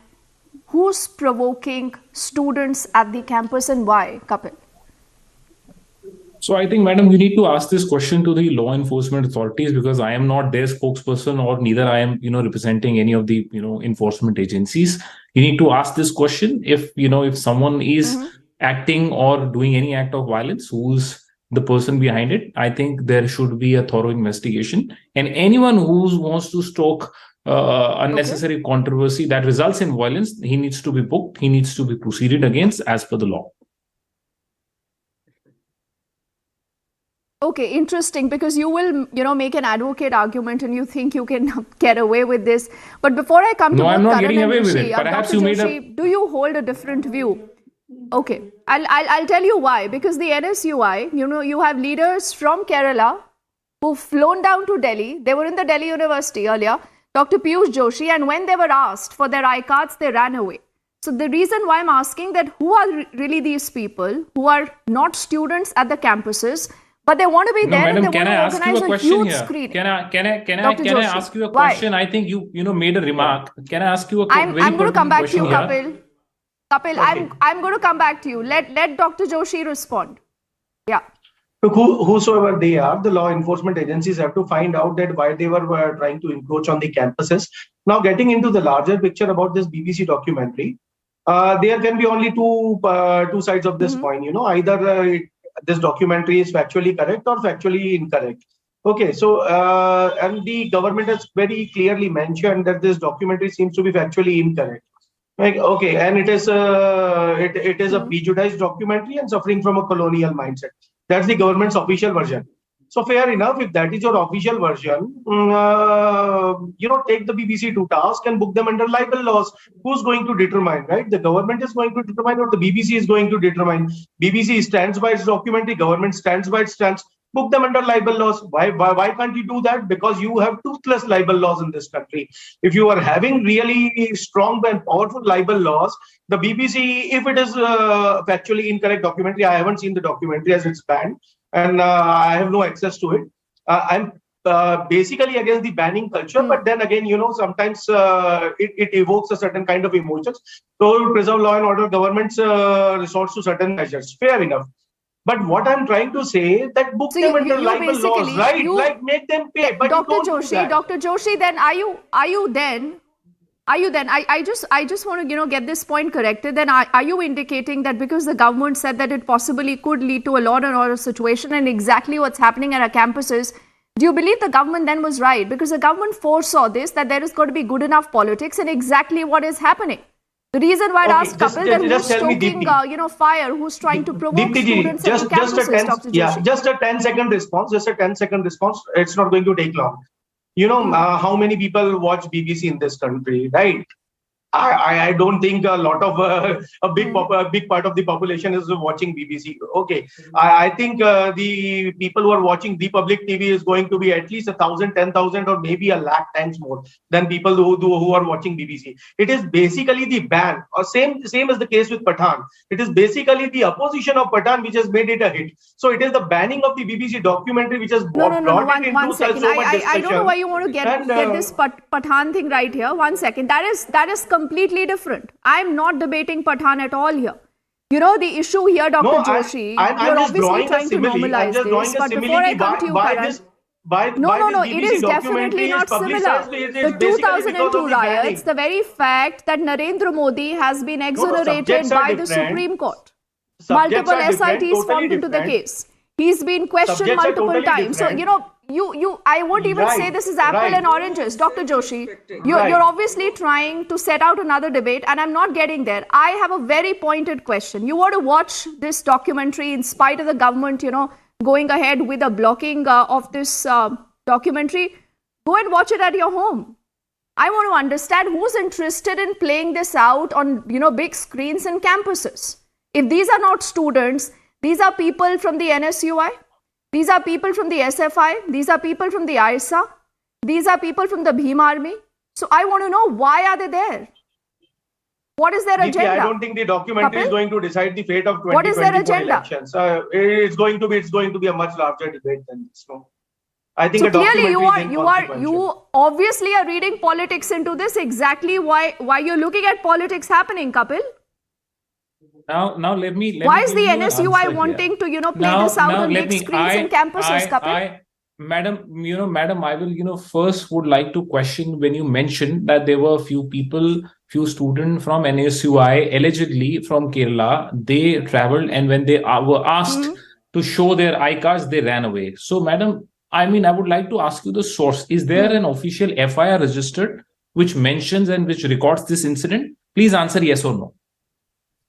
who's provoking students at the campus and why, Kapil? So I think, madam, you need to ask this question to the law enforcement authorities, because I am not their spokesperson, or neither I am, representing any of the, enforcement agencies. You need to ask this question if someone is acting or doing any act of violence, who's the person behind it. I think there should be a thorough investigation. And anyone who wants to stoke unnecessary controversy that results in violence, he needs to be booked. He needs to be proceeded against as per the law. Okay, interesting, because you will, make an advocate argument and you think you can get away with this. But before I come to I'm not Karan getting and away with Rishi, it. Perhaps Dr. you made Joshi, do you hold a different view? Okay, I'll tell you why. Because the NSUI, you have leaders from Kerala who've flown down to Delhi. They were in the Delhi University earlier, Dr. Piyush Joshi, and when they were asked for their I-cards, they ran away. So the reason why I'm asking that, who are really these people who are not students at the campuses, but they want to be there and they want to organize a huge screening? Can I ask you a question? I think you made a remark. Can I ask you a very I'm going to come back to you, here? Kapil, okay. I'm going to come back to you. Let Dr. Joshi respond. Yeah. Look, whosoever they are, the law enforcement agencies have to find out that why they were trying to encroach on the campuses. Now, getting into the larger picture about this BBC documentary, there can be only two sides of this coin. Either this documentary is factually correct or factually incorrect. Okay, so and the government has very clearly mentioned that this documentary seems to be factually incorrect. Okay, and it is a prejudiced documentary and suffering from a colonial mindset. That's the government's official version. So fair enough, if that is your official version, take the BBC to task and book them under libel laws. Who's going to determine, right? The government is going to determine, or the BBC is going to determine. BBC stands by its documentary, government stands by its stance. Book them under libel laws. Why can't you do that? Because you have toothless libel laws in this country. If you are having really strong and powerful libel laws, the BBC, if it is factually incorrect documentary, I haven't seen the documentary as it's banned, and I have no access to it. I'm basically against the banning culture, but then again, sometimes it evokes a certain kind of emotions. So to preserve law and order, governments resorts to certain measures. Fair enough. But what I'm trying to say that book them under libel laws, right? Like make them pay. But Dr. Joshi, then are you then? I just want to get this point corrected. Then are you indicating that because the government said that it possibly could lead to a law and order situation and exactly what's happening at our campuses, do you believe the government then was right? Because the government foresaw this, that there is going to be good enough politics, and exactly what is happening. The reason why I asked Kapil that who's stoking, fire, who's trying to provoke students at campuses, Dr. Joshi. Just a 10-second response. It's not going to take long. How many people watch BBC in this country, right? I don't think a lot of a big part of the population is watching BBC. Okay, I think the people who are watching the public TV is going to be at least 1,000, 10,000, or maybe 100,000 times more than people who are watching BBC. It is basically the ban, or same as the case with Pathan. It is basically the opposition of Pathan which has made it a hit. So it is the banning of the BBC documentary which has brought it into one second. so much discussion. I don't know why you want to get this Pathan thing right here. 1 second. That is completely different. I'm not debating Pathan at all here. The issue here, Dr. Joshi, you're obviously trying to normalize this. But before I come to you, Karan, no, it is definitely not similar. The 2002 riots, the very fact that Narendra Modi has been exonerated by the Supreme Court. Multiple SITs formed into the case. He's been questioned multiple times. So, I won't even say this is apple and oranges, Dr. Joshi. You're obviously trying to set out another debate, and I'm not getting there. I have a very pointed question. You want to watch this documentary in spite of the government, going ahead with a blocking of this documentary? Go and watch it at your home. I want to understand who's interested in playing this out on, big screens and campuses. If these are not students, these are people from the NSUI. These are people from the SFI. These are people from the ISA. These are people from the Bhim Army. So I want to know, why are they there? What is their agenda? I don't think the documentary is going to decide the fate of 2024 elections. It's going to be a much larger debate than this. No? I think so clearly you obviously are reading politics into this. Exactly why you're looking at politics happening, Kapil. Now let me. Why is the NSUI wanting to play this out on big screens and campuses, Kapil? Madam, I will first would like to question when you mentioned that there were few students from NSUI allegedly from Kerala. They traveled, and when they were asked to show their iCards, they ran away. So, madam, I mean, I would like to ask you the source. Is there an official FIR registered which mentions and which records this incident? Please answer yes or no.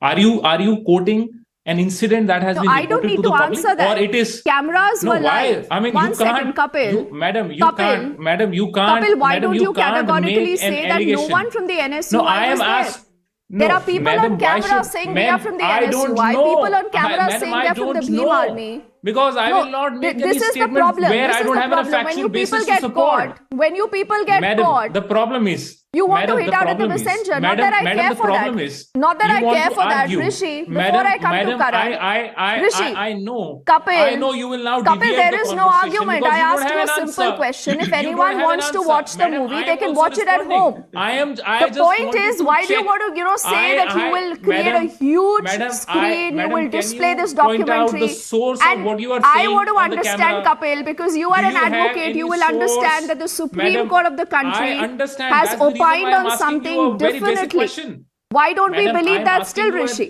Are you quoting an incident that has been reported I don't need to the to public, answer that. or it is Cameras no? were Why? live. I mean, One you second, can't, Kapil. madam, you Kapil, can't, madam, you can't. Kapil, why madam, don't you can't categorically make say an that no allegation. one from the NSUI No, I am was there? asked. No, There are people madam, on why camera should- saying we ma'am, are from the I don't NSUI. know. People on camera Madam, saying I they're from the don't Bhim know. Army. Because I will not make this any is the statement problem. where This I is don't the have a problem. When factual you people basis to get support. caught, when you people get Madam, caught, the problem is you want madam, to hit the out at the problem is- messenger. Madam, not that I madam, care the for problem that. is Not that you I want care to for argue. that, Rishi. Before Madam, I come madam, to Karan, Rishi, I know. Kapil, I know you will now Kapil, deviate there the is no conversation argument. because I you don't asked you a have an simple answer. question. If You don't anyone have an wants to answer. watch the Madam, movie, I they am can also watch it at responding. home. I The just point wanted is, to why do you check. want to, say that you will create madam, a huge madam, screen, you madam, will can display you this point out documentary? the source and of what you are I saying want to on the understand, camera? Kapil, because you are Do an you have advocate, you any will source? understand that the Supreme Madam, Court of the country I understand. has That's the reason opined why I'm on asking you something a very basic definitely. question. Why don't Madam, we believe I'm that asking still, you a- Rishi?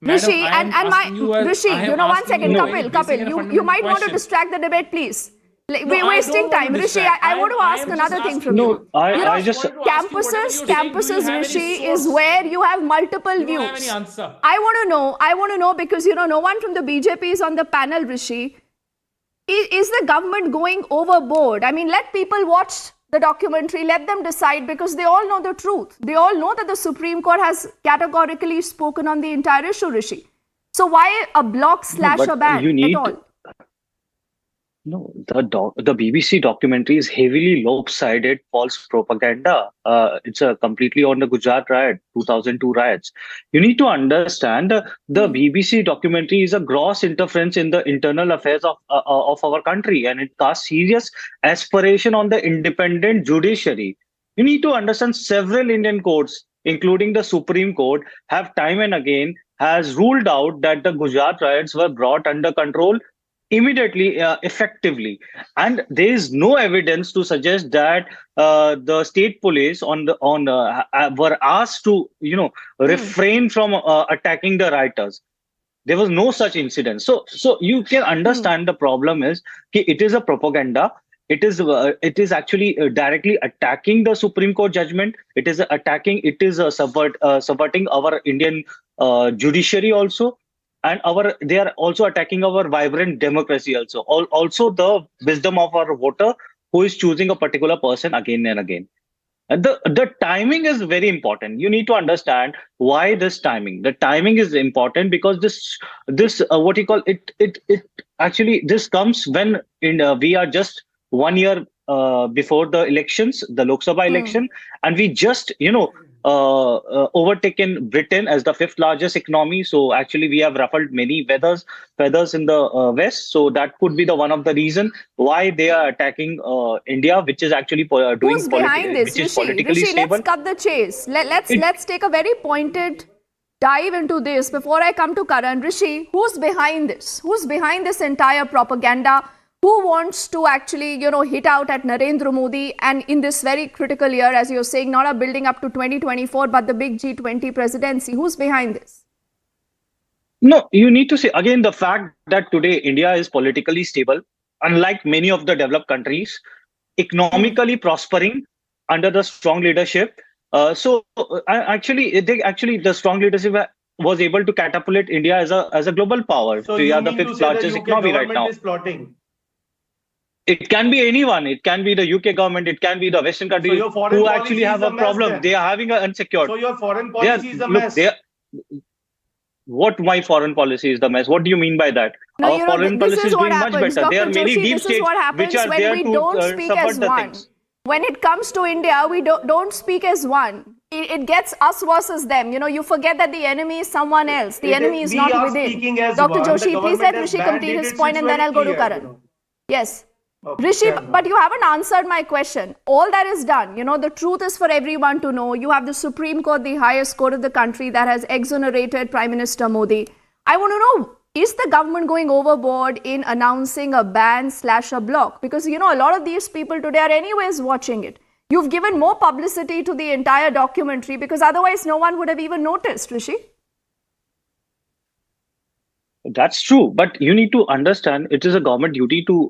Madam, Rishi, I am and my asking you a- Rishi, I am one asking second, you a very Kapil, basic and a you fundamental might want to question. distract the debate, please. No, We're I wasting don't want time, to Rishi. distract. I want to I ask am just another thing asking from you. you. I just want to ask you whatever you're saying. Do you Campuses, have any Rishi, is source? where you have multiple Do you views. have any answer? I want to know because no one from the BJP is on the panel, Rishi. Is the government going overboard? I mean, let people watch the documentary, let them decide, because they all know the truth. They all know that the Supreme Court has categorically spoken on the entire issue, Rishi. So why a block / a ban at all? No, the BBC documentary is heavily lopsided false propaganda. It's completely on the Gujarat riot, 2002 riots. You need to understand the BBC documentary is a gross interference in the internal affairs of our country, and it casts serious aspiration on the independent judiciary. You need to understand several Indian courts, including the Supreme Court, have time and again has ruled out that the Gujarat riots were brought under control immediately, effectively, and there is no evidence to suggest that the state police were asked to refrain from attacking the rioters. There was no such incident. So you can understand the problem is it is a propaganda. It is actually directly attacking the Supreme Court judgment. It is subverting our Indian judiciary also. And they are also attacking our vibrant democracy also. Also the wisdom of our voter who is choosing a particular person again and again. And the timing is very important. You need to understand why this timing. The timing is important because this what you call it actually this comes when we are just 1 year before the elections, the Lok Sabha election, and we just overtaken Britain as the 5th largest economy. So actually we have ruffled many feathers in the West. So that could be one of the reason why they are attacking India, which is actually Who's behind this? which is Rishi, politically stable. let's cut the chase. Let's take a very pointed dive into this before I come to Karan. Rishi, who's behind this? Who's behind this entire propaganda? Who wants to actually, hit out at Narendra Modi, and in this very critical year, as you're saying, not a building up to 2024, but the big G20 presidency? Who's behind this? No, you need to say again the fact that today India is politically stable, unlike many of the developed countries, economically prospering under the strong leadership. The strong leadership was able to catapult India as a global power. So we you are the mean to 5th say the largest UK economy right government now. is plotting? It can be anyone. It can be the UK government. It can be the Western countries your foreign who policy actually is have a a mess problem. then. They are having an unsecured. So your foreign policy is a mess. What my foreign policy is the mess? What do you mean by that? No, Our foreign this policy is is what doing much happens. better. There are Dr. many Joshi, deep this is states what happens which are when there we to don't speak as subvert the one. things. When it comes to India, we don't speak as one. It gets us versus them. You forget that the enemy is someone else. The enemy is not within. Dr. Joshi, please let Rishi complete his point and then I'll go to Karan. Yes. Okay, Rishi, but you haven't answered my question. All that is done. The truth is for everyone to know. You have the Supreme Court, the highest court of the country, that has exonerated Prime Minister Modi. I want to know, is the government going overboard in announcing a ban / a block? Because, a lot of these people today are anyways watching it. You've given more publicity to the entire documentary because otherwise no one would have even noticed, Rishi. That's true, but you need to understand it is a government duty to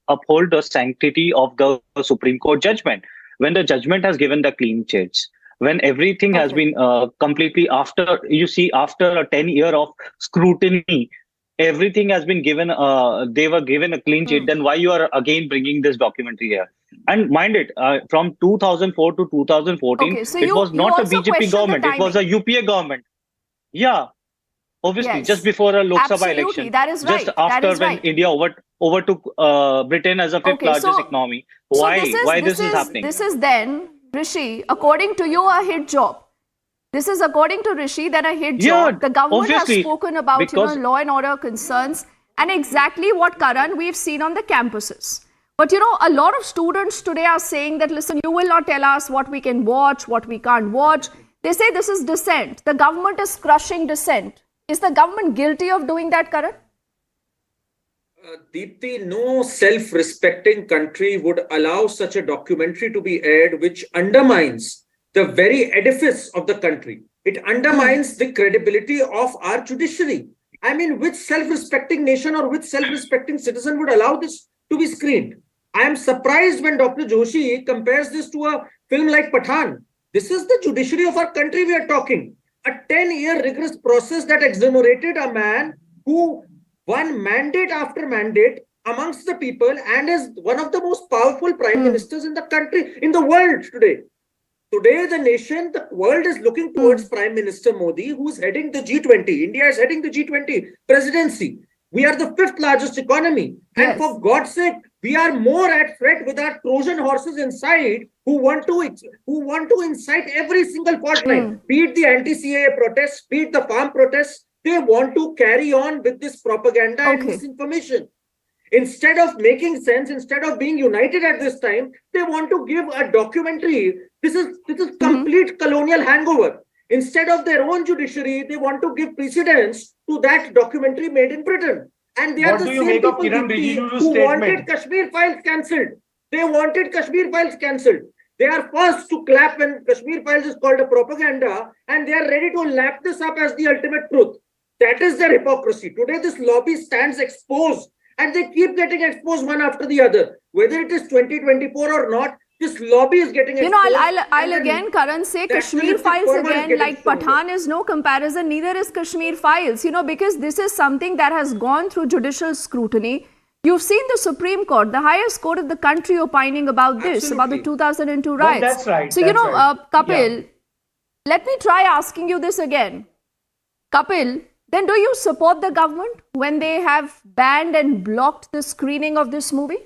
uphold the sanctity of the Supreme Court judgment. When the judgment has given the clean chits, when everything has been completely after a 10-year of scrutiny, everything has been given. They were given a clean chit. Then why you are again bringing this documentary here? And mind it, from 2004 to 2014, Okay, so it you was not a also BJP question the government; it was a UPA government. Yeah. Obviously, Yes. just before a Lok Sabha Absolutely, election, that is right. just after That is when right. India overtook Britain as a fifth Okay, largest so economy. so Why this is happening? this is then, Rishi, according to you, a hit job. This is according to Rishi, then a hit job. The government has obviously, spoken about because- law and order concerns and exactly what Karan we've seen on the campuses. But a lot of students today are saying that, listen, you will not tell us what we can watch, what we can't watch. They say this is dissent. The government is crushing dissent. Is the government guilty of doing that, Karan? Deepti, no self-respecting country would allow such a documentary to be aired which undermines the very edifice of the country. It undermines the credibility of our judiciary. I mean, which self-respecting nation or which self-respecting citizen would allow this to be screened? I am surprised when Dr. Joshi compares this to a film like Pathan. This is the judiciary of our country we are talking. A 10-year rigorous process that exonerated a man who won mandate after mandate amongst the people and is one of the most powerful prime ministers in the country, in the world today. Today, the nation, the world is looking towards Prime Minister Modi, who is heading the G20. India is heading the G20 presidency. We are the fifth largest economy. Yes. And for God's sake, we are more at threat with our Trojan horses inside who want to incite every single fault line. Be it the anti-CAA protests, be it the farm protests. They want to carry on with this propaganda and misinformation. Instead of making sense, instead of being united at this time, they want to give a documentary. This is complete colonial hangover. Instead of their own judiciary, they want to give precedence to that documentary made in Britain. And they are the same people who wanted Kashmir files cancelled. They wanted Kashmir files cancelled. They are first to clap when Kashmir files is called a propaganda, and they are ready to lap this up as the ultimate truth. That is their hypocrisy. Today, this lobby stands exposed, and they keep getting exposed one after the other. Whether it is 2024 or not, this lobby is getting exposed. I'll again, Karan, say Kashmir files again, like Pathan is no comparison, neither is Kashmir files, because this is something that has gone through judicial scrutiny. You've seen the Supreme Court, the highest court of the country, opining about this, about the 2002 riots. Well, that's right. So, Kapil, let me try asking you this again. Kapil, then do you support the government when they have banned and blocked the screening of this movie?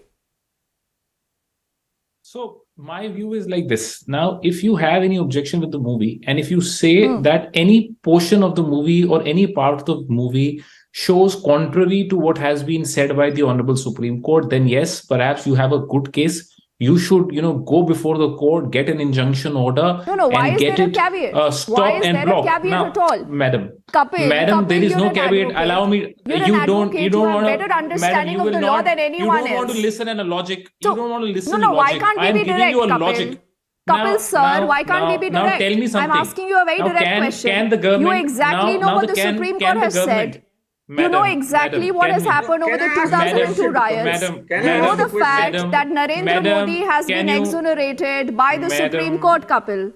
So my view is like this. Now, if you have any objection with the movie, and if you say that any portion of the movie or any part of the movie shows contrary to what has been said by the Honorable Supreme Court, then yes, perhaps you have a good case. You should, go before the court, get an injuncction order, why and is get there it a caveat? stopped Why is and there blocked. a caveat at all? Madam, Kapil, there is no caveat. Allow me. You don't want to. Better understanding of the law than anyone else. You don't want to listen and a logic. You don't want to listen. No, why logic. can't we I'm be giving direct, you a Kapil? logic. Kapil, sir, why can't we be direct? Now tell me something. I'm asking you a very direct question. Can the government? You exactly know what the Supreme Court has said. You know exactly what has happened over the 2002 riots. You know the fact that Narendra Modi has been exonerated by the Supreme Court, Kapil.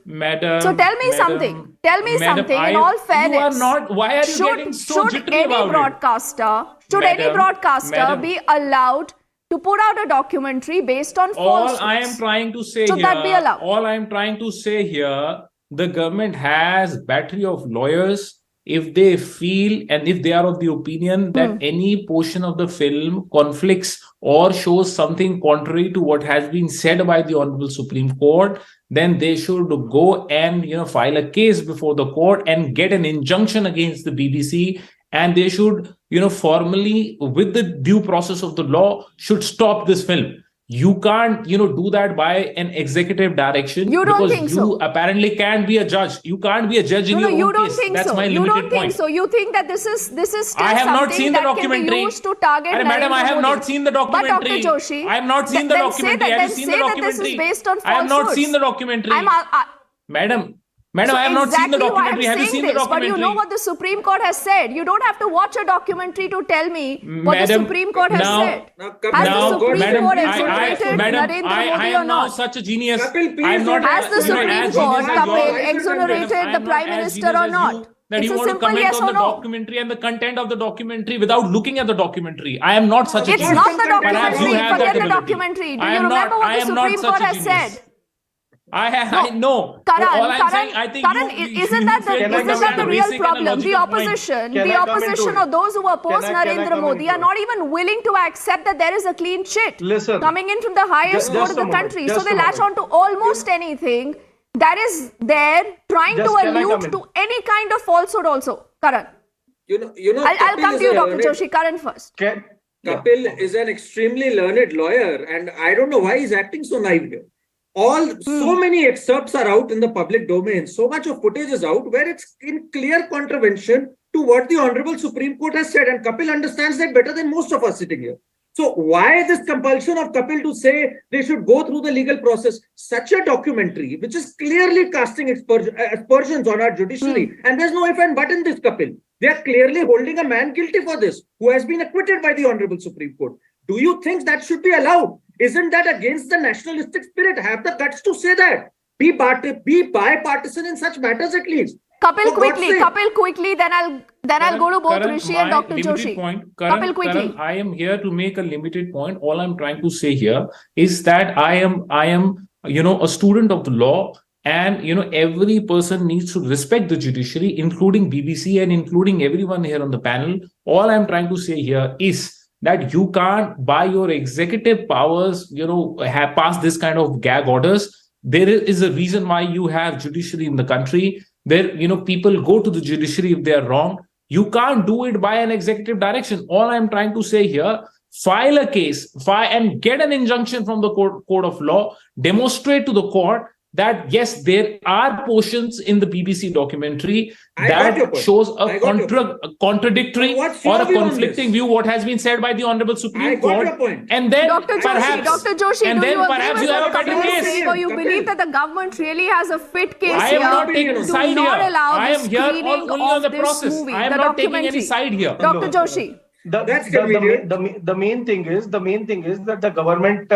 So tell me something. Tell me something. In all fairness, you are not. Why are you getting so jittery about it? Should any broadcaster be allowed to put out a documentary based on falsehoods? All I am trying to say Should here, that be allowed? all I am trying to say here, the government has battery of lawyers. If they feel and if they are of the opinion that any portion of the film conflicts or shows something contrary to what has been said by the Honorable Supreme Court, then they should go and file a case before the court and get an injunction against the BBC, and they should formally, with the due process of the law, should stop this film. You can't, do that by an executive direction. You don't because think you so? Apparently can't be a judge. You can't be a judge in your own you don't case. think That's so. my You limited don't think point. so. You think that this is still I have something not seen the that can be documentary. used to target Madam, I have Narendra not Modi. seen the documentary. But Dr. Joshi, I have not seen the then documentary. Say that, Have you seen the that documentary? this is based on I have not falsehoods. seen the documentary. Madam, Madam, So I have not seen the exactly why I'm documentary. Have you saying seen the this, documentary? But you know what the Supreme Court has said. You don't have to watch a documentary to tell me what the Madam, Supreme Court has now- said. Now, Has the Supreme madam, Court I, exonerated madam, Narendra I Modi am or now not? such a genius. Kapil, please I am not don't- Has the Supreme as Court, genius as you are. Kapil, exonerated Madam, I the am Prime not as Minister genius or as not? you, that It's you a want to simple comment yes on or the no. documentary and the content of the documentary without looking at the documentary. I am not such a It's genius. not the Perhaps you documentary. have Forget that the ability. documentary. Do I you am remember not, what I the am not Supreme such Court a has genius. said? I know. All I'm saying, I think Karan, isn't that the real problem? The opposition or those who oppose Narendra Modi are not even willing to accept that there is a clean shit coming in from the highest court of the country. So they latch on to almost anything that is there, trying to allude to any kind of falsehood also. Karan. I'll come to you, Dr. Joshi. Karan first. Kapil is an extremely learned lawyer, and I don't know why he's acting so naive here. So many excerpts are out in the public domain. So much of footage is out where it's in clear contravention to what the Honorable Supreme Court has said. And Kapil understands that better than most of us sitting here. So why this compulsion of Kapil to say they should go through the legal process? Such a documentary, which is clearly casting aspersions on our judiciary. And there's no if and but in this, Kapil. They are clearly holding a man guilty for this, who has been acquitted by the Honorable Supreme Court. Do you think that should be allowed? Isn't that against the nationalistic spirit? Have the guts to say that. Be bipartisan in such matters at least. Kapil, quickly, then I'll go to both Rishi and Dr. Joshi. Kapil, quickly. Karan, I am here to make a limited point. All I'm trying to say here is that I am, a student of the law, and every person needs to respect the judiciary, including BBC and including everyone here on the panel. All I'm trying to say here is that you can't, by your executive powers, have passed this kind of gag orders. There is a reason why you have judiciary in the country. There, people go to the judiciary if they are wrong. You can't do it by an executive direction. All I'm trying to say here, file a case, and get an injunction from the court of law, demonstrate to the court that yes, there are portions in the BBC documentary that shows a contradictory or a conflicting view what has been said by the Honorable Supreme Court. And then Dr. Joshi, and do then you perhaps agree you with have a what better Kapil is case. saying, or you believe that the government really has a fit case I here am not taking to side not here. allow I the am here screening only on of the this process. movie, I am the not taking documentary? any side here. Dr. Joshi. The main thing is that the government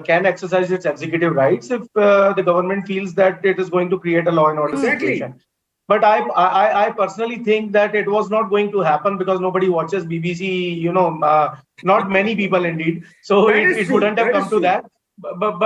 can exercise its executive rights if the government feels that it is going to create a law and order situation. But I personally think that it was not going to happen because nobody watches BBC. Not many people indeed. So it wouldn't have come to that. But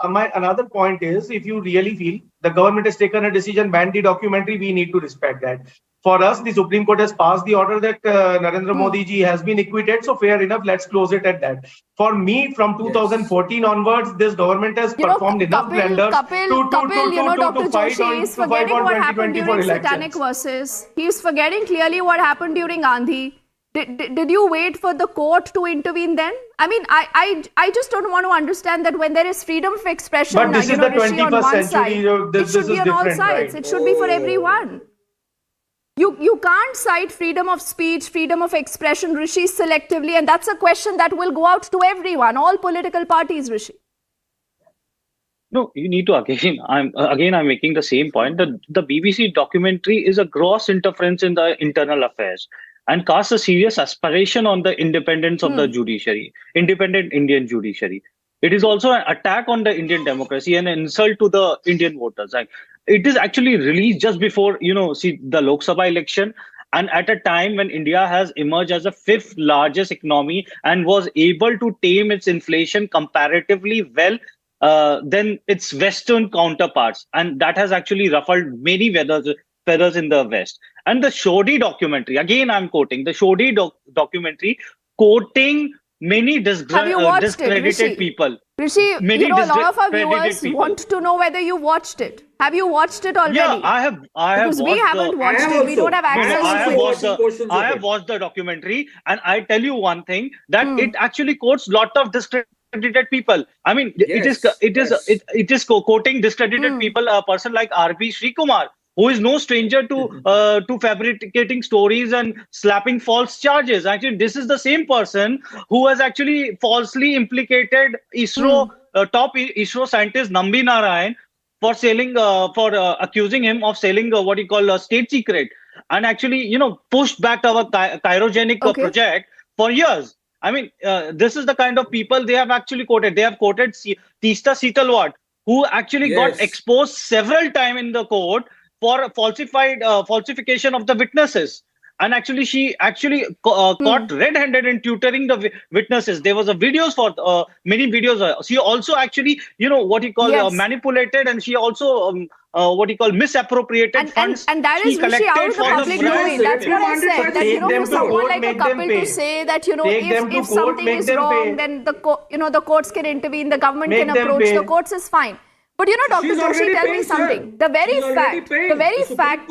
my another point is, if you really feel the government has taken a decision, ban the documentary, we need to respect that. For us, the Supreme Court has passed the order that Narendra Modi ji has been acquitted. So fair enough, let's close it at that. For me, from 2014 onwards, this government has performed enough blunders Kapil, Dr. fight Joshi is forgetting what happened during satanic verses. He's forgetting clearly what happened during Gandhi. Did you wait for the court to intervene then? I mean, I just don't want to understand that when there is freedom of expression, but this is the 21st century. It should be on all sides. Right? It should be for everyone. You can't cite freedom of speech, freedom of expression, Rishi, selectively, and that's a question that will go out to everyone, all political parties, Rishi. No, you need to I'm making the same point. The BBC documentary is a gross interference in the internal affairs and casts a serious aspiration on the independence of the judiciary, independent Indian judiciary. It is also an attack on the Indian democracy and an insult to the Indian voters. It is actually released just before, the Lok Sabha election, and at a time when India has emerged as the 5th largest economy and was able to tame its inflation comparatively well than its Western counterparts. And that has actually ruffled many feathers in the West. And the Shodhi documentary, again, I'm quoting the Shodhi documentary, quoting many discredited people. Rishi, a lot of our viewers want to know whether you watched it. Have you watched it already? Yeah, I have. Because we haven't watched it. We don't have access to it. I have watched the documentary, and I tell you one thing, that it actually quotes a lot of discredited people. I mean, it is quoting discredited people. A person like R.B. Srikumar, who is no stranger to fabricating stories and slapping false charges. Actually, this is the same person who has actually falsely implicated ISRO top ISRO scientist Nambi Narayan, for selling, accusing him of selling what you call a state secret, and actually, pushed back our cryogenic project for years. I mean, this is the kind of people they have actually quoted. They have quoted Teesta Setalwat, who actually got exposed several times in the court for falsification of the witnesses. And actually, she caught red-handed in tutoring the witnesses. There was a videos for many videos. She also actually, what you call manipulated, and she also what you call misappropriated funds. And that is Rishi out of the public domain. That's what I said. That for someone like a couple to say that if something is wrong, then the courts can intervene, the government can approach the courts is fine. But Dr. Joshi, tell me something. The very fact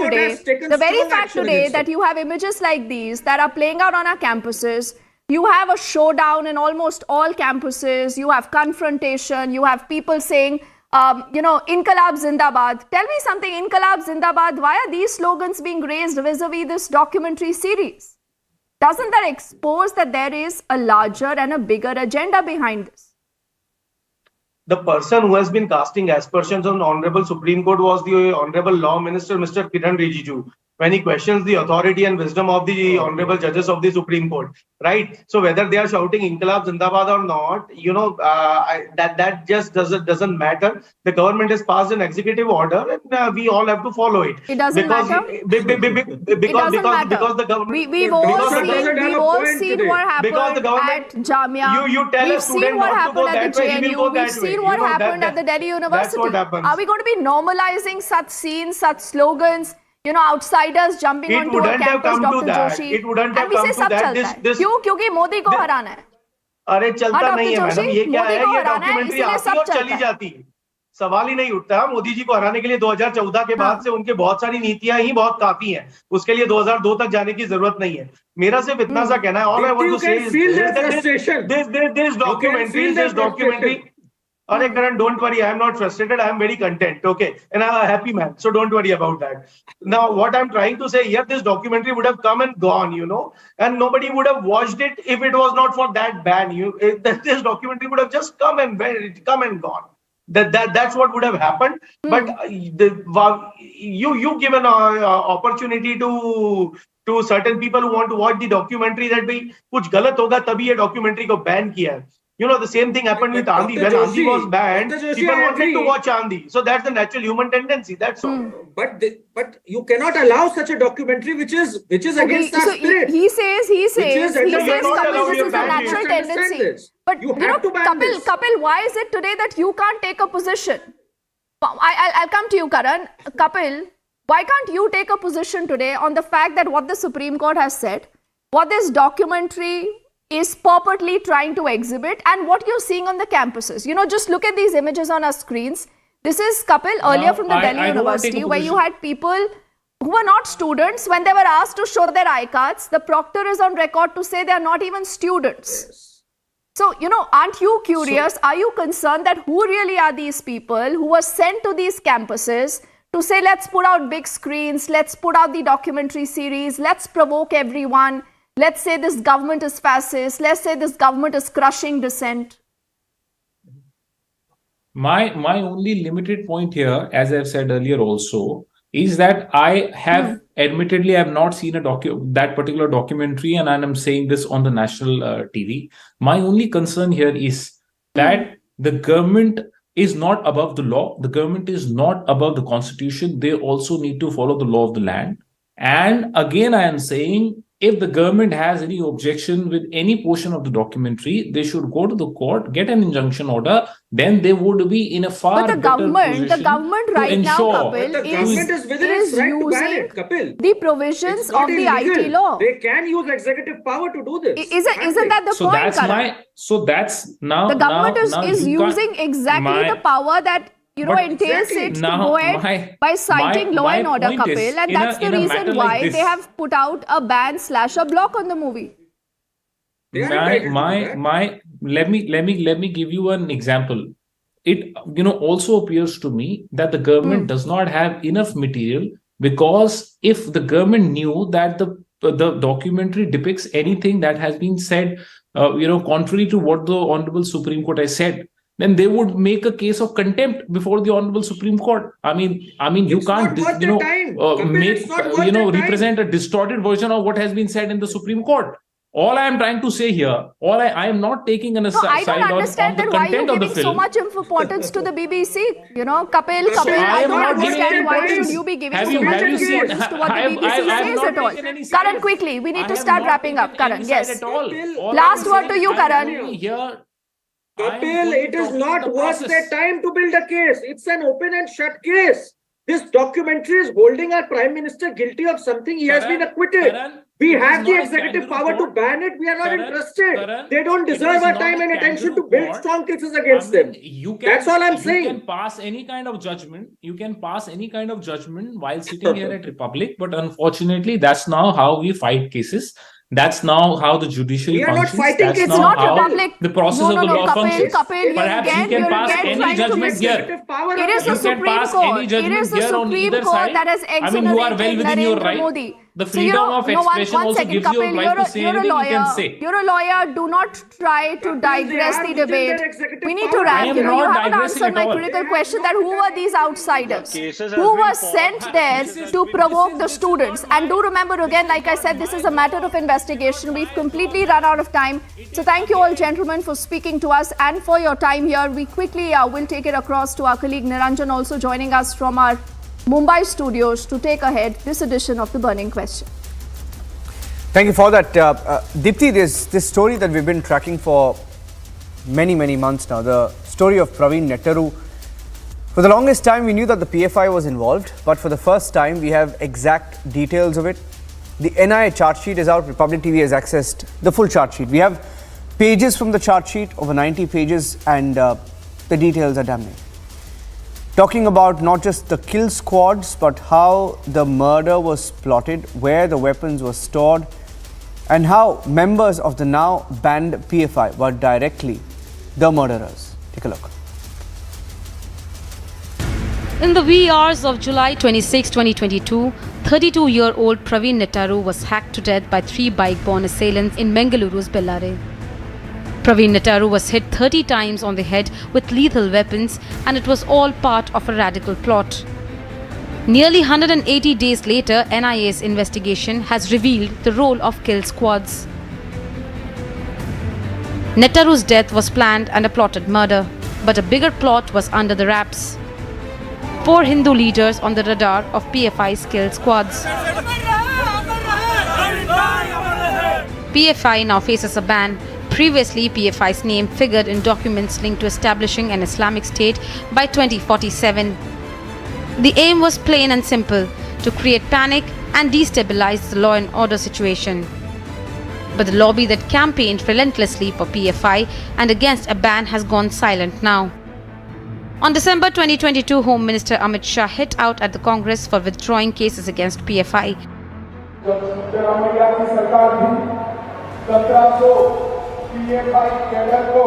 today that you have images like these that are playing out on our campuses, you have a showdown in almost all campuses, you have confrontation, you have people saying, Inqilab Zindabad. Tell me something, Inqilab Zindabad, why are these slogans being raised vis-a-vis this documentary series? Doesn't that expose that there is a larger and a bigger agenda behind this? The person who has been casting aspersions on Honorable Supreme Court was the Honorable Law Minister, Mr. Kiran Rijiju, when he questions the authority and wisdom of the Honorable Judges of the Supreme Court, right? So whether they are shouting Inqilab Zindabad or not, that just doesn't matter. The government has passed an executive order, and we all have to follow it. It doesn't matter. Because the government. We've all seen what happened at Jamia. You tell a student not to go that way, he will go that way. We've seen what happened at the Delhi University. Are we going to be normalizing such scenes, such slogans? Outsiders jumping onto a campus, Dr. Joshi. It wouldn't have come to that. क्योंकि मोदी को हराना है. अरे चलता नहीं है madam, ये क्या है? ये डॉक्यूमेंट्री आती और चली जाती. सवाल ही नहीं उठता. मोदी जी को हराने के लिए 2014 के बाद से उनके बहुत सारी नीतियां ही बहुत काफी हैं. उसके लिए 2002 तक जाने की जरूरत नहीं है. मेरा सिर्फ इतना सा कहना है. All I want to say is this documentary. Arey Karan, don't worry, I am not frustrated, I am very content, okay? And I am a happy man, so don't worry about that. Now, what I am trying to say here, this documentary would have come and gone, and nobody would have watched it if it was not for that ban. This documentary would have just come and gone. That's what would have happened. But you give an opportunity to certain people who want to watch the documentary that bhai kuch galat hoga tabi ye documentary ko ban kiya hai. The same thing happened with Aandhi. When Aandhi was banned, people wanted to watch Aandhi. So that's the natural human tendency. That's all. But you cannot allow such a documentary which is against our spirit. He says, Kapil, this is a natural tendency. But Kapil, why is it today that you can't take a position? I'll come to you, Karan. Kapil, why can't you take a position today on the fact that what the Supreme Court has said, what this documentary is purportedly trying to exhibit, and what you're seeing on the campuses? Just look at these images on our screens. This is, Kapil, earlier from the Delhi University, where you had people who were not students. When they were asked to show their iCards, the proctor is on record to say they are not even students. Yes. So, aren't you curious? Are you concerned that who really are these people who were sent to these campuses to say, let's put out big screens, let's put out the documentary series, let's provoke everyone, let's say this government is fascist, let's say this government is crushing dissent? My only limited point here, as I've said earlier also, is that I have admittedly I have not seen that particular documentary, and I'm saying this on the national TV. My only concern here is that the government is not above the law. The government is not above the constitution. They also need to follow the law of the land. And again, I am saying, if the government has any objection with any portion of the documentary, they should go to the court, get an injunction order. Then they would be in a far better position. But the government right now, Kapil, is using the provisions of the IT law. They can use executive power to do this. Isn't that the point, Karan? So that's now. The government is using exactly the power that entails it to go ahead by citing law and order, Kapil, and that's the reason why they have put out a ban/a block on the movie. Let me give you an example. It also appears to me that the government does not have enough material, because if the government knew that the documentary depicts anything that has been said, contrary to what the Honorable Supreme Court has said, then they would make a case of contempt before the Honorable Supreme Court. I mean, you can't, represent a distorted version of what has been said in the Supreme Court. All I am trying to say here, I am not taking an side on the Why content are of the you giving film. so much importance to the BBC? Kapil, I don't understand why should you be giving so much importance to what the BBC says at all. Karan, quickly, we need to start wrapping up. Karan, yes. Last word to you, Karan. Kapil, it is not worth their time to build a case. It's an open and shut case. This documentary is holding our Prime Minister guilty of something he has been acquitted. We have the executive power to ban it. We are not interested. They don't deserve our time and attention to build strong cases against them. That's all I'm saying. You can pass any kind of judgment. While sitting here at Republic, but unfortunately, that's now how we fight cases. That's now how the judiciary functions. We are not fighting cases. That's not how Republic. the process of the law functions. Perhaps you can pass any judgment here. It is the Supreme Court. It is the Supreme Court that has exonerated you are well within your right. Modi. The freedom of expression also gives you a right to say anything you can say. You're a lawyer. Do not try to digress the debate. We need to wrap. You haven't answered my critical question that who were these outsiders? Who were sent there to provoke the students? And do remember again, like I said, this is a matter of investigation. We've completely run out of time. So thank you all, gentlemen, for speaking to us and for your time here. We quickly will take it across to our colleague Niranjan, also joining us from our Mumbai studios to take ahead this edition of The Burning Question. Thank you for that. Dipti, this story that we've been tracking for many months now, the story of Praveen Nettaru. For the longest time, we knew that the PFI was involved, but for the first time, we have exact details of it. The NIA charge sheet is out. Republic TV has accessed the full charge sheet. We have pages from the charge sheet, over 90 pages, and the details are damning. Talking about not just the kill squads, but how the murder was plotted, where the weapons were stored, and how members of the now banned PFI were directly the murderers. Take a look. In the wee hours of July 26, 2022, 32-year-old Praveen Nettaru was hacked to death by 3 bike-borne assailants in Bengaluru's Bellare. Praveen Nettaru was hit 30 times on the head with lethal weapons, and it was all part of a radical plot. Nearly 180 days later, NIA's investigation has revealed the role of kill squads. Nettaru's death was planned and a plotted murder, but a bigger plot was under the wraps. 4 Hindu leaders on the radar of PFI's kill squads. PFI now faces a ban. Previously, PFI's name figured in documents linked to establishing an Islamic State by 2047. The aim was plain and simple, to create panic and destabilize the law and order situation. But the lobby that campaigned relentlessly for PFI and against a ban has gone silent now. On December 2022, Home Minister Amit Shah hit out at the Congress for withdrawing cases against PFI. PFI cadre को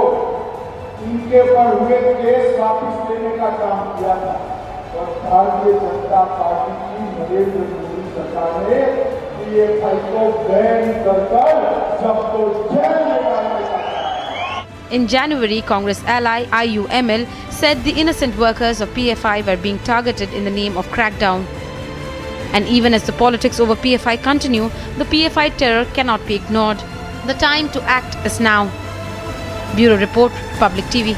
इनके पर हुए case वापस लेने का काम किया था और भारतीय जनता पार्टी की नरेंद्र मोदी सरकार ने PFI को बैन कर सबको जेल में डालने का। In January, Congress ally IUML said the innocent workers of PFI were being targeted in the name of crackdown. And even as the politics over PFI continue, the PFI terror cannot be ignored. The time to act is now. Bureau Report, Public TV.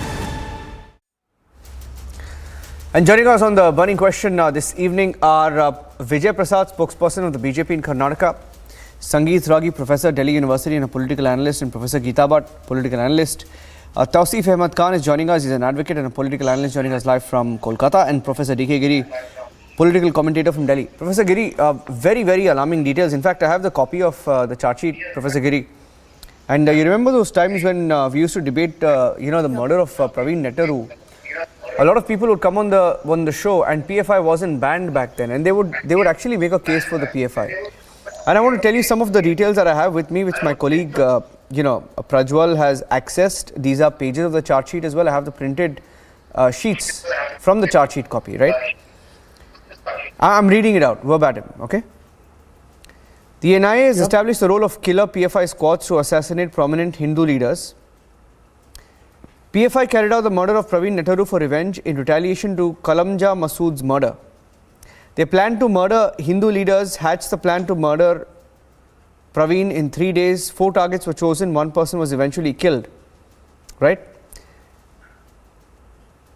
And joining us on the burning question this evening are Vijay Prasad, spokesperson of the BJP in Karnataka, Sangeet Ragi, professor, Delhi University and a political analyst, and Professor Geeta Bhatt, political analyst. Tausif Ahmed Khan is joining us. He's an advocate and a political analyst, joining us live from Kolkata, and Professor D.K. Giri, political commentator from Delhi. Professor Giri, very alarming details. In fact, I have the copy of the chart sheet, Professor Giri. And you remember those times when we used to debate, the murder of Praveen Nettaru. A lot of people would come on the show, and PFI wasn't banned back then, and they would actually make a case for the PFI. And I want to tell you some of the details that I have with me, which my colleague, Prajwal has accessed. These are pages of the chart sheet as well. I have the printed sheets from the chart sheet copy, right? I'm reading it out verbatim, okay? The NIA has established the role of killer PFI squads to assassinate prominent Hindu leaders. PFI carried out the murder of Praveen Nettaru for revenge in retaliation to Kalamja Masood's murder. They planned to murder Hindu leaders, hatched the plan to murder Praveen in 3 days. 4 targets were chosen, 1 person was eventually killed. Right?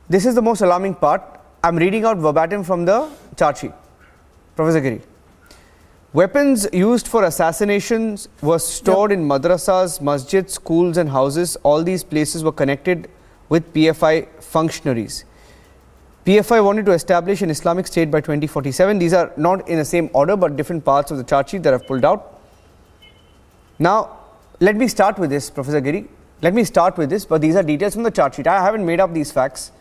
This is the most alarming part. I'm reading out verbatim from the charge sheet. Professor Giri. Weapons used for assassinations were stored in madrasas, masjids, schools and houses. All these places were connected with PFI functionaries. PFI wanted to establish an Islamic State by 2047. These are not in the same order but different parts of the charge sheet that I've pulled out. Now, let me start with this, Professor Giri. Let me start with this, but these are details from the charge sheet. I haven't made up these facts.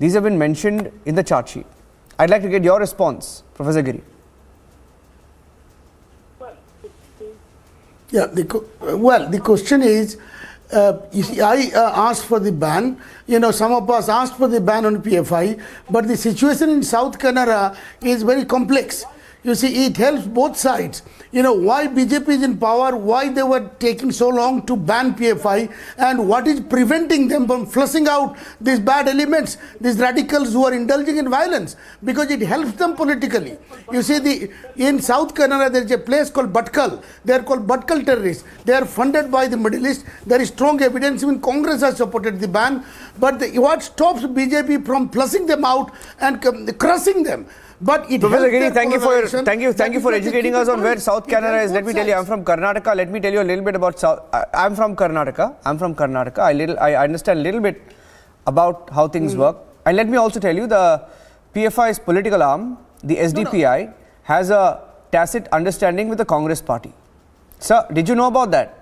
These have been mentioned in the charge sheet. I'd like to get your response, Professor Giri. Yeah, the question is, you see, I asked for the ban. You know, some of us asked for the ban on PFI, but the situation in South Kannada is very complex. You see, it helps both sides. You know, why BJP is in power, why they were taking so long to ban PFI, and what is preventing them from flushing out these bad elements, these radicals who are indulging in violence, because it helps them politically. You see, in South Kannada, there is a place called Bhatkal. They are called Bhatkal terrorists. They are funded by the Middle East. There is strong evidence, even Congress has supported the ban. But what stops BJP from flushing them out and crushing them? But it Professor Giri, thank you for educating us on where South Kannada is. Let me tell you, I'm from Karnataka. Let me tell you a little bit about South. I'm from Karnataka. I understand a little bit about how things work. And let me also tell you, the PFI's political arm, the SDPI, has a tacit understanding with the Congress party. Sir, did you know about that?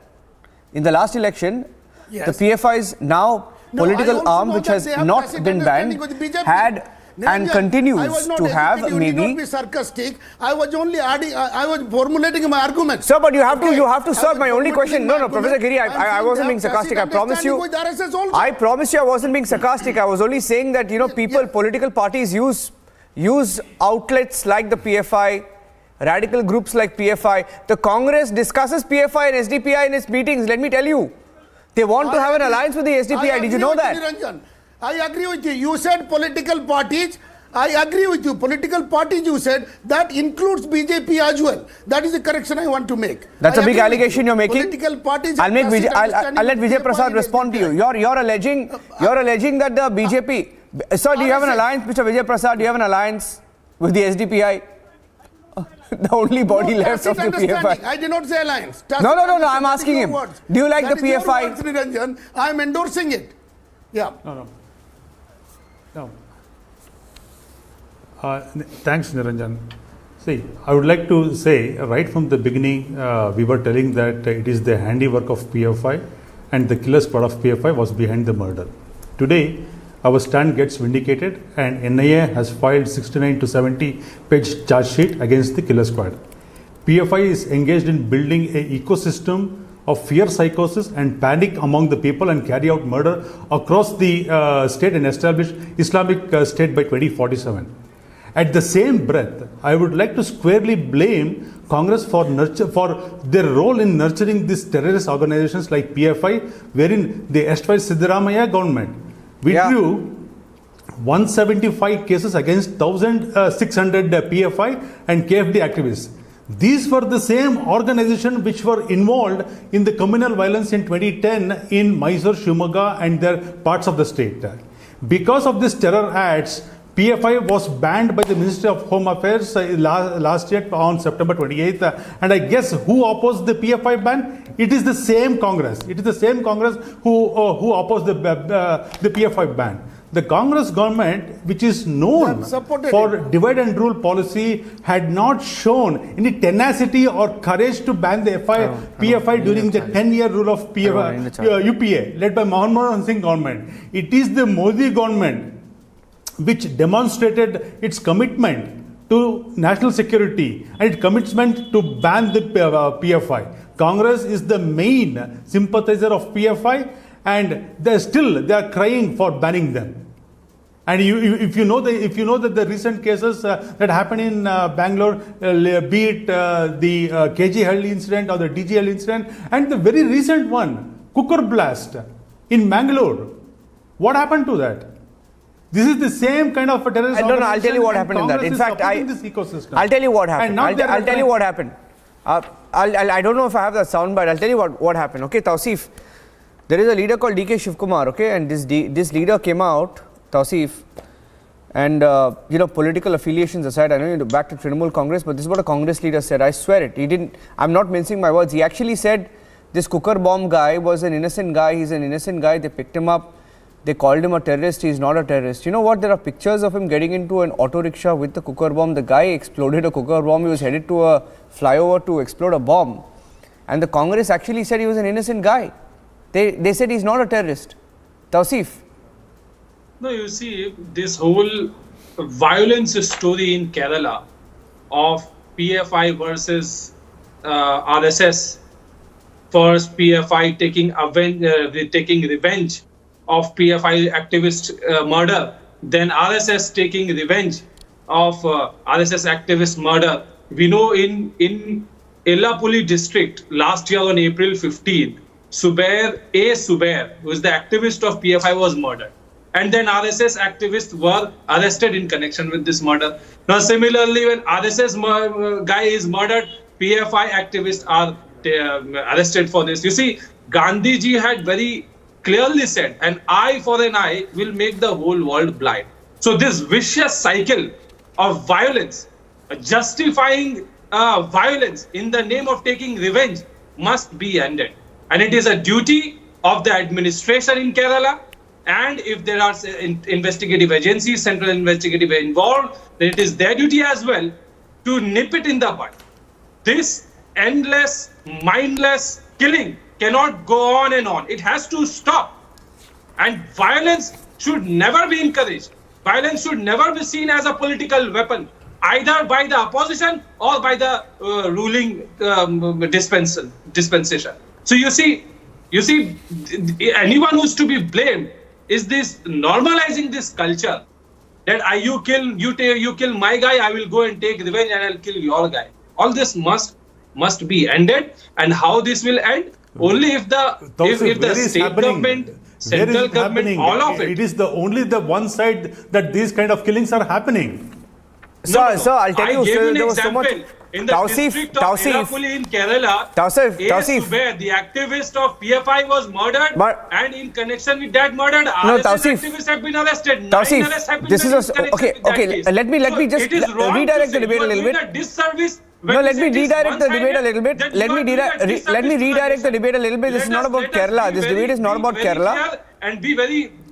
In the last election, the PFI's now political arm, which has not been banned, had and continues to have maybe. Not be sarcastic. I was only adding. I was formulating my argument. Sir, but you have to serve my only question. No, Professor Giri, I wasn't being sarcastic. I promise you. I promise you, I wasn't being sarcastic. I was only saying that political parties use outlets like the PFI, radical groups like PFI. The Congress discusses PFI and SDPI in its meetings. Let me tell you, they want to have an alliance with the SDPI. Did you know that? I agree with you. You said political parties. I agree with you. Political parties, you said, that includes BJP as well. That is the correction I want to make. That's a big allegation you're making. Political parties. I'll let Vijay Prasad respond to you. You're alleging that the BJP. Sir, do you have an alliance, Mr. Vijay Prasad? Do you have an alliance with the SDPI? The only body left of the PFI. I did not say alliance. No. I'm asking him. Do you like the PFI? I am endorsing it. Yeah. No. Thanks, Niranjan. See, I would like to say right from the beginning, we were telling that it is the handiwork of PFI and the killer squad of PFI was behind the murder. Today, our stand gets vindicated and NIA has filed 69 to 70 page charge sheet against the killer squad. PFI is engaged in building an ecosystem of fear psychosis and panic among the people and carry out murder across the state and establish Islamic State by 2047. At the same breath, I would like to squarely blame Congress for their role in nurturing these terrorist organizations like PFI, wherein the erstwhile Siddaramaiah government withdrew 175 cases against 1,600 PFI and KFD activists. These were the same organizations which were involved in the communal violence in 2010 in Mysore, Shimoga and their parts of the state. Because of these terror acts, PFI was banned by the Ministry of Home Affairs last year on September 28th. And I guess who opposed the PFI ban? It is the same Congress. It is the same Congress who opposed the PFI ban. The Congress government, which is known for divide and rule policy, had not shown any tenacity or courage to ban the PFI during the 10-year rule of UPA, led by Manmohan Singh government. It is the Modi government which demonstrated its commitment to national security and its commitment to ban the PFI. Congress is the main sympathizer of PFI, and they are crying for banning them. And if you know that the recent cases that happened in Bangalore, be it the KG Halli incident or the DG Halli incident, and the very recent one, Cooker blast in Bangalore, What happened to that? This is the same kind of a terrorist No, I'll tell you what happened in that. In fact, I'll tell you what happened. I'll tell you what happened. I don't know if I have the sound, but I'll tell you what happened. Okay, Tausif, there is a leader called DK Shivkumar, okay, and this leader came out, Tausif, and political affiliations aside, I know you're back to Trinamool Congress, but this is what a Congress leader said. I swear it. He didn't. I'm not mincing my words. He actually said this cooker bomb guy was an innocent guy. He's an innocent guy. They picked him up. They called him a terrorist. He's not a terrorist. You know what? There are pictures of him getting into an auto rickshaw with the cooker bomb. The guy exploded a cooker bomb. He was headed to a flyover to explode a bomb. And the Congress actually said he was an innocent guy. They said he's not a terrorist. Tausif. No, you see, this whole violence story in Kerala of PFI versus RSS. First, PFI taking revenge of PFI activist murder, then RSS taking revenge of RSS activist murder. We know in Ellapuli district last year on April 15, Subair, who is the activist of PFI, was murdered. And then RSS activists were arrested in connection with this murder. Now, similarly, when RSS guy is murdered, PFI activists are arrested for this. You see, Gandhiji had very clearly said, an eye for an eye will make the whole world blind. So this vicious cycle of violence, justifying violence in the name of taking revenge, must be ended. And it is a duty of the administration in Kerala, and if there are investigative agencies, central investigative involved, then it is their duty as well to nip it in the bud. This endless, mindless killing cannot go on and on. It has to stop. And violence should never be encouraged. Violence should never be seen as a political weapon, either by the opposition or by the ruling dispensation. So you see, anyone who's to be blamed is this normalizing this culture that you kill my guy, I will go and take revenge and I'll kill your guy. All this must be ended. And how this will end? Only if the state government, central government, all of it. It is only the one side that these kind of killings are happening. Sir, I'll tell you, sir, there was so much. In the district of Ellapuli in Kerala, Tausif, where the activist of PFI was murdered, and in connection with that murder, RSS activists have been arrested. Tausif, this is okay. Let me just redirect the debate a little bit. No, let me redirect the debate a little bit. Let me redirect the debate a little bit. This is not about Kerala. This debate is not about Kerala.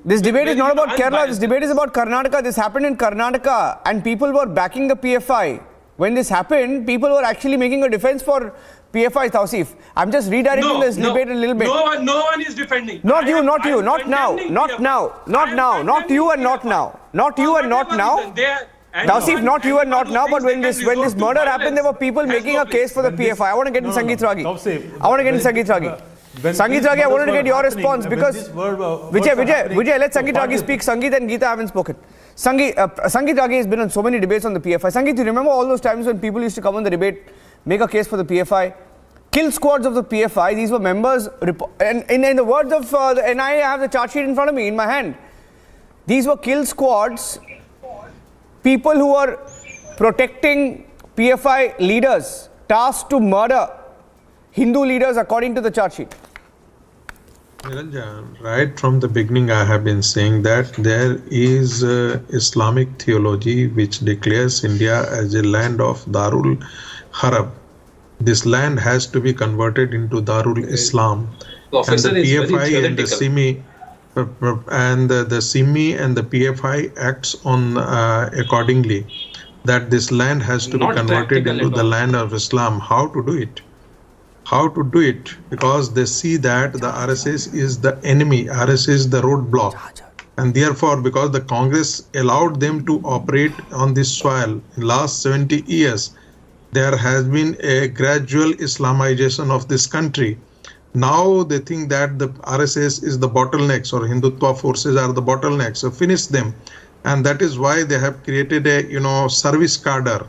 This debate is not about Kerala. This debate is about Karnataka. This happened in Karnataka, and people were backing the PFI. When this happened, people were actually making a defense for PFI, Tausif. I'm just redirecting this debate a little bit. No one is defending. Not you, not now. Not you and not now. Tausif, not you and not now, but when this murder happened, there were people making a case for the PFI. I want to get in Sangeet Ragi. Sangeet Ragi, I wanted to get your response because Vijay, let Sangeet Ragi speak. Sangeet and Geeta haven't spoken. Sangeet Ragi has been on so many debates on the PFI. Sangeet, you remember all those times when people used to come on the debate, make a case for the PFI, kill squads of the PFI? These were members, and in the words of the NIA, I have the charge sheet in front of me, in my hand. These were kill squads, people who were protecting PFI leaders, tasked to murder Hindu leaders according to the charge sheet. Niranjan, right from the beginning I have been saying that there is Islamic theology which declares India as a land of Darul Harab. This land has to be converted into Darul Islam. Professor, and the PFI and the Simi the Simi and the PFI acts on accordingly that this land has to be converted into the land of Islam. How to do it? Because they see that the RSS is the enemy, RSS is the roadblock, and therefore because the Congress allowed them to operate on this soil in last 70 years, there has been a gradual Islamization of this country. Now they think that the RSS is the bottlenecks, or Hindutva forces are the bottlenecks, so finish them. And that is why they have created a service cadre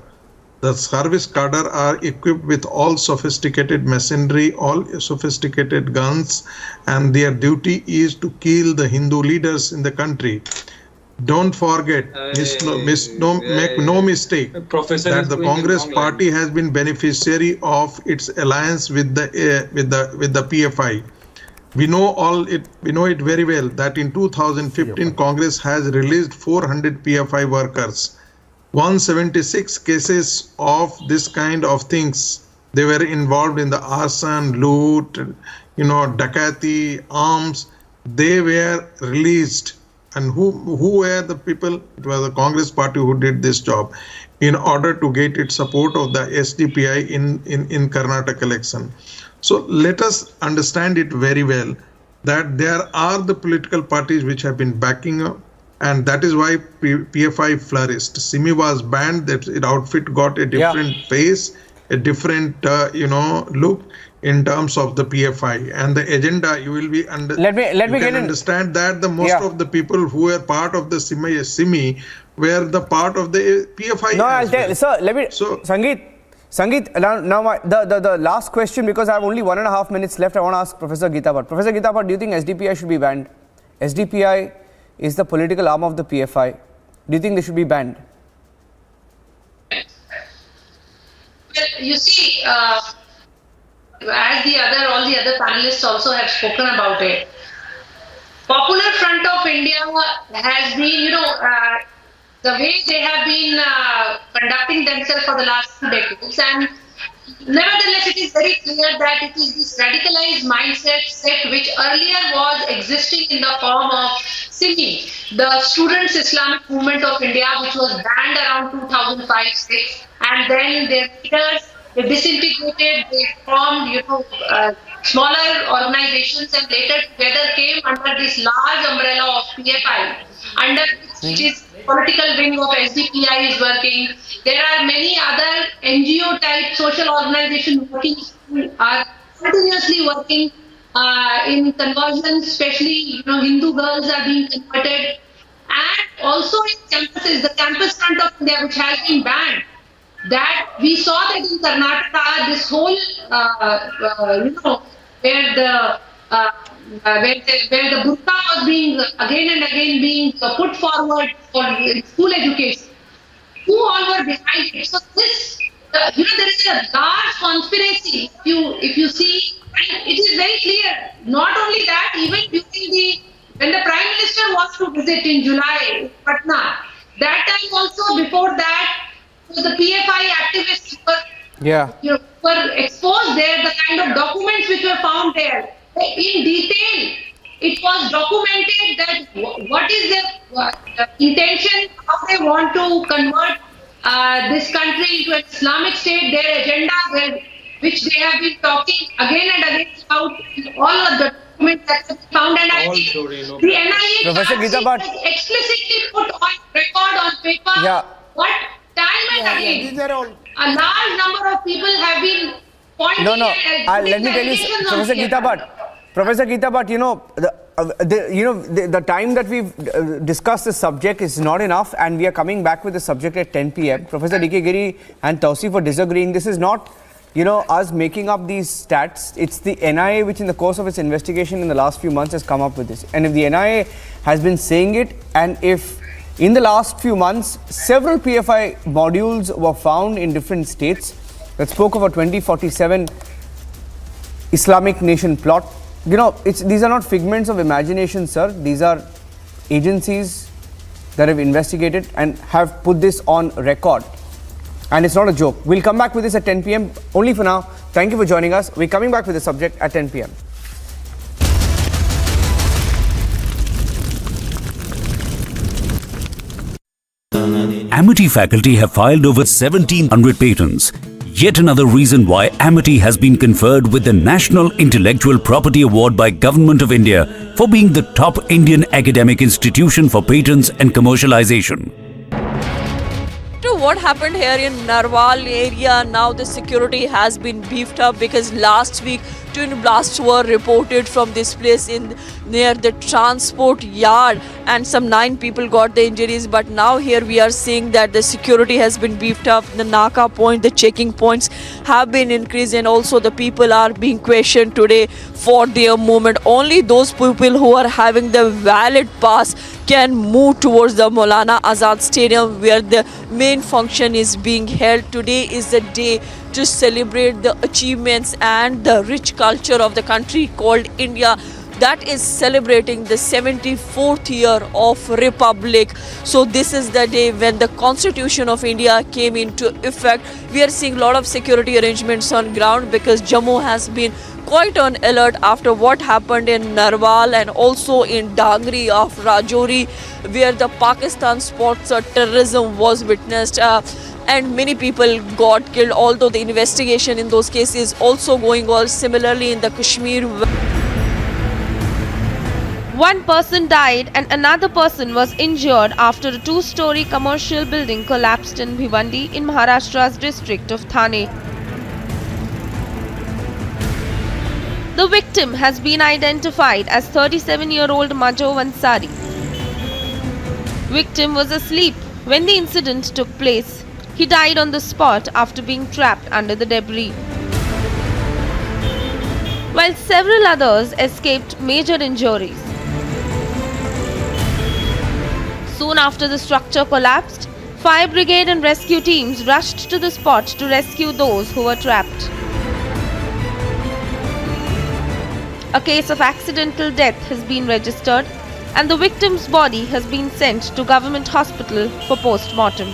The service cadre are equipped with all sophisticated machinery, all sophisticated guns, and their duty is to kill the Hindu leaders in the country. Don't forget, make no mistake, that the Congress party has been beneficiary of its alliance with the PFI. We know it very well that in 2015 Congress has released 400 PFI workers. 176 cases of this kind of things. They were involved in the arson, loot, dacoity, arms. They were released. And who were the people? It was the Congress party who did this job in order to get its support of the SDPI in Karnataka election. So let us understand it very well that there are the political parties which have been backing up, and that is why PFI flourished. Simi was banned, that outfit got a different face, a different look in terms of the PFI and the agenda. You will be understand that the most of the people who were part of the Simi were the part of the PFI. No, I'll tell. Sir, let me. So, Sangeet, now the last question, because I have only 1.5 minutes left, I want to ask Professor Geeta Bhatt. Professor Geeta Bhatt, do you think SDPI should be banned? SDPI is the political arm of the PFI. Do you think they should be banned? Well, you see, as all the other panelists also have spoken about it, Popular Front of India has been, the way they have been conducting themselves for the last 2 decades, and nevertheless it is very clear that it is this radicalized mindset which earlier was existing in the form of SIMI, the Students Islamic Movement of India, which was banned around 2005-06, and then their leaders, they disintegrated, they formed, smaller organizations, and later together came under this large umbrella of PFI, under which is political wing of SDPI is working. There are many other NGO type social organizations working, are continuously working in conversions, especially Hindu girls are being converted, and also in campuses, the Campus Front of India, which has been banned. That we saw that in Karnataka, this whole where the burqa was being again and again being put forward for school education. Who all were behind it? So this, there is a large conspiracy. If you see, and it is very clear. Not only that, even during when the Prime Minister was to visit in July, Patna, that time also before that, the PFI activists were exposed there, the kind of documents which were found there. In detail, it was documented that what is their intention, how they want to convert this country into an Islamic state, their agenda, which they have been talking again and again about all of the documents that have been found. And I think the NIA has explicitly put on record on paper what time and again a large number of people have been pointing let me tell you, Professor Geeta Bhatt, the time that we've discussed this subject is not enough, and we are coming back with the subject at 10 p.m. Professor D.K. Giri and Tausi for disagreeing. This is not, us making up these stats. It's the NIA which in the course of its investigation in the last few months has come up with this. And if the NIA has been saying it, and if in the last few months, several PFI modules were found in different states that spoke of a 2047 Islamic nation plot. These are not figments of imagination, sir. These are agencies that have investigated and have put this on record. And it's not a joke. We'll come back with this at 10 p.m. Only for now. Thank you for joining us. We're coming back with the subject at 10 p.m. Amity faculty have filed over 1,700 patents. Yet another reason why Amity has been conferred with the National Intellectual Property Award by Government of India for being the top Indian academic institution for patents and commercialization. To what happened here in Narwal area, now the security has been beefed up because last week twin blasts were reported from this place in near the transport yard and some 9 people got the injuries. But now here we are seeing that the security has been beefed up, the Naka point, the checking points have been increased, and also the people are being questioned today for their movement. Only those people who are having the valid pass can move towards the Maulana Azad Stadium where the main function is being held. Today is the day to celebrate the achievements and the rich culture of the country called India, that is celebrating the 74th year of Republic. So this is the day when the Constitution of India came into effect. We are seeing a lot of security arrangements on ground because Jammu has been quite on alert after what happened in Narwal and also in Dangri of Rajouri, where the Pakistan sports terrorism was witnessed. And many people got killed, although the investigation in those cases is also going on. Similarly, in the Kashmir, one person died and another person was injured after a 2-story commercial building collapsed in Bhiwandi in Maharashtra's district of Thane. The victim has been identified as 37-year-old Majo Ansari. Victim was asleep when the incident took place. He died on the spot after being trapped under the debris, while several others escaped major injuries. Soon after the structure collapsed, fire brigade and rescue teams rushed to the spot to rescue those who were trapped. A case of accidental death has been registered and the victim's body has been sent to government hospital for post-mortem.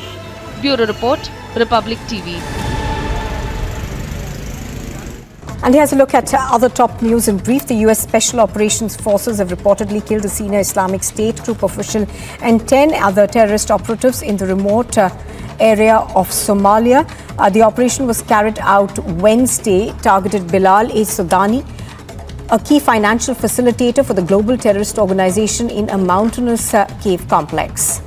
Bureau Report, Republic TV. And here's a look at other top news in brief. The US Special Operations Forces have reportedly killed a senior Islamic State group official and 10 other terrorist operatives in the remote area of Somalia. The operation was carried out Wednesday, targeted Bilal Sudani, a key financial facilitator for the global terrorist organization in a mountainous cave complex.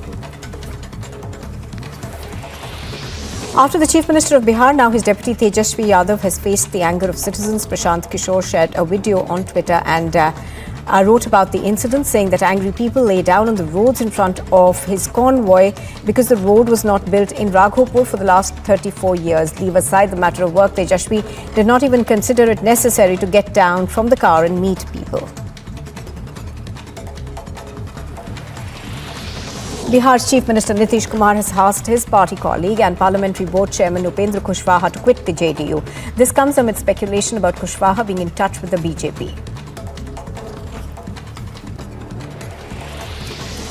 After the Chief Minister of Bihar, now his deputy Tejasvi Yadav has faced the anger of citizens. Prashant Kishore shared a video on Twitter and wrote about the incident, saying that angry people lay down on the roads in front of his convoy because the road was not built in Raghopur for the last 34 years. Leave aside the matter of work, Tejasvi did not even consider it necessary to get down from the car and meet people. Bihar's Chief Minister Nitish Kumar has asked his party colleague and Parliamentary Board Chairman Upendra Kushwaha to quit the JDU. This comes amid speculation about Kushwaha being in touch with the BJP.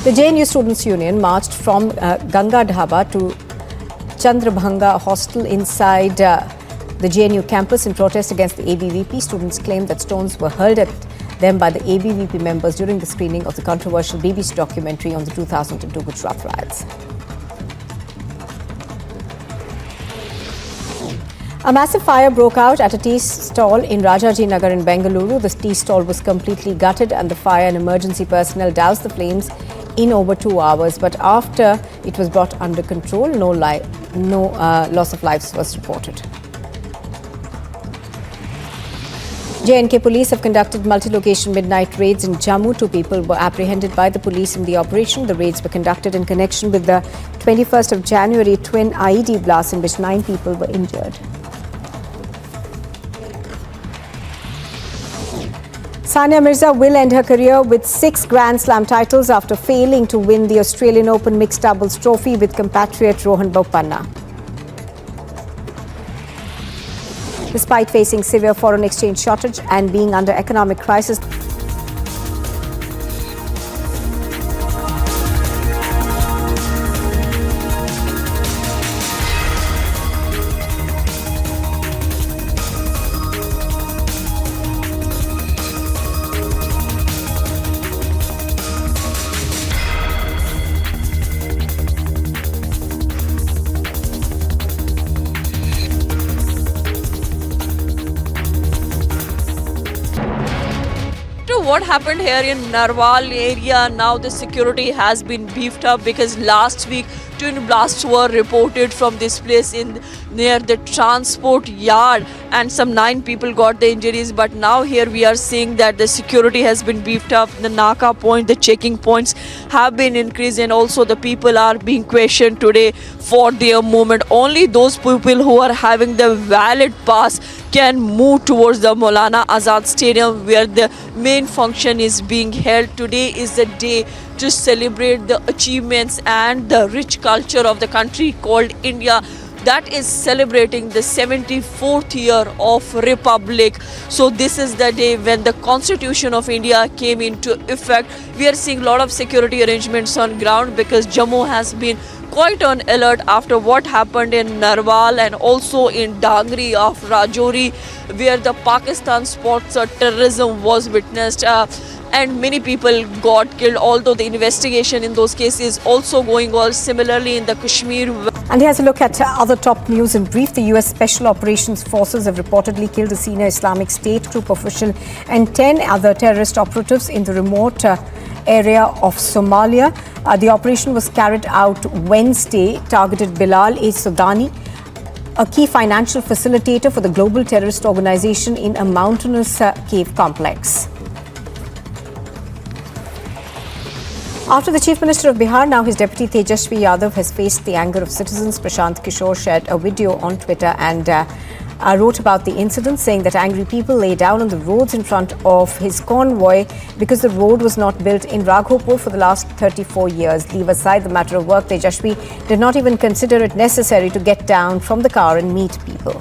The JNU Students' Union marched from Ganga Dhaba to Chandrabhanga Hostel inside the JNU campus in protest against the ABVP. Students claimed that stones were hurled at them by the ABVP members during the screening of the controversial BBC documentary on the 2002 Gujarat riots. A massive fire broke out at a tea stall in Rajaji Nagar in Bengaluru. The tea stall was completely gutted and the fire and emergency personnel doused the flames in over 2 hours. But after it was brought under control, no loss of lives was reported. J&K police have conducted multi-location midnight raids in Jammu. 2 people were apprehended by the police in the operation. The raids were conducted in connection with the 21st of January twin IED blast in which 9 people were injured. Sania Mirza will end her career with 6 Grand Slam titles after failing to win the Australian Open Mixed Doubles Trophy with compatriot Rohan Bopanna. Despite facing severe foreign exchange shortage and being under economic crisis, what happened here in Narwal area, now the security has been beefed up because last week twin blasts were reported from this place in near the transport yard, and some 9 people got the injuries. But now here we are seeing that the security has been beefed up, the Naka point, the checking points have been increased, and also the people are being questioned today for their movement. Only those people who are having the valid pass can move towards the Maulana Azad Stadium, where the main function is being held. Today is the day to celebrate the achievements and the rich culture of the country called India, that is celebrating the 74th year of Republic. So this is the day when the Constitution of India came into effect. We are seeing a lot of security arrangements on ground because Jammu has been quite on alert after what happened in Narwal and also in Dangri of Rajouri, where the Pakistan spots terrorism was witnessed. And many people got killed, although the investigation in those cases also going on. Similarly in the Kashmir. And here's a look at other top news in brief. The US Special Operations Forces have reportedly killed a senior Islamic State group official and 10 other terrorist operatives in the remote area of Somalia. The operation was carried out Wednesday, targeted Bilal Sudani, a key financial facilitator for the global terrorist organization, in a mountainous cave complex. After the Chief Minister of Bihar, now his deputy Tejasvi Yadav has faced the anger of citizens. Prashant Kishore shared a video on Twitter and wrote about the incident, saying that angry people lay down on the roads in front of his convoy because the road was not built in Raghopur for the last 34 years. Leave aside the matter of work, Tejasvi did not even consider it necessary to get down from the car and meet people.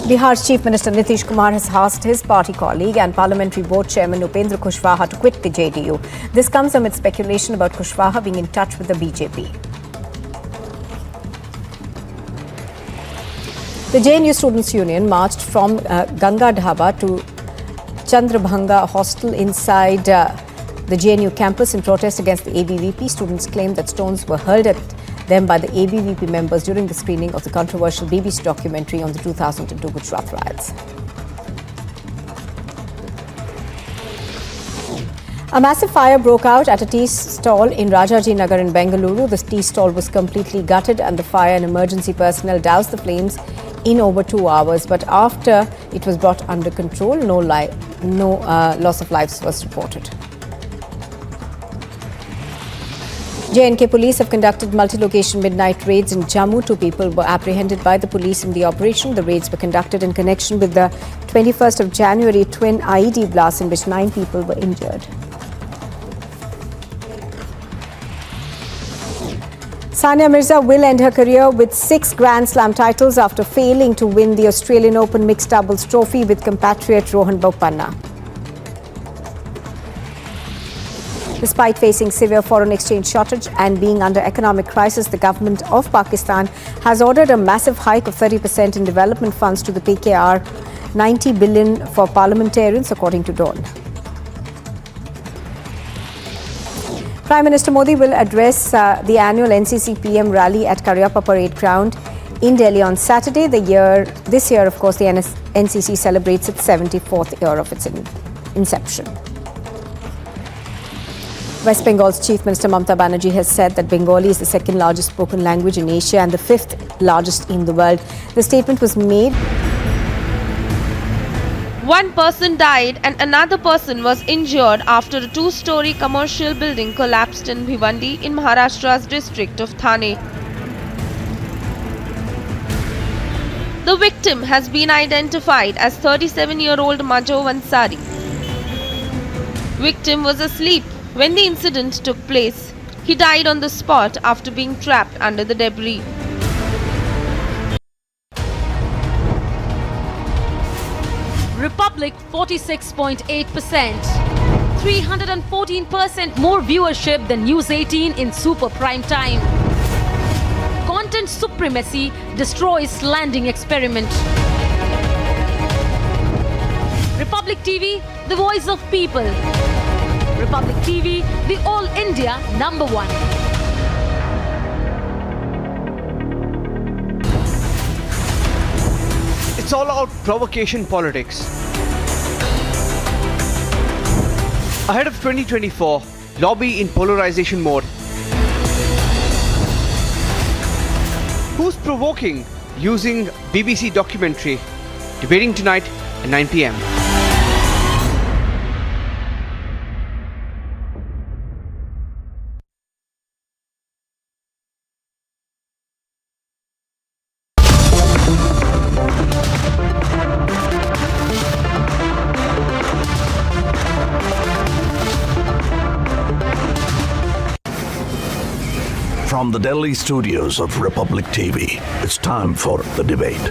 Bihar's Chief Minister Nitish Kumar has asked his party colleague and Parliamentary Board Chairman Upendra Kushwaha to quit the JDU. This comes amid speculation about Kushwaha being in touch with the BJP. The JNU Students' Union marched from Ganga Dhaba to Chandrabhanga Hostel inside the JNU campus in protest against the ABVP. Students claimed that stones were hurled at them by the ABVP members during the screening of the controversial BBC documentary on the 2002 Gujarat riots. A massive fire broke out at a tea stall in Rajaji Nagar in Bengaluru. The tea stall was completely gutted and the fire and emergency personnel doused the flames in over 2 hours. But after it was brought under control, no loss of lives was reported. J&K police have conducted multi-location midnight raids in Jammu. 2 people were apprehended by the police in the operation. The raids were conducted in connection with the 21st of January twin IED blasts in which 9 people were injured. Sania Mirza will end her career with 6 Grand Slam titles after failing to win the Australian Open Mixed Doubles Trophy with compatriot Rohan Bopanna. Despite facing severe foreign exchange shortage and being under economic crisis, the government of Pakistan has ordered a massive hike of 30% in development funds to the PKR, 90 billion for parliamentarians, according to Dawn. Prime Minister Modi will address the annual NCC PM rally at Karyappa Parade Ground in Delhi on Saturday. This year, of course, the NCC celebrates its 74th year of its inception. West Bengal's Chief Minister Mamata Banerjee has said that Bengali is the 2nd largest spoken language in Asia and the 5th largest in the world. The statement was made. 1 person died and another person was injured after a 2-story commercial building collapsed in Bhiwandi in Maharashtra's district of Thane. The victim has been identified as 37-year-old Majo Ansari. Victim was asleep when the incident took place. He died on the spot after being trapped under the debris. Republic 46.8%. 314% more viewership than News 18 in super prime time. Content supremacy destroys landing experiment. Republic TV, the voice of people. Republic TV, the All India #1. It's all out provocation politics. Ahead of 2024, lobby in polarization mode? Who's provoking using BBC documentary? Debating tonight at 9 p.m. From the Delhi studios of Republic TV, it's time for the debate.